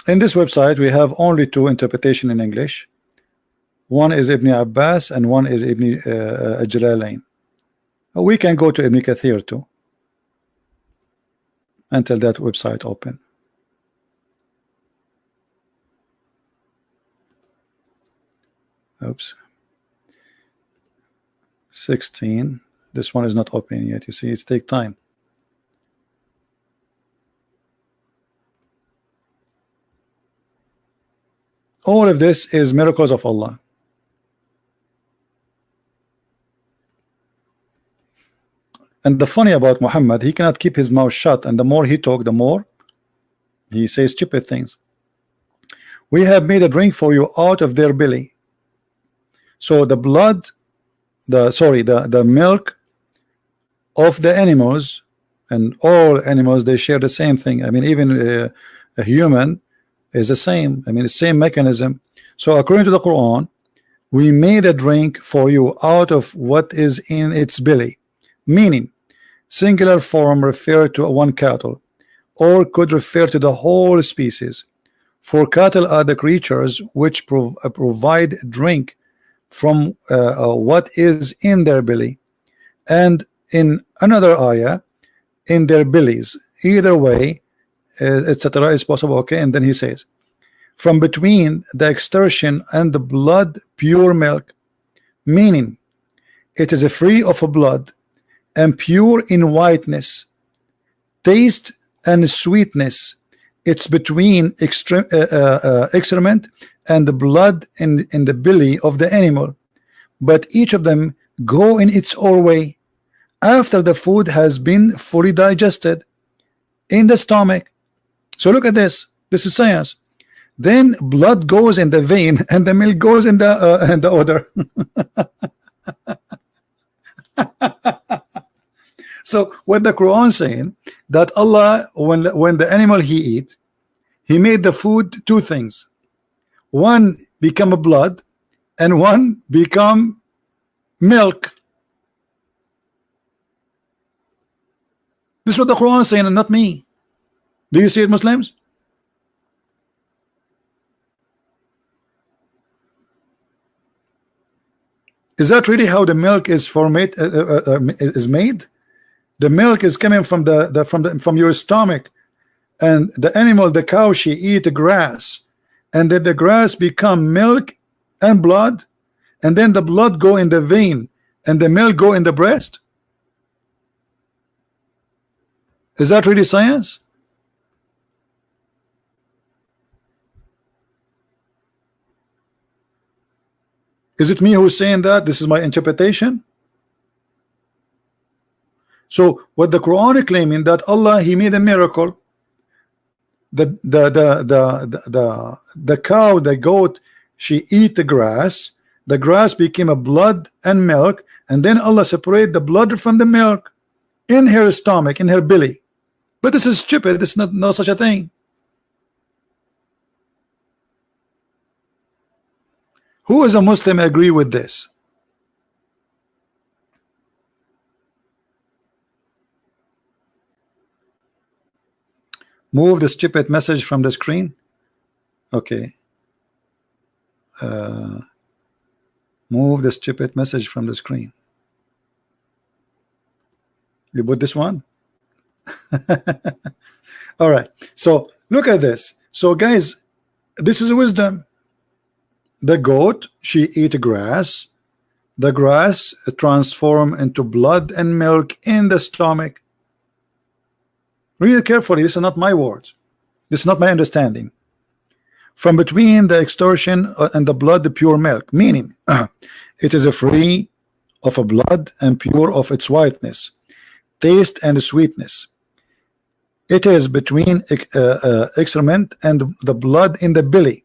In this website we have only two interpretation in English. One is Ibn Abbas and one is Ibn Jalalain. We can go to Ibn Kathir too until that website open. Oops. 16. This one is not open yet. You see, it's take time. All of this is miracles of Allah. And the funny about Muhammad, he cannot keep his mouth shut, and the more he talk, the more he says stupid things. We have made a drink for you out of their belly. So the blood, the milk of the animals, and all animals, they share the same thing. I mean, even a human is the same. I mean, the same mechanism. So according to the Quran, we made a drink for you out of what is in its belly, meaning singular form refer to one cattle, or could refer to the whole species. For cattle are the creatures which provide drink from what is in their belly, and in another ayah, in their bellies. Either way, etc. is possible. Okay, and then he says, from between the extortion and the blood, pure milk, meaning it is free of blood and pure in whiteness, taste and sweetness. It's between excrement and the blood in the belly of the animal, but each of them go in its own way after the food has been fully digested in the stomach. So look at this. This is science. Then blood goes in the vein and the milk goes in the other. So what the Quran saying that Allah, when the animal he eat, he made the food two things. One become a blood and one become milk. This is what the Quran is saying and not me. Do you see it, Muslims? Is that really how the milk is is made? The milk is coming from from your stomach, and the animal, the cow, she eat the grass, and then the grass become milk and blood, and then the blood go in the vein and the milk go in the breast. Is that really science? Is it me who's saying that? This is my interpretation. So what the Quran is claiming that Allah he made a miracle. The cow, the goat, she eat the grass. The grass became a blood and milk, and then Allah separate the blood from the milk in her stomach, in her belly. But this is stupid. This is not no such a thing. Who is a Muslim agree with this? Move the stupid message from the screen. Okay. Move the stupid message from the screen. You put this one? All right. So look at this. So guys, this is wisdom. The goat, she eat grass. the grass transform into blood and milk in the stomach. Read it carefully. This is not my words. This is not my understanding. From between the extortion and the blood, the pure milk, meaning it is free of a blood and pure of its whiteness, taste and sweetness. It is between excrement and the blood in the belly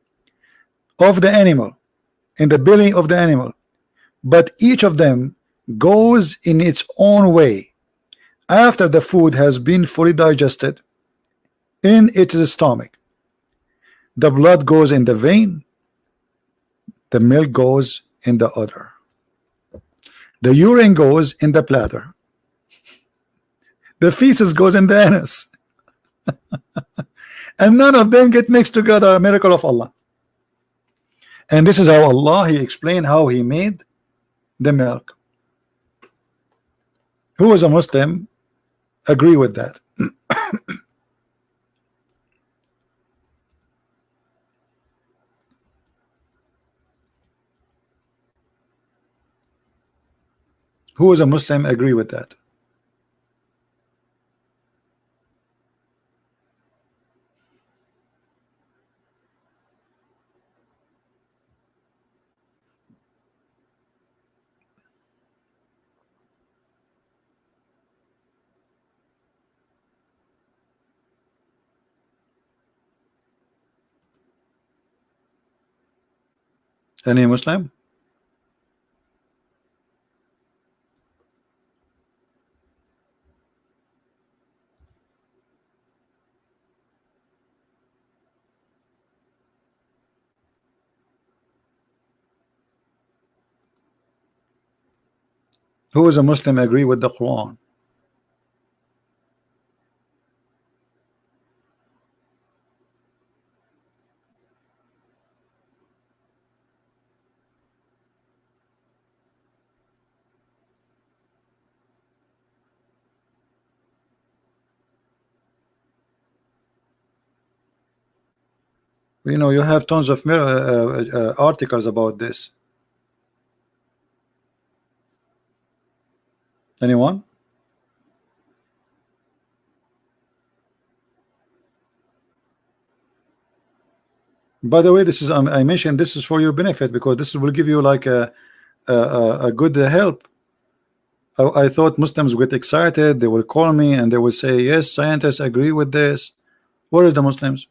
of the animal, in the belly of the animal, but each of them goes in its own way after the food has been fully digested in its stomach. The blood goes in the vein, the milk goes in the udder, the urine goes in the bladder, the feces goes in the anus, and none of them get mixed together. A miracle of Allah. And this is how Allah, He explained how He made the milk. Who is a Muslim agree with that? Who is a Muslim agree with that? Any Muslim? Who is a Muslim agree with the Quran? You know, you have tons of articles about this. Anyone? By the way, this is I mentioned this is for your benefit, because this will give you like a good help. I thought Muslims would get excited, they will call me and they will say, yes, scientists agree with this. Where is the Muslims?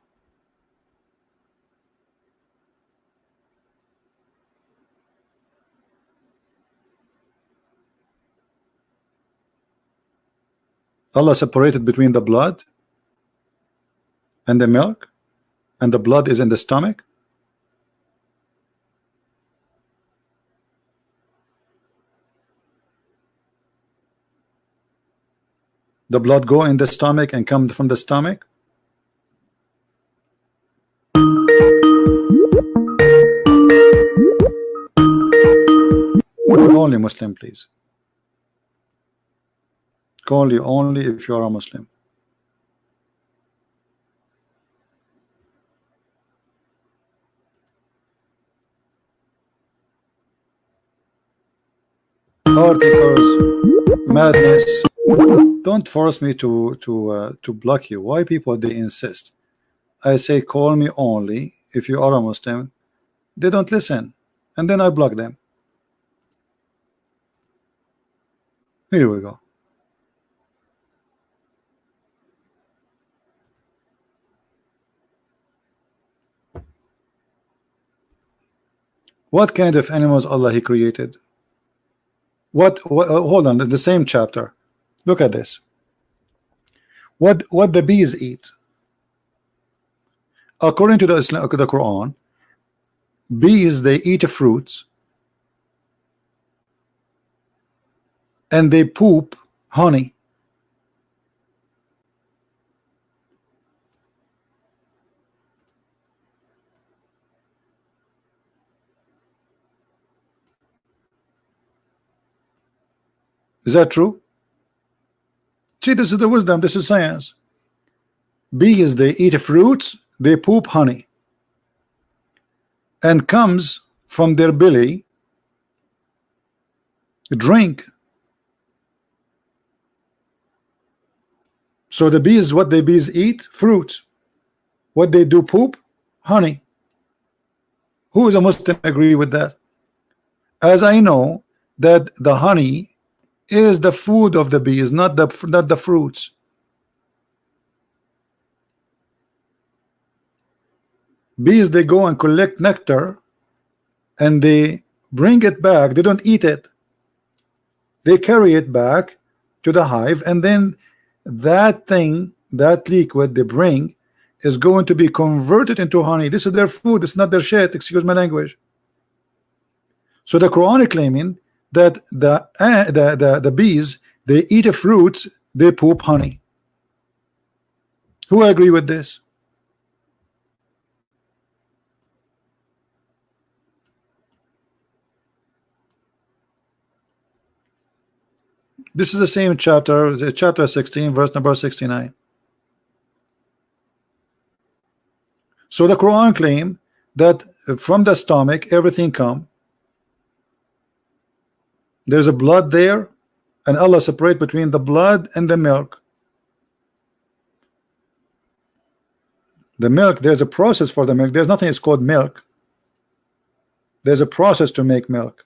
Allah separated between the blood and the milk, and the blood is in the stomach. The blood go in the stomach and come from the stomach. Only Muslim, please. Call you only if you are a Muslim. Articles, madness. Don't force me to block you. Why people they insist? I say call me only if you are a Muslim. They don't listen, and then I block them. Here we go. What kind of animals Allah He created? What hold on, the same chapter. Look at this. What the bees eat? According to the Quran, bees they eat fruits and they poop honey. Is that true? See, this is the wisdom, this is science. Bees they eat fruits, they poop honey, and comes from their belly drink. So the bees, what the bees eat? Fruit. What they do? Poop? Honey. Who is a Muslim agree with that? As I know that the honey is the food of the bees, not the fruits. Bees, they go and collect nectar and they bring it back. They don't eat it. They carry it back to the hive, and then that thing, that liquid they bring, is going to be converted into honey. This is their food. It's not their shit. Excuse my language. So the Quran is claiming that the bees, they eat fruits, they poop honey. Who agree with this? This is the same chapter, chapter 16, verse number 69. So the Quran claim that from the stomach everything come. There's a blood there, and Allah separate between the blood and the milk. The milk, there's a process for the milk. There's nothing is called milk. There's a process to make milk.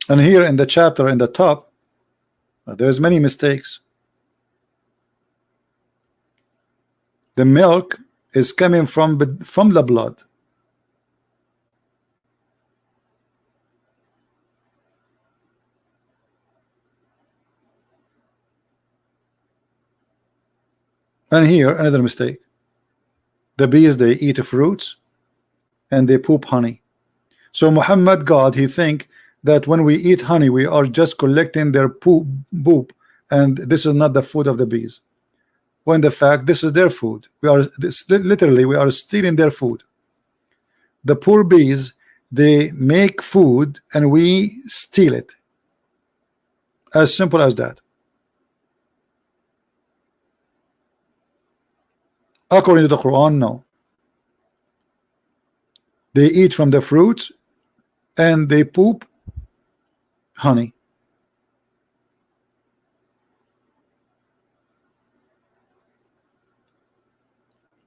And here in the chapter in the top, there's many mistakes. The milk is coming from the blood. And here another mistake. The bees, they eat fruits and they poop honey. So Muhammad, God, he think that when we eat honey we are just collecting their poop, and this is not the food of the bees, when the fact this is their food. We are literally we are stealing their food. The poor bees, they make food and we steal it. As simple as that. According to the Quran, no. They eat from the fruits and they poop honey.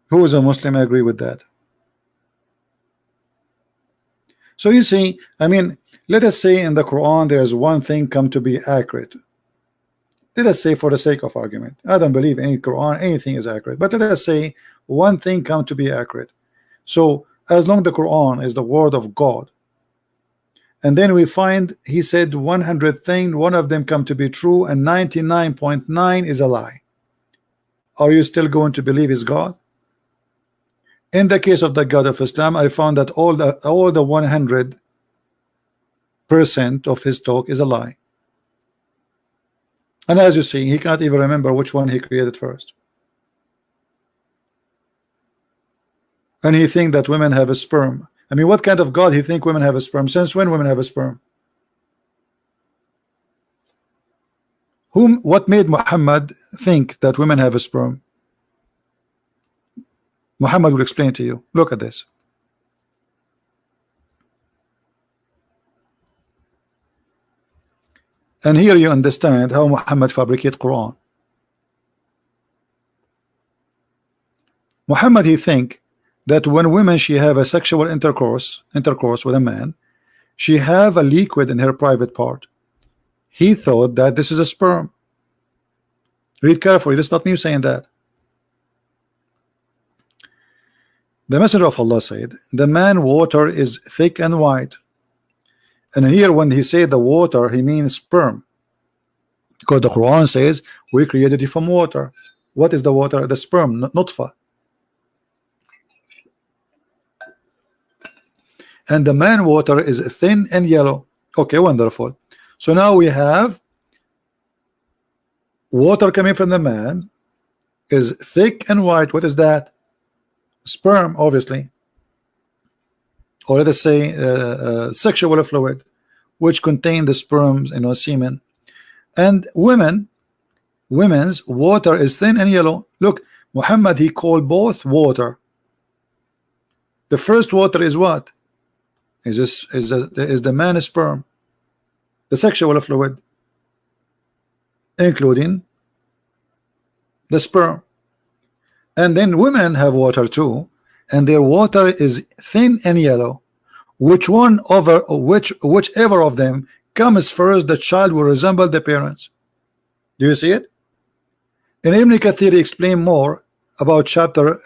Who is a Muslim agree with that? So you see, I mean, let us say in the Quran there is one thing come to be accurate. Let us say, for the sake of argument, I don't believe any Quran, anything is accurate, but let us say one thing come to be accurate. So as long the Quran is the word of God, and then we find he said 100 things, one of them come to be true and 99.9 is a lie, are you still going to believe is God? In the case of the God of Islam, I found that all the 100% of his talk is a lie. And as you see, he cannot even remember which one he created first. And he think that women have a sperm. I mean, what kind of God he think women have a sperm? Since when women have a sperm? What made Muhammad think that women have a sperm? Muhammad will explain to you. Look at this. And here you understand how Muhammad fabricate Quran. Muhammad, he think that when women she have a sexual intercourse with a man, she have a liquid in her private part. He thought that this is a sperm. Read carefully. This is not me saying that. The Messenger of Allah said, the man water is thick and white. And here when he said the water, he means sperm. Because the Quran says, we created it from water. What is the water? The sperm, nutfa. And the man water is thin and yellow. Okay, wonderful. So now we have water coming from the man is thick and white. What is that? Sperm, obviously. Or let us say sexual fluid, which contain the sperms, semen. And women's water is thin and yellow. Look, Muhammad, he called both water. The first water is what? Is the man's sperm, the sexual fluid, including the sperm. And then women have water too, and their water is thin and yellow. Whichever of them comes first, the child will resemble the parents. Do you see it? And Ibn Kathir explain more about chapter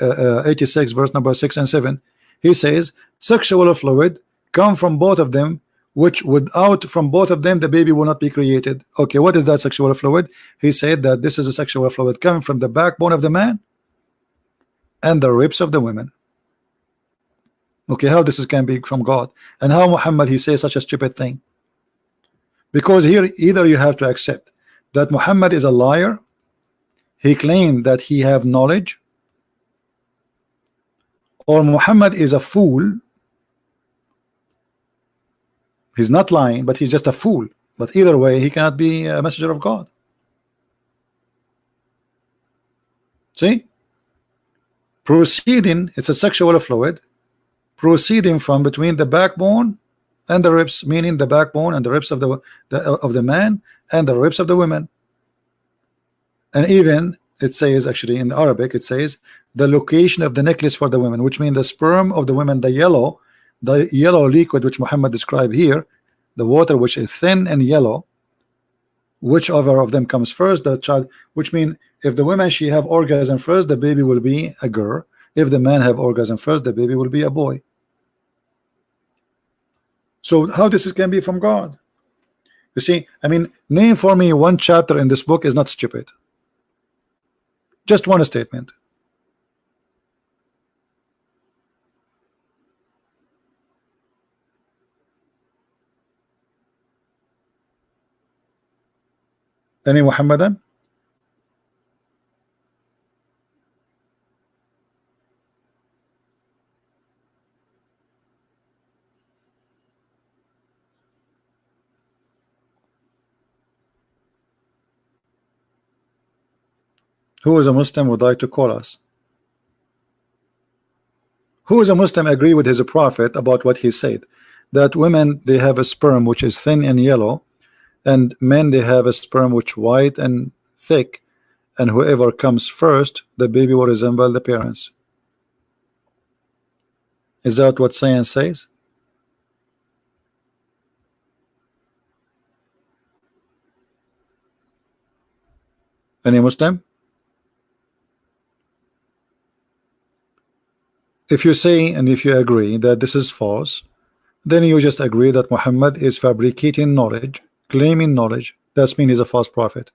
86 verse number 6 and 7. He says sexual fluid come from both of them, which without from both of them the baby will not be created. Okay, what is that sexual fluid? He said that this is a sexual fluid coming from the backbone of the man and the ribs of the women. Okay, how this can be from God, and how Muhammad he says such a stupid thing? Because here either you have to accept that Muhammad is a liar, he claimed that he have knowledge, or Muhammad is a fool. He's not lying, but he's just a fool. But either way, he cannot be a messenger of God. See? Proceeding, it's a sexual fluid proceeding from between the backbone and the ribs, meaning the backbone and the ribs of the man and the ribs of the women. And even it says, actually in Arabic it says the location of the necklace for the women, which means the sperm of the women, the yellow liquid which Muhammad described here, the water which is thin and yellow, whichever of them comes first, the child, which means if the woman she have orgasm first, the baby will be a girl. If the man have orgasm first, the baby will be a boy. So how this can be from God? You see, I mean, name for me one chapter in this book is not stupid. Just one statement. Any Muhammadan? Who is a Muslim would like to call us? Who is a Muslim agree with his prophet about what he said, that women they have a sperm which is thin and yellow, and men they have a sperm which white and thick, and whoever comes first, the baby will resemble the parents? Is that what science says? Any Muslim? If you say and if you agree that this is false, then you just agree that Muhammad is fabricating knowledge, claiming knowledge. That means he's a false prophet.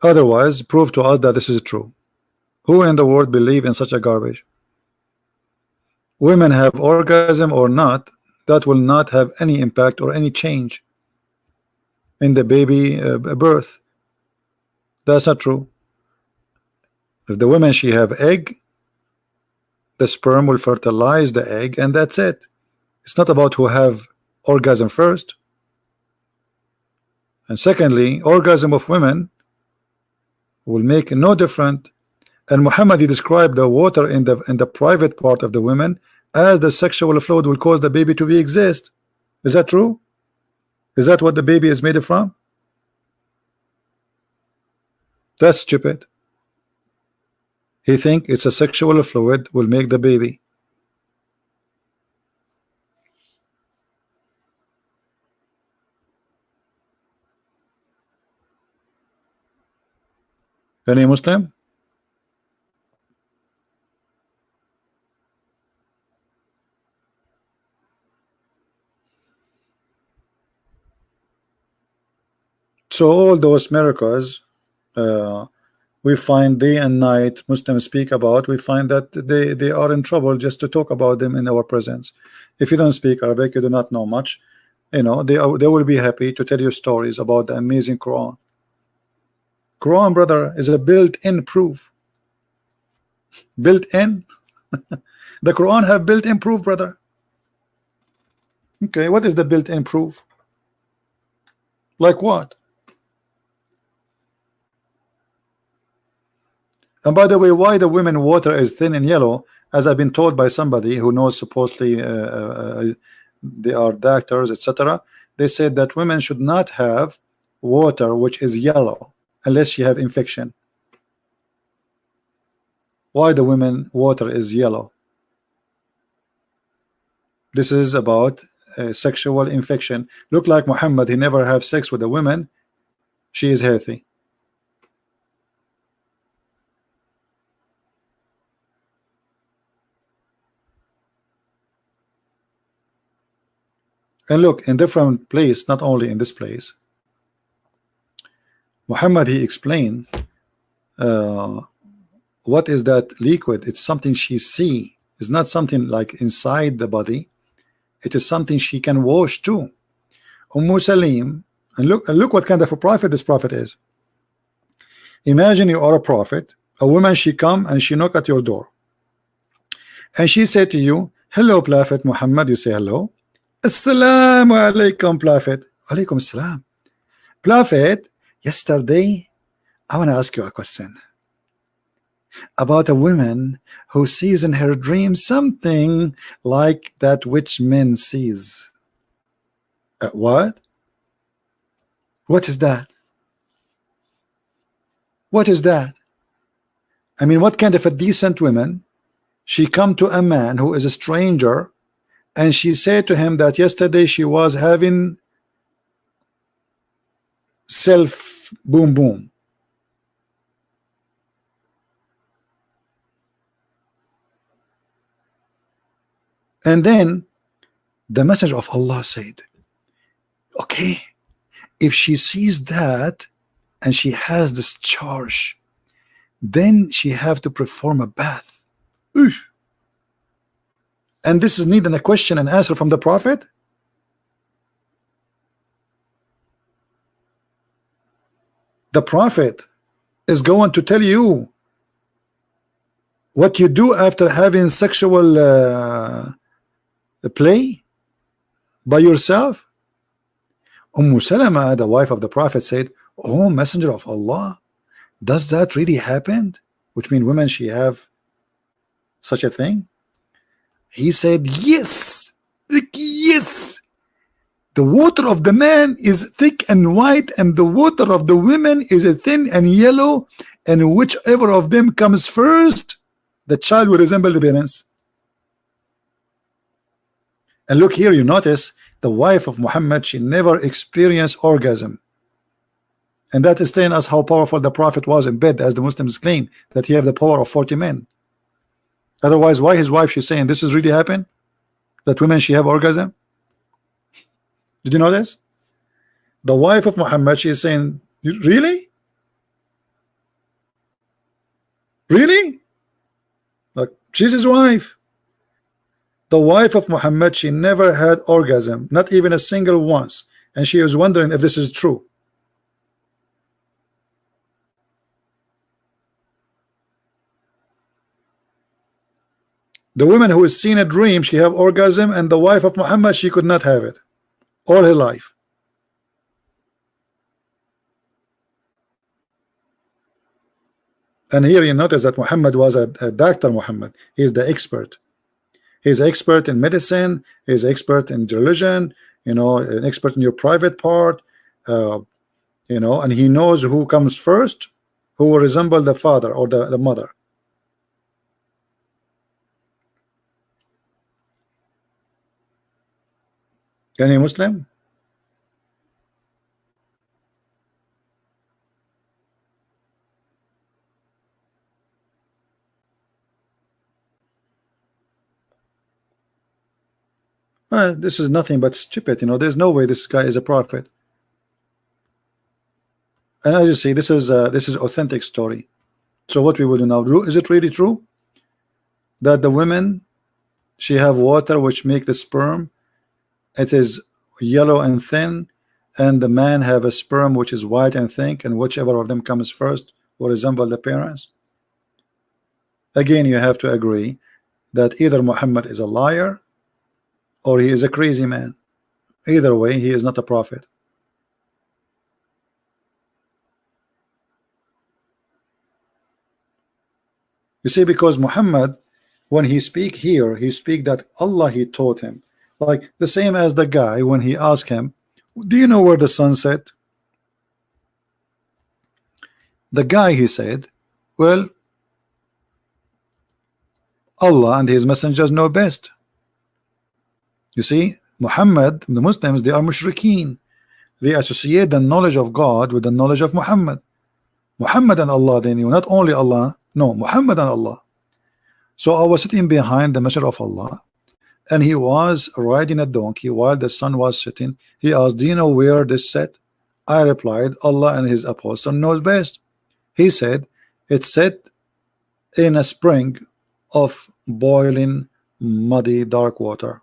Otherwise, prove to us that this is true. Who in the world believe in such a garbage? Women have orgasm or not, that will not have any impact or any change in the baby birth. That's not true. If the woman she have egg, the sperm will fertilize the egg, and that's it. It's not about who have orgasm first. And secondly, orgasm of women will make no different. And Muhammad he described the water in the private part of the women as the sexual fluid will cause the baby to be exist. Is that true? Is that what the baby is made from? That's stupid. He think it's a sexual fluid will make the baby. Any Muslim? So all those miracles we find day and night Muslims speak about, we find that they are in trouble just to talk about them in our presence. If you don't speak Arabic, you do not know much, you know, they will be happy to tell you stories about the amazing Quran. Quran, brother, is a built-in proof. Built-in. The Quran have built-in proof, brother. Okay, what is the built-in proof? Like what? And by the way, why the women water is thin and yellow, as I've been told by somebody who knows, supposedly they are doctors, etc. They said that women should not have water which is yellow unless you have infection. Why the women water is yellow? This is about sexual infection. Look like Muhammad, he never have sex with a woman. She is healthy. And look, in different place, not only in this place, Muhammad, he explained what is that liquid. It's something she see. It's not something like inside the body. It is something she can wash too. Salim, and look what kind of a prophet this prophet is. Imagine you are a prophet. A woman, she come and she knock at your door, and she said to you, hello Prophet Muhammad. You say hello. Assalamu alaikum Prophet. Alaikum assalam. Prophet, yesterday I want to ask you a question about a woman who sees in her dream something like that which men sees. What? What is that? What is that? I mean, what kind of a decent woman? She come to a man who is a stranger, and she said to him that yesterday she was having self boom boom. And then the messenger of Allah said, okay, if she sees that and she has this charge, then she have to perform a bath. Oof. And this is needing a question and answer from the Prophet. The Prophet is going to tell you what you do after having sexual play by yourself. Salama, the wife of the Prophet, said, oh Messenger of Allah, does that really happen? Which means women, she have such a thing? He said, yes, yes. The water of the man is thick and white, and the water of the women is thin and yellow, and whichever of them comes first, the child will resemble the parents. And look here, you notice the wife of Muhammad, she never experienced orgasm. And that is telling us how powerful the Prophet was in bed, as the Muslims claim that he have the power of 40 men. Otherwise, why his wife, she's saying this is really happen? That women, she have orgasm? Did you know this? The wife of Muhammad, she is saying, really? Really? Like, she's his wife. The wife of Muhammad, she never had orgasm, not even a single once, and she was wondering if this is true. The woman who has seen a dream, she have orgasm, and the wife of Muhammad, she could not have it all her life. And here you notice that Muhammad was a doctor. Muhammad, he is the expert. He's expert in medicine, he's expert in religion, you know, an expert in your private part, you know, and he knows who comes first, who will resemble the father or the mother. Any Muslim? This is nothing but stupid, you know. There's no way this guy is a prophet. And as you see, this is authentic story. So what we will do now, is it really true that the women, she have water which make the sperm, it is yellow and thin, and the man have a sperm which is white and thick, and whichever of them comes first will resemble the parents? Again, you have to agree that either Muhammad is a liar or he is a crazy man. Either way, he is not a prophet. You see, because Muhammad, when he speak here, he speak that Allah he taught him, like the same as the guy when he asked him, do you know where the sun set? The guy, he said, well, Allah and his messengers know best. You see, Muhammad, the Muslims, they are mushrikeen. They associate the knowledge of God with the knowledge of Muhammad. Muhammad and Allah, they knew, not only Allah, no, Muhammad and Allah. So I was sitting behind the messenger of Allah, and he was riding a donkey while the sun was setting. He asked, do you know where this set? I replied, Allah and his apostle knows best. He said, it's set in a spring of boiling, muddy, dark water.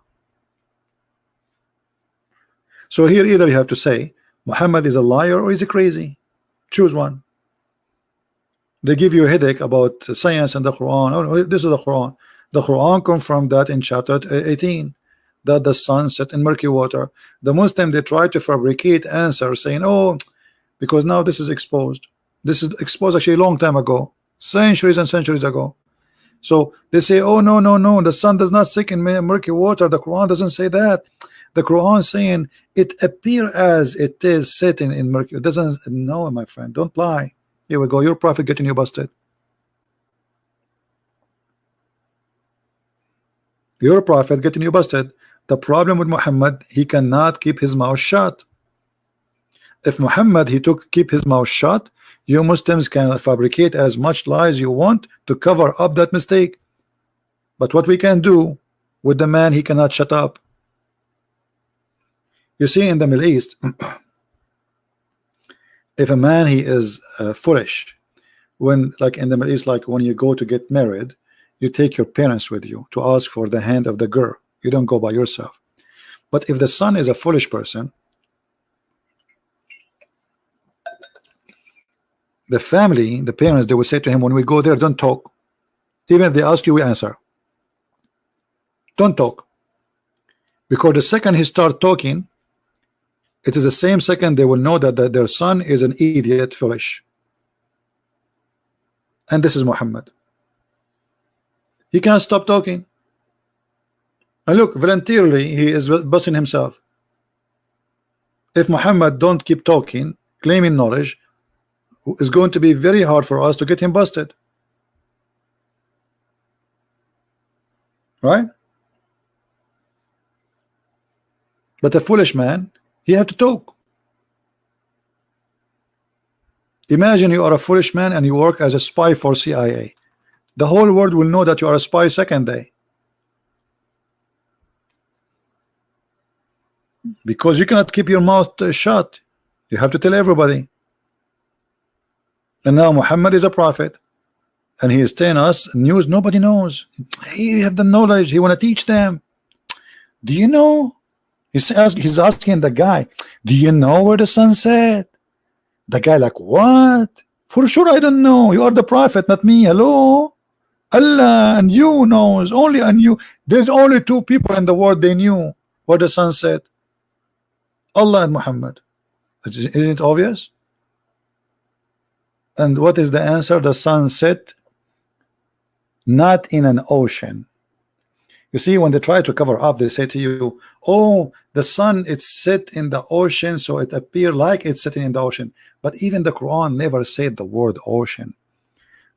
So here either you have to say Muhammad is a liar or is he crazy. Choose one. They give you a headache about science and the Quran. Oh, no, this is the Quran. The Quran confirmed that in chapter 18, that the sun set in murky water. The Muslim, they try to fabricate answers saying, oh, because now this is exposed. This is exposed actually a long time ago, centuries and centuries ago. So they say, oh, no, no, no, the sun does not sink in murky water. The Quran doesn't say that. The Quran saying it appear as it is sitting in murky. It doesn't. No, my friend, don't lie. Here we go. Your prophet getting you busted. Your prophet getting you busted. The problem with Muhammad, he cannot keep his mouth shut. If Muhammad he keep his mouth shut, you Muslims can fabricate as much lies you want to cover up that mistake. But what we can do with the man, he cannot shut up. You see, in the Middle East, if a man he is foolish, when like in the Middle East, like when you go to get married, you take your parents with you to ask for the hand of the girl. You don't go by yourself. But if the son is a foolish person, the family, the parents, they will say to him, when we go there, don't talk. Even if they ask you, we answer. Don't talk. Because the second he start talking, it is the same second they will know that their son is an idiot, foolish. And this is Muhammad. He can't stop talking. And look, voluntarily, he is busting himself. If Muhammad don't keep talking, claiming knowledge, it's going to be very hard for us to get him busted. Right? But a foolish man, he have to talk. Imagine you are a foolish man and you work as a spy for CIA. The whole world will know that you are a spy second day. Because you cannot keep your mouth shut. You have to tell everybody. And now Muhammad is a prophet, and he is telling us news nobody knows. He have the knowledge. He want to teach them. Do you know? He's asking the guy, do you know where the sun set? The guy like, what? For sure I don't know. You are the prophet, not me. Hello? Allah and you knows. Only and you. There's only two people in the world they knew where the sun set. Allah and Muhammad. Isn't it obvious? And what is the answer? The sun set not in an ocean. You see, when they try to cover up, they say to you, oh, the sun it's set in the ocean, so it appears like it's sitting in the ocean. But even the Quran never said the word ocean.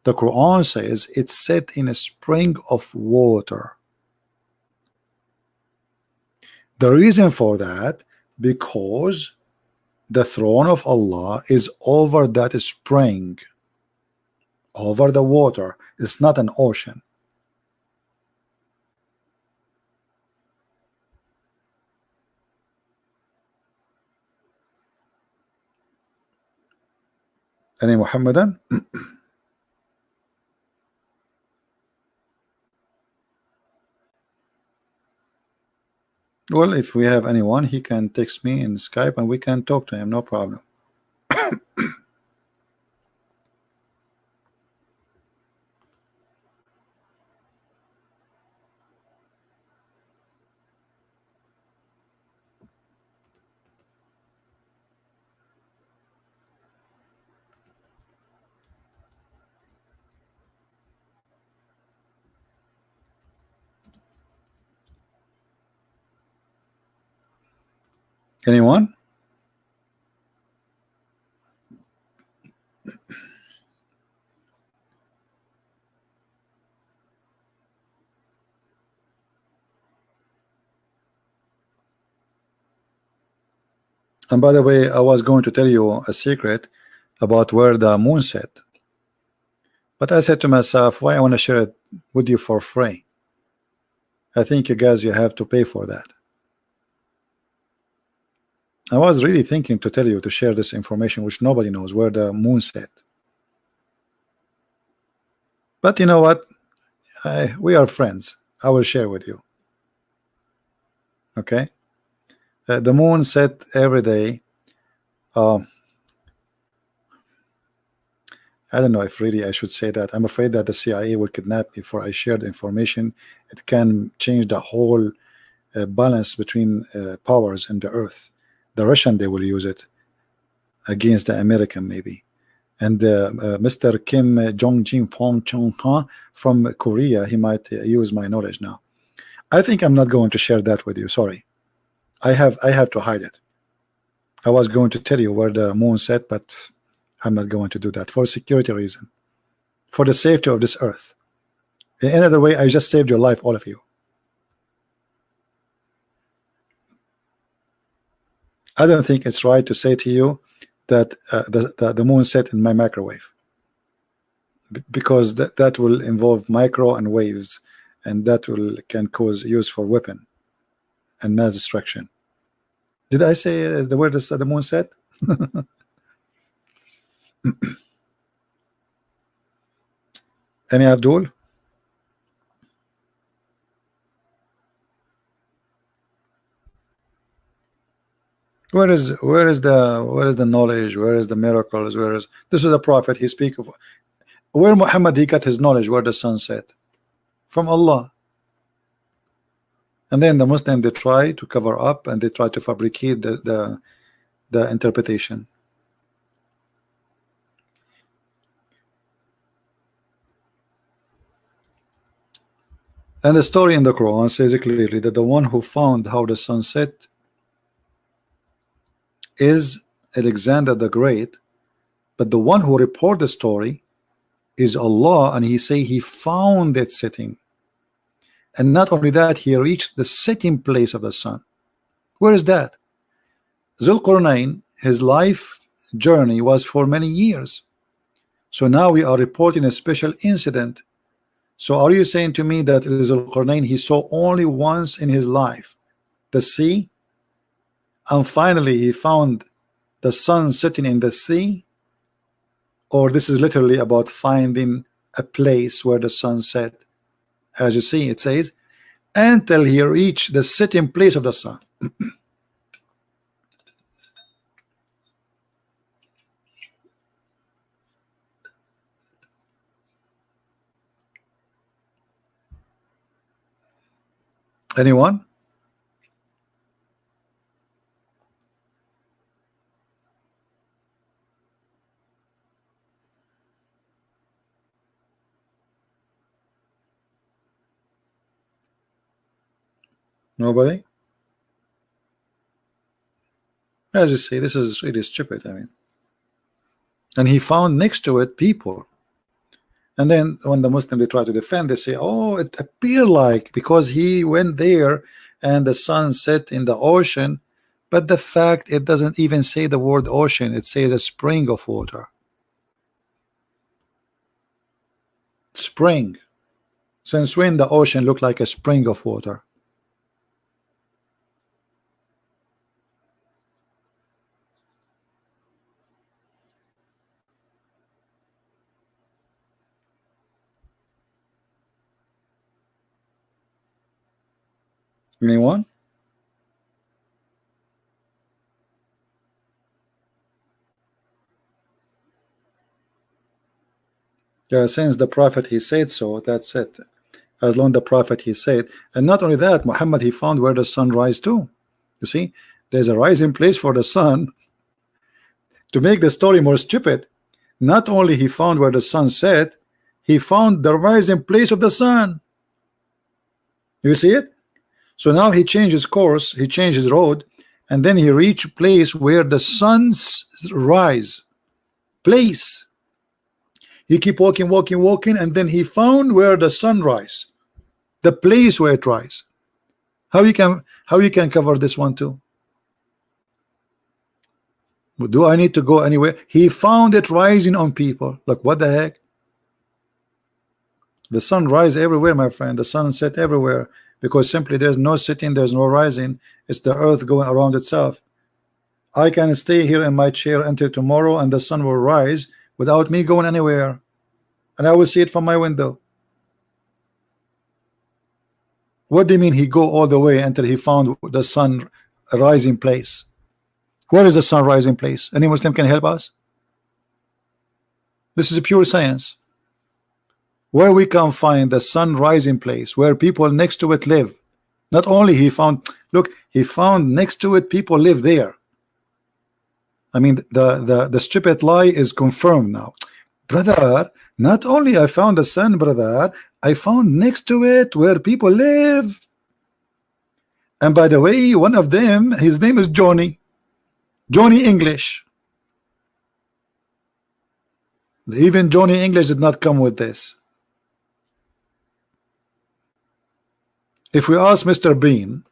The Quran says it's set in a spring of water. The reason for that, because the throne of Allah is over that spring, over the water. It's not an ocean. Any Muhammadan? Well, if we have anyone, he can text me in Skype and we can talk to him, no problem. Anyone? And by the way, I was going to tell you a secret about where the moon set, but I said to myself, why I want to share it with you for free? I think you guys, you have to pay for that. I was really thinking to tell you to share this information, which nobody knows, where the moon set. But you know what? We are friends. I will share with you. Okay? The moon set every day. I don't know if really I should say that. I'm afraid that the CIA will kidnap me before I share the information. It can change the whole balance between powers in the earth. The Russian, they will use it against the American maybe. And Mr. Kim Jong-jin from Korea, he might use my knowledge now. I think I'm not going to share that with you. Sorry. I have to hide it. I was going to tell you where the moon set, but I'm not going to do that for security reason, for the safety of this earth. In another way, I just saved your life, all of you. I don't think it's right to say to you that the moon set in my microwave, because that will involve micro and waves, and that can cause use for weapon and mass destruction. Did I say the word is the moon set? Any Abdul? Where is the knowledge? Where is the miracles? This is the prophet he speak of? Where Muhammad he got his knowledge? Where the sun set? From Allah. And then the Muslim, they try to cover up and they try to fabricate the interpretation. And the story in the Quran says clearly that the one who found how the sun set is Alexander the Great, but the one who reported the story is Allah, and he say he found it setting. And not only that, he reached the setting place of the sun. Where is that? Zulqarnain, his life journey was for many years. So now we are reporting a special incident. So are you saying to me that Zulqarnain he saw only once in his life the sea, and finally he found the sun setting in the sea? Or this is literally about finding a place where the sun set? As you see, it says, until he reached the setting place of the sun. Anyone? Nobody? As you see, this is really stupid. I mean, and he found next to it people. And then when the Muslim they try to defend, they say, oh, it appeared like because he went there and the sun set in the ocean. But the fact, it doesn't even say the word ocean, it says a spring of water. Spring. Since when the ocean looked like a spring of water? Anyone? Yeah, since the prophet he said so, that's it. As long as the prophet he said, and not only that, Muhammad he found where the sun rise too. You see, there's a rising place for the sun. To make the story more stupid, not only he found where the sun set, he found the rising place of the sun. You see it? So now he changed his course, he changed his road, and then he reached a place where the sun's rise place. He keep walking, and then he found where the sun rise, the place where it rise. How you can cover this one too? Do I need to go anywhere? He found it rising on people. Like, what the heck? The sun rise everywhere, my friend. The sun set everywhere, because simply there's no sitting, there's no rising. It's the earth going around itself. I can stay here in my chair until tomorrow, and the sun will rise without me going anywhere, and I will see it from my window. What do you mean he go all the way until he found the sun rising place? Where is the sun rising place? Any Muslim can help us? This is a pure science. Where we can find the sun rising place, where people next to it live. Not only he found, look, he found next to it people live there. I mean, the stupid lie is confirmed now, brother. Not only I found the sun, brother, I found next to it where people live. And by the way, one of them, his name is Johnny English. Even Johnny English did not come with this. If we ask Mr. Bean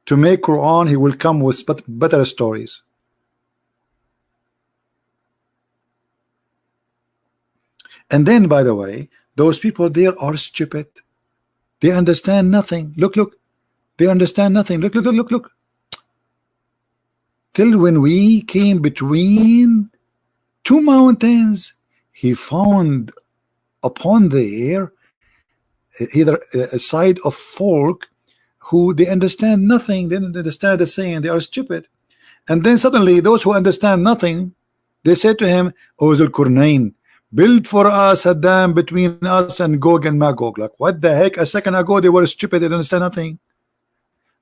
to make Quran, he will come with better stories. And then, by the way, those people there are stupid. They understand nothing. Look, they understand nothing. Look. Till when we came between two mountains, he found upon there either a side of folk who they understand nothing. They don't understand the saying. They are stupid. And then suddenly those who understand nothing, they say to him, "O Zulqarnain, build for us a dam between us and Gog and Magog." Like, what the heck? A second ago they were stupid, they don't understand nothing.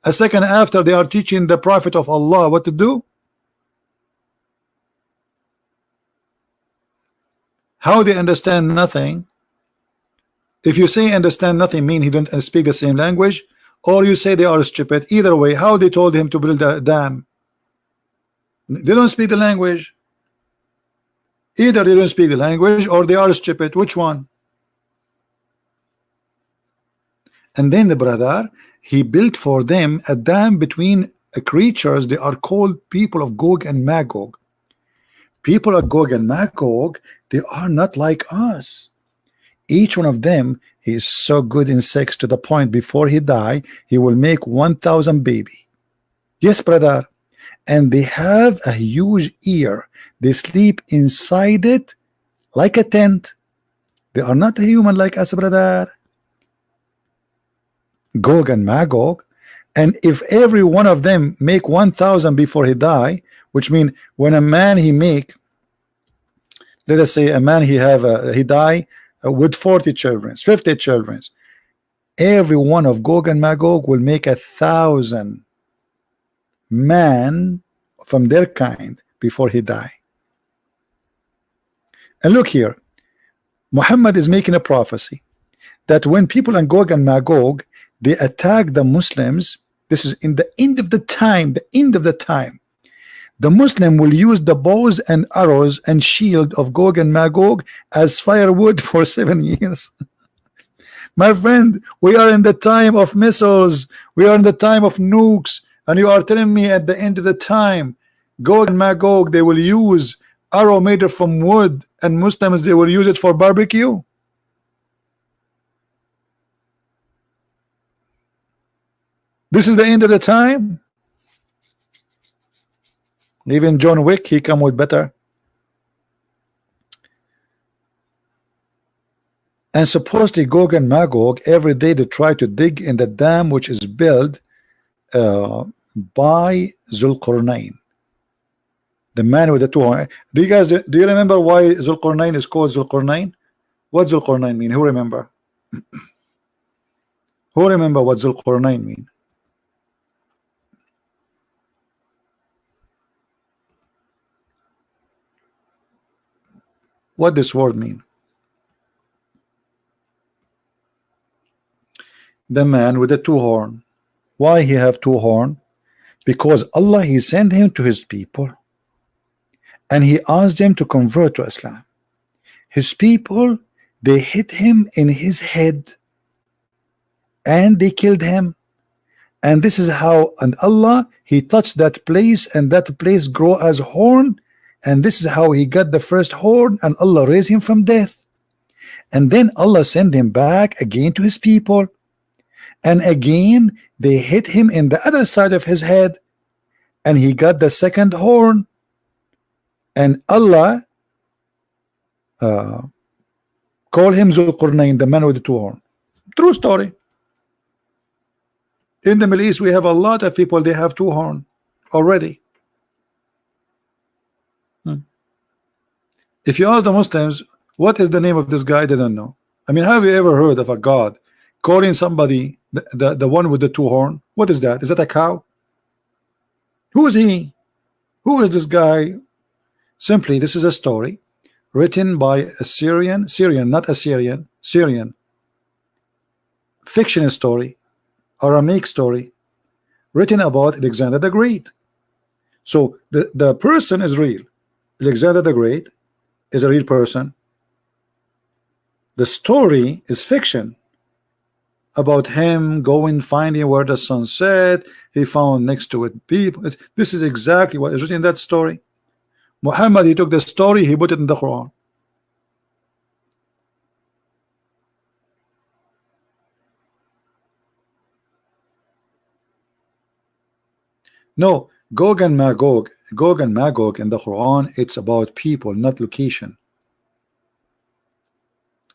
A second after they are teaching the Prophet of Allah what to do. How they understand nothing? If you say understand nothing, mean he don't speak the same language, or you say they are stupid. Either way, how they told him to build a dam? They don't speak the language. Either they don't speak the language or they are stupid. Which one? And then the brother, he built for them a dam between creatures. They are called people of Gog and Magog. People of Gog and Magog, they are not like us. Each one of them, he is so good in sex to the point before he die, he will make 1,000 baby. Yes, brother. And they have a huge ear. They sleep inside it like a tent. They are not a human like us, brother. Gog and Magog. And if every one of them make 1,000 before he die, which means when a man he make, let us say a man he die with 40 children, 50 children, every one of Gog and Magog will make 1,000 man from their kind before he die. And look here, Muhammad is making a prophecy that when people in Gog and Magog they attack the Muslims, this is in the end of the time, the Muslim will use the bows and arrows and shield of Gog and Magog as firewood for 7 years. My friend, we are in the time of missiles, we are in the time of nukes, and you are telling me at the end of the time Gog and Magog they will use arrow made from wood, and Muslims they will use it for barbecue? This is the end of the time. Even John Wick, he come with better. And supposedly Gog and Magog every day they try to dig in the dam which is built by Zulqarnain, the man with the two horns. Do you remember why Zulqarnain is called Zulqarnain? What Zulqarnain mean? Who remember? Who remember what Zulqarnain mean? What this word mean? The man with the two horn. Why he have two horn? because Allah, he sent him to his people and he asked them to convert to Islam. His people, they hit him in his head and they killed him. And this is how, and Allah, he touched that place and that place grow as horn, and this is how he got the first horn, and Allah raised him from death. And then Allah sent him back again to his people, and again they hit him in the other side of his head and he got the second horn, and Allah call him Zulqarnain, the man with the two horns. True story. In the Middle East, we have a lot of people, they have two horns already. If you ask the Muslims, what is the name of this guy, they don't know. I mean, have you ever heard of a God calling somebody the one with the two horns? What is that? Is that a cow? Who is he? Who is this guy? Simply, this is a story written by a Syrian, not Assyrian, Syrian fiction story, Aramaic story, written about Alexander the Great. So the person is real. Alexander the Great is a real person. The story is fiction about him going finding where the sun set. He found next to it people. This is exactly what is written in that story. Muhammad, he took the story, he put it in the Quran. No, Gog and Magog in the Quran, it's about people, not location.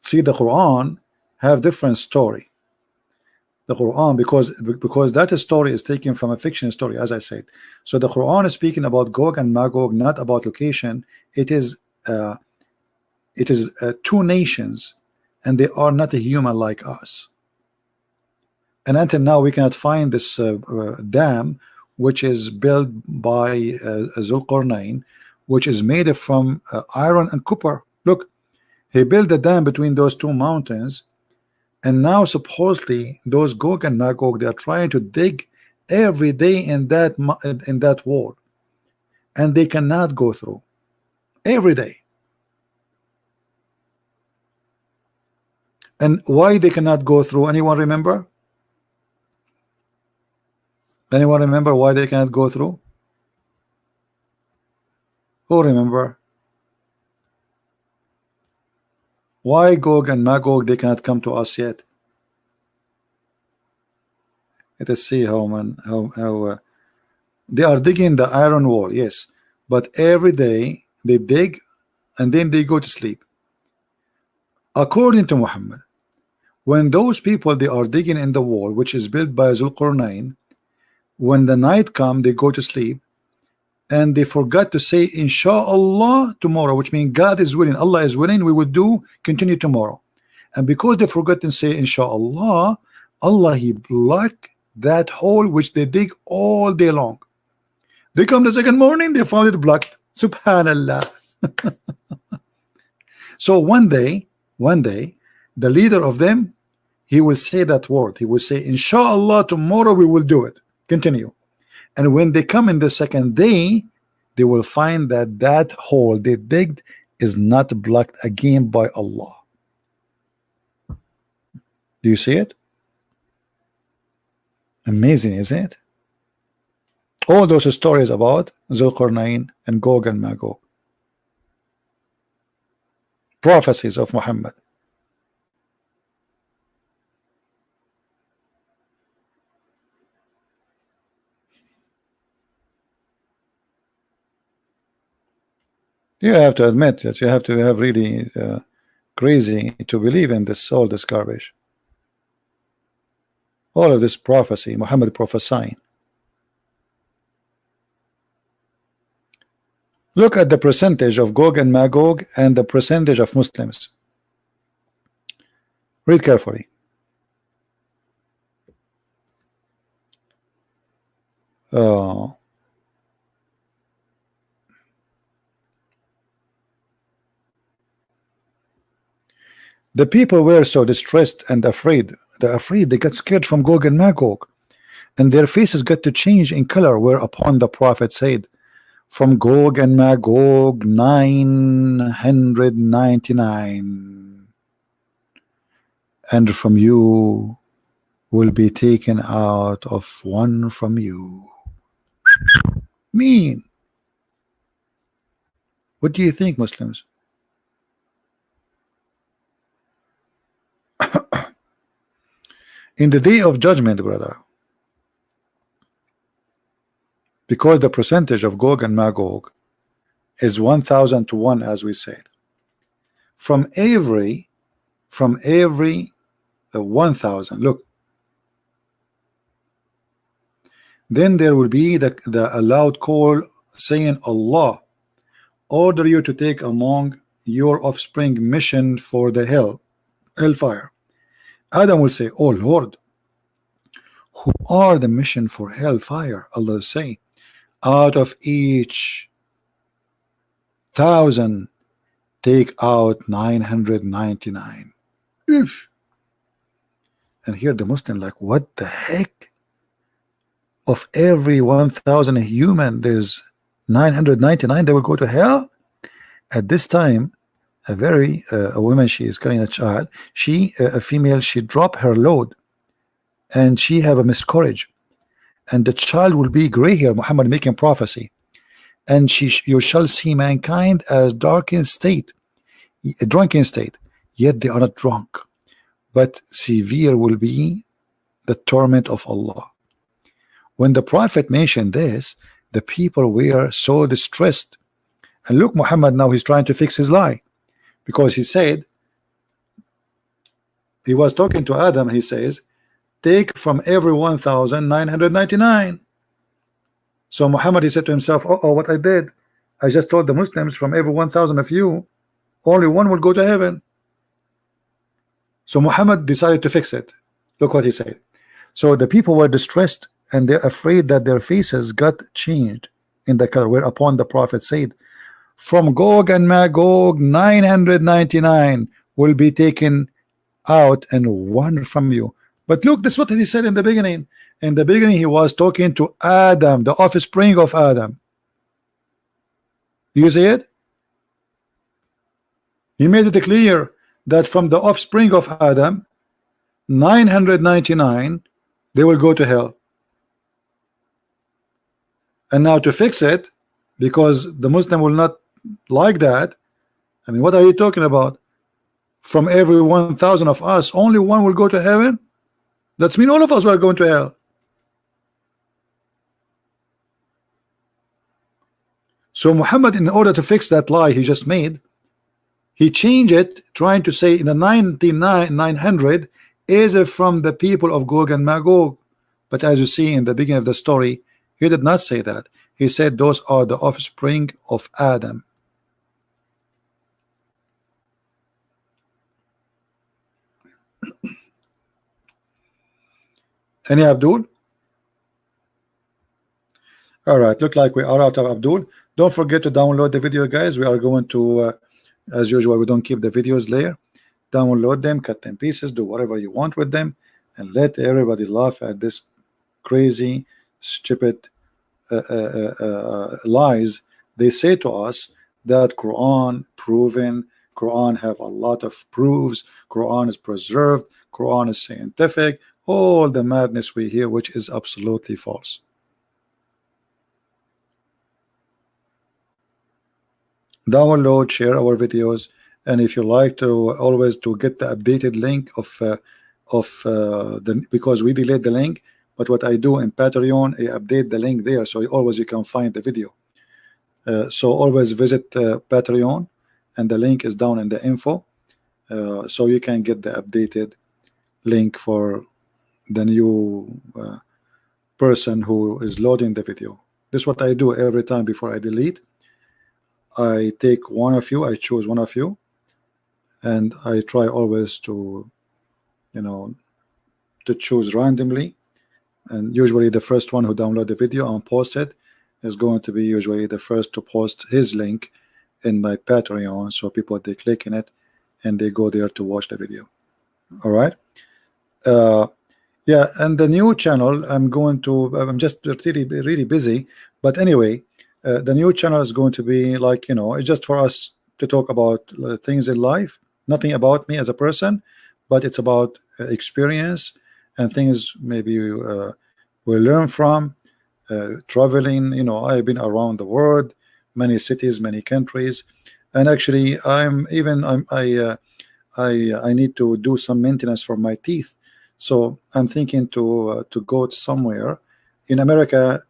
See, the Quran have different story. The Quran, because that story is taken from a fiction story, as I said. So the Quran is speaking about Gog and Magog, not about location. It is two nations, and they are not a human like us. And until now, we cannot find this dam, which is built by Zulqarnain, which is made from iron and copper. Look, he built a dam between those two mountains, and now supposedly those Gog and Magog, they are trying to dig every day in that wall, and they cannot go through every day. And why they cannot go through? Anyone remember? Anyone remember why they cannot go through? Who remember? Why Gog and Magog, they cannot come to us yet? Let us see how they are digging the iron wall, yes, but every day they dig and then they go to sleep. According to Muhammad, when those people, they are digging in the wall which is built by Zulqarnain, when the night come, they go to sleep and they forgot to say inshallah tomorrow, which means God is willing, Allah is willing, we will continue tomorrow. And because they forgot to say inshallah, Allah, he blocked that hole which they dig all day long. They come the second morning, they found it blocked. Subhanallah. So one day the leader of them, he will say that word, he will say inshallah tomorrow we will do it. Continue. And when they come in the second day, they will find that hole they digged is not blocked again by Allah. Do you see it? Amazing, isn't it? All those stories about Zulqarnain and Gog and Magog, prophecies of Muhammad. You have to admit that you have to have really crazy to believe in all this garbage. All of this prophecy, Muhammad prophesying. Look at the percentage of Gog and Magog and the percentage of Muslims. Read carefully. The people were so distressed and afraid. They got scared from Gog and Magog. and their faces got to change in color, whereupon the Prophet said, from Gog and Magog 999, and from you will be taken out of one from you. Mean. What do you think, Muslims? In the day of judgment, brother, because the percentage of Gog and Magog is 1,000 to 1, as we said, from every 1,000, look, then there will be the loud call saying, Allah order you to take among your offspring mission for the hellfire. Adam will say, oh Lord, who are the mission for hellfire? Allah will say, out of each 1,000 take out 999. Oof. And here the Muslim like, what the heck? Of every 1,000 human, there's 999 that will go to hell. At this time, a woman, she is carrying a child, a female, she dropped her load and she have a miscarriage, and the child will be gray hair, Muhammad making prophecy, and you shall see mankind as drunken state, yet they are not drunk, but severe will be the torment of Allah. When the Prophet mentioned this, the people were so distressed. And look, Muhammad now he's trying to fix his lie, because he said, he was talking to Adam, he says, take from every 1,999. So Muhammad, he said to himself, oh, what I did, I just told the Muslims from every 1,000 of you, only one will go to heaven. So Muhammad decided to fix it. Look what he said. So the people were distressed and they're afraid that their faces got changed in the color, whereupon the Prophet said, from Gog and Magog 999 will be taken out and one from you. But look, this is what he said in the beginning. In the beginning he was talking to Adam, the offspring of Adam. You see it? He made it clear that from the offspring of Adam 999 they will go to hell. And now to fix it, because the Muslim will not like that, I mean, what are you talking about? From every 1,000 of us, only one will go to heaven? That means all of us are going to hell. So Muhammad, in order to fix that lie he just made, he changed it, trying to say in the 900 is from the people of Gog and Magog. But as you see in the beginning of the story, he did not say that. He said those are the offspring of Adam. Any Abdul? All right, look like we are out of Abdul. Don't forget to download the video, guys. We are going to, as usual, we don't keep the videos there. Download them, cut them pieces, do whatever you want with them, and let everybody laugh at this crazy, stupid lies they say to us, that Quran proven, Quran have a lot of proofs, Quran is preserved, Quran is scientific, all the madness we hear, which is absolutely false. Download, share our videos, and if you like to always to get the updated link of the, because we delete the link, but what I do in Patreon, I update the link there, so always you can find the video. So always visit Patreon, and the link is down in the info, so you can get the updated link for the new person who is loading the video. This is what I do every time before I delete. I take one of you, I choose one of you, and I try always to, you know, to choose randomly. And usually the first one who download the video and post it is going to be usually the first to post his link in my Patreon, so people, they click in it and they go there to watch the video. All right. Yeah, and the new channel I'm just really busy, but anyway, the new channel is going to be like, it's just for us to talk about things in life, nothing about me as a person, but it's about experience and things maybe we'll learn from traveling. I've been around the world, many cities, many countries, and actually I need to do some maintenance for my teeth. So I'm thinking to go to somewhere in America.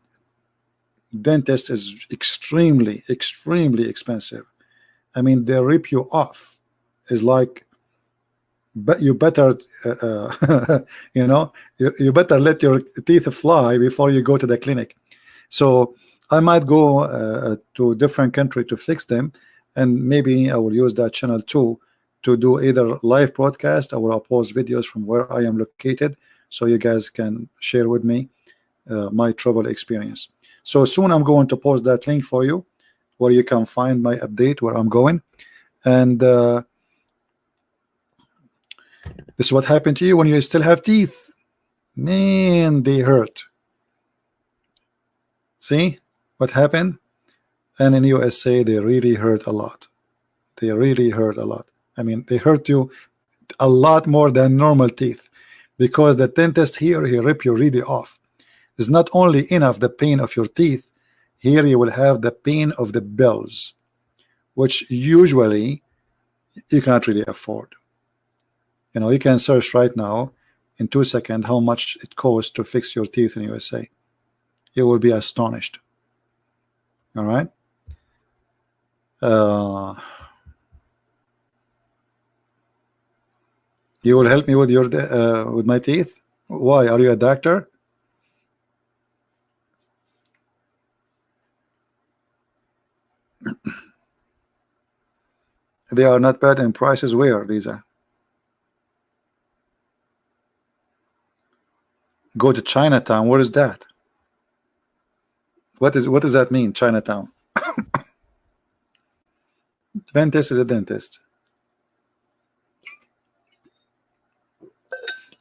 Dentist is extremely expensive. I mean, they rip you off. It's like, but you better you better let your teeth fly before you go to the clinic. So I might go to a different country to fix them, and maybe I will use that channel too to do either live broadcast or I'll post videos from where I am located, so you guys can share with me my travel experience. So soon I'm going to post that link for you where you can find my update where I'm going. And this is what happened to you when you still have teeth. Man, they hurt. See what happened? And in USA they really hurt a lot. They really hurt a lot. I mean, they hurt you a lot more than normal teeth, because the dentist here, he rip you really off. It's not only enough the pain of your teeth, here you will have the pain of the bills, which usually you cannot really afford. You can search right now in 2 seconds how much it costs to fix your teeth in USA. You will be astonished. All right. You will help me with your with my teeth? Why? Are you a doctor? They are not bad in prices. Where, Lisa? Go to Chinatown. What is that? What does that mean, Chinatown? Dentist is a dentist.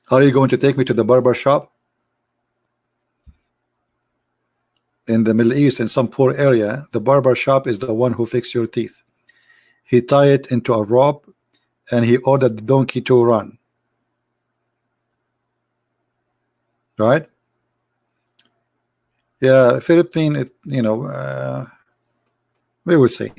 Are you going to take me to the barber shop? In the Middle East, in some poor area, the barber shop is the one who fixes your teeth. He tie it into a rope and he ordered the donkey to run. Right? Yeah, Philippine, we will see.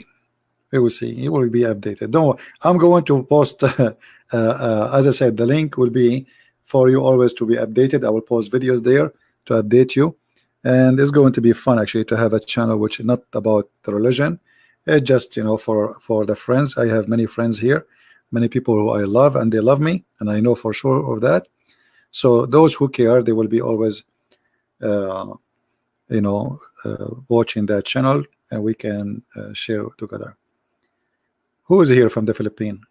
We will see. It will be updated. Don't worry. I'm going to post, as I said, the link will be for you always to be updated. I will post videos there to update you. And it's going to be fun actually to have a channel which is not about the religion. It's just, for the friends. I have many friends here, many people who I love and they love me, and I know for sure of that. So those who care, they will be always watching that channel, and we can share together. Who is here from the Philippines?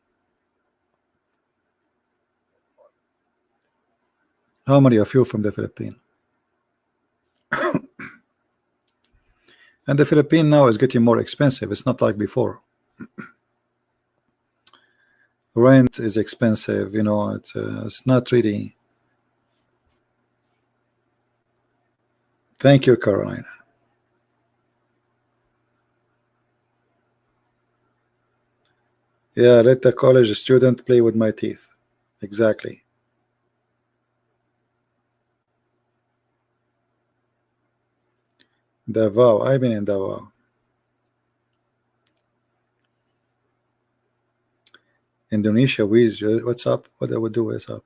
How many of you from the Philippines? And the Philippines now is getting more expensive. It's not like before. Rent is expensive. It's not really. Thank you, Carolina. Yeah, let the college student play with my teeth. Exactly. Davao. I've been in Davao. Indonesia, what's up? What I would do is up.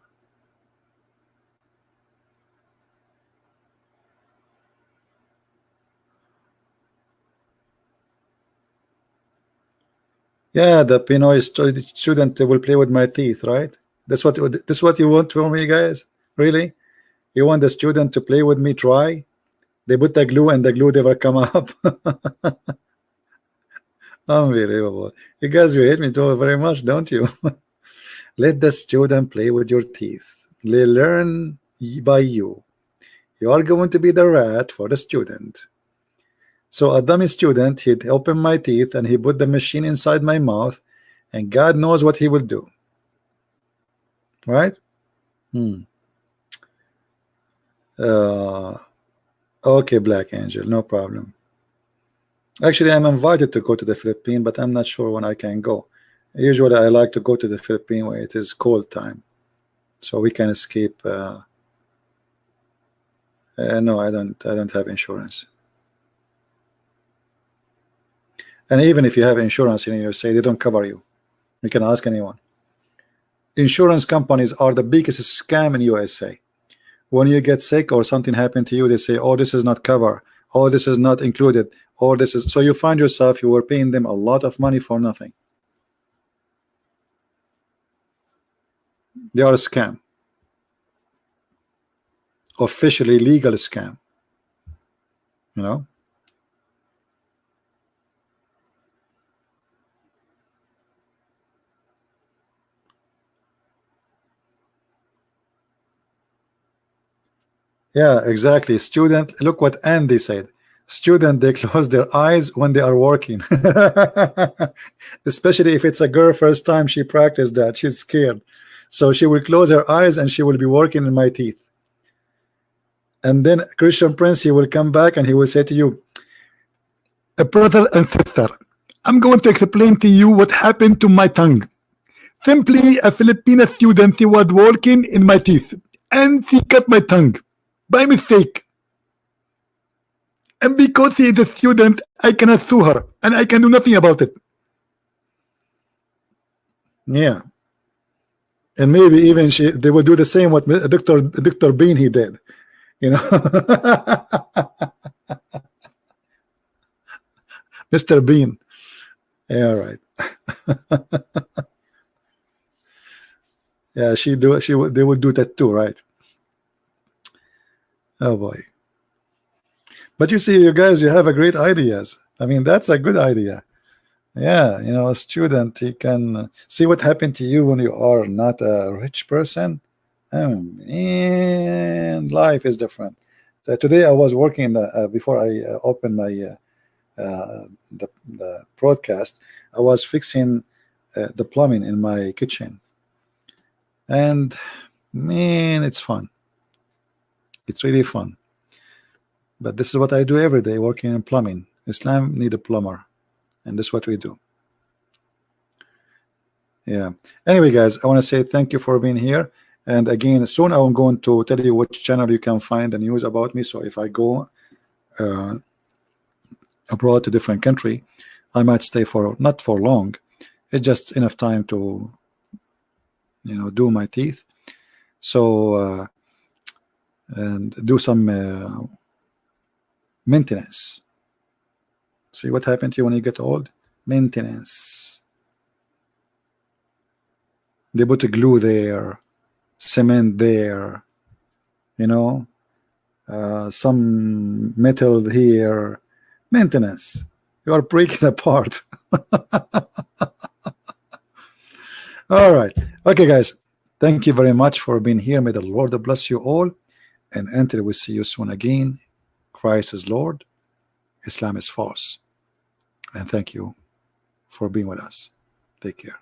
Yeah, the Pinoy student will play with my teeth, right? That's what you want from me, guys? Really? You want the student to play with me? Try. They put the glue and the glue never come up. Unbelievable. You guys, you hate me too very much, don't you? Let the student play with your teeth. They learn by you. You are going to be the rat for the student. So a dummy student, he'd open my teeth and he put the machine inside my mouth, and God knows what he would do. Right? Okay, Black Angel, no problem. Actually, I'm invited to go to the Philippines, but I'm not sure when I can go. Usually, I like to go to the Philippines when it is cold time, so we can escape. No, I don't have insurance. And even if you have insurance in USA, they don't cover you. You can ask anyone. Insurance companies are the biggest scam in USA. When you get sick or something happened to you, they say, oh, this is not covered, oh, this is not included, or this is, so you find yourself, you were paying them a lot of money for nothing. They are a scam. Officially legal scam. You know? Yeah, exactly. Student, look what Andy said. Student, they close their eyes when they are working. Especially if it's a girl, first time she practiced that, she's scared. So she will close her eyes and she will be working in my teeth. And then Christian Prince, he will come back and he will say to you, a brother and sister, I'm going to explain to you what happened to my tongue. Simply, a Filipino student, he was working in my teeth and he cut my tongue by mistake. And because he is a student, I cannot sue her and I can do nothing about it. Yeah. And maybe even they will do the same what Dr. Bean he did. You know, Mr. Bean. Yeah, right. Yeah, they would do that too, right? Oh boy. But you see, you guys, you have a great ideas. I mean, that's a good idea. Yeah, you know, a student, he can see what happened to you when you are not a rich person. And life is different. Today I was working before I opened my the broadcast. I was fixing the plumbing in my kitchen, and man, it's fun. It's really fun. But this is what I do every day, working in plumbing. Islam need a plumber, and this is what we do. Yeah. Anyway, guys, I want to say thank you for being here. And again, soon I'm going to tell you which channel you can find the news about me. So if I go abroad to different country, I might stay for not for long. It's just enough time to, you know, do my teeth. So and do some maintenance. See what happened to you when you get old? Maintenance. They put a glue there, cement there, you know, some metal here. Maintenance. You are breaking apart. All right. Okay, guys. Thank you very much for being here. May the Lord bless you all. And until we see you soon again, Christ is Lord, Islam is false. And thank you for being with us. Take care.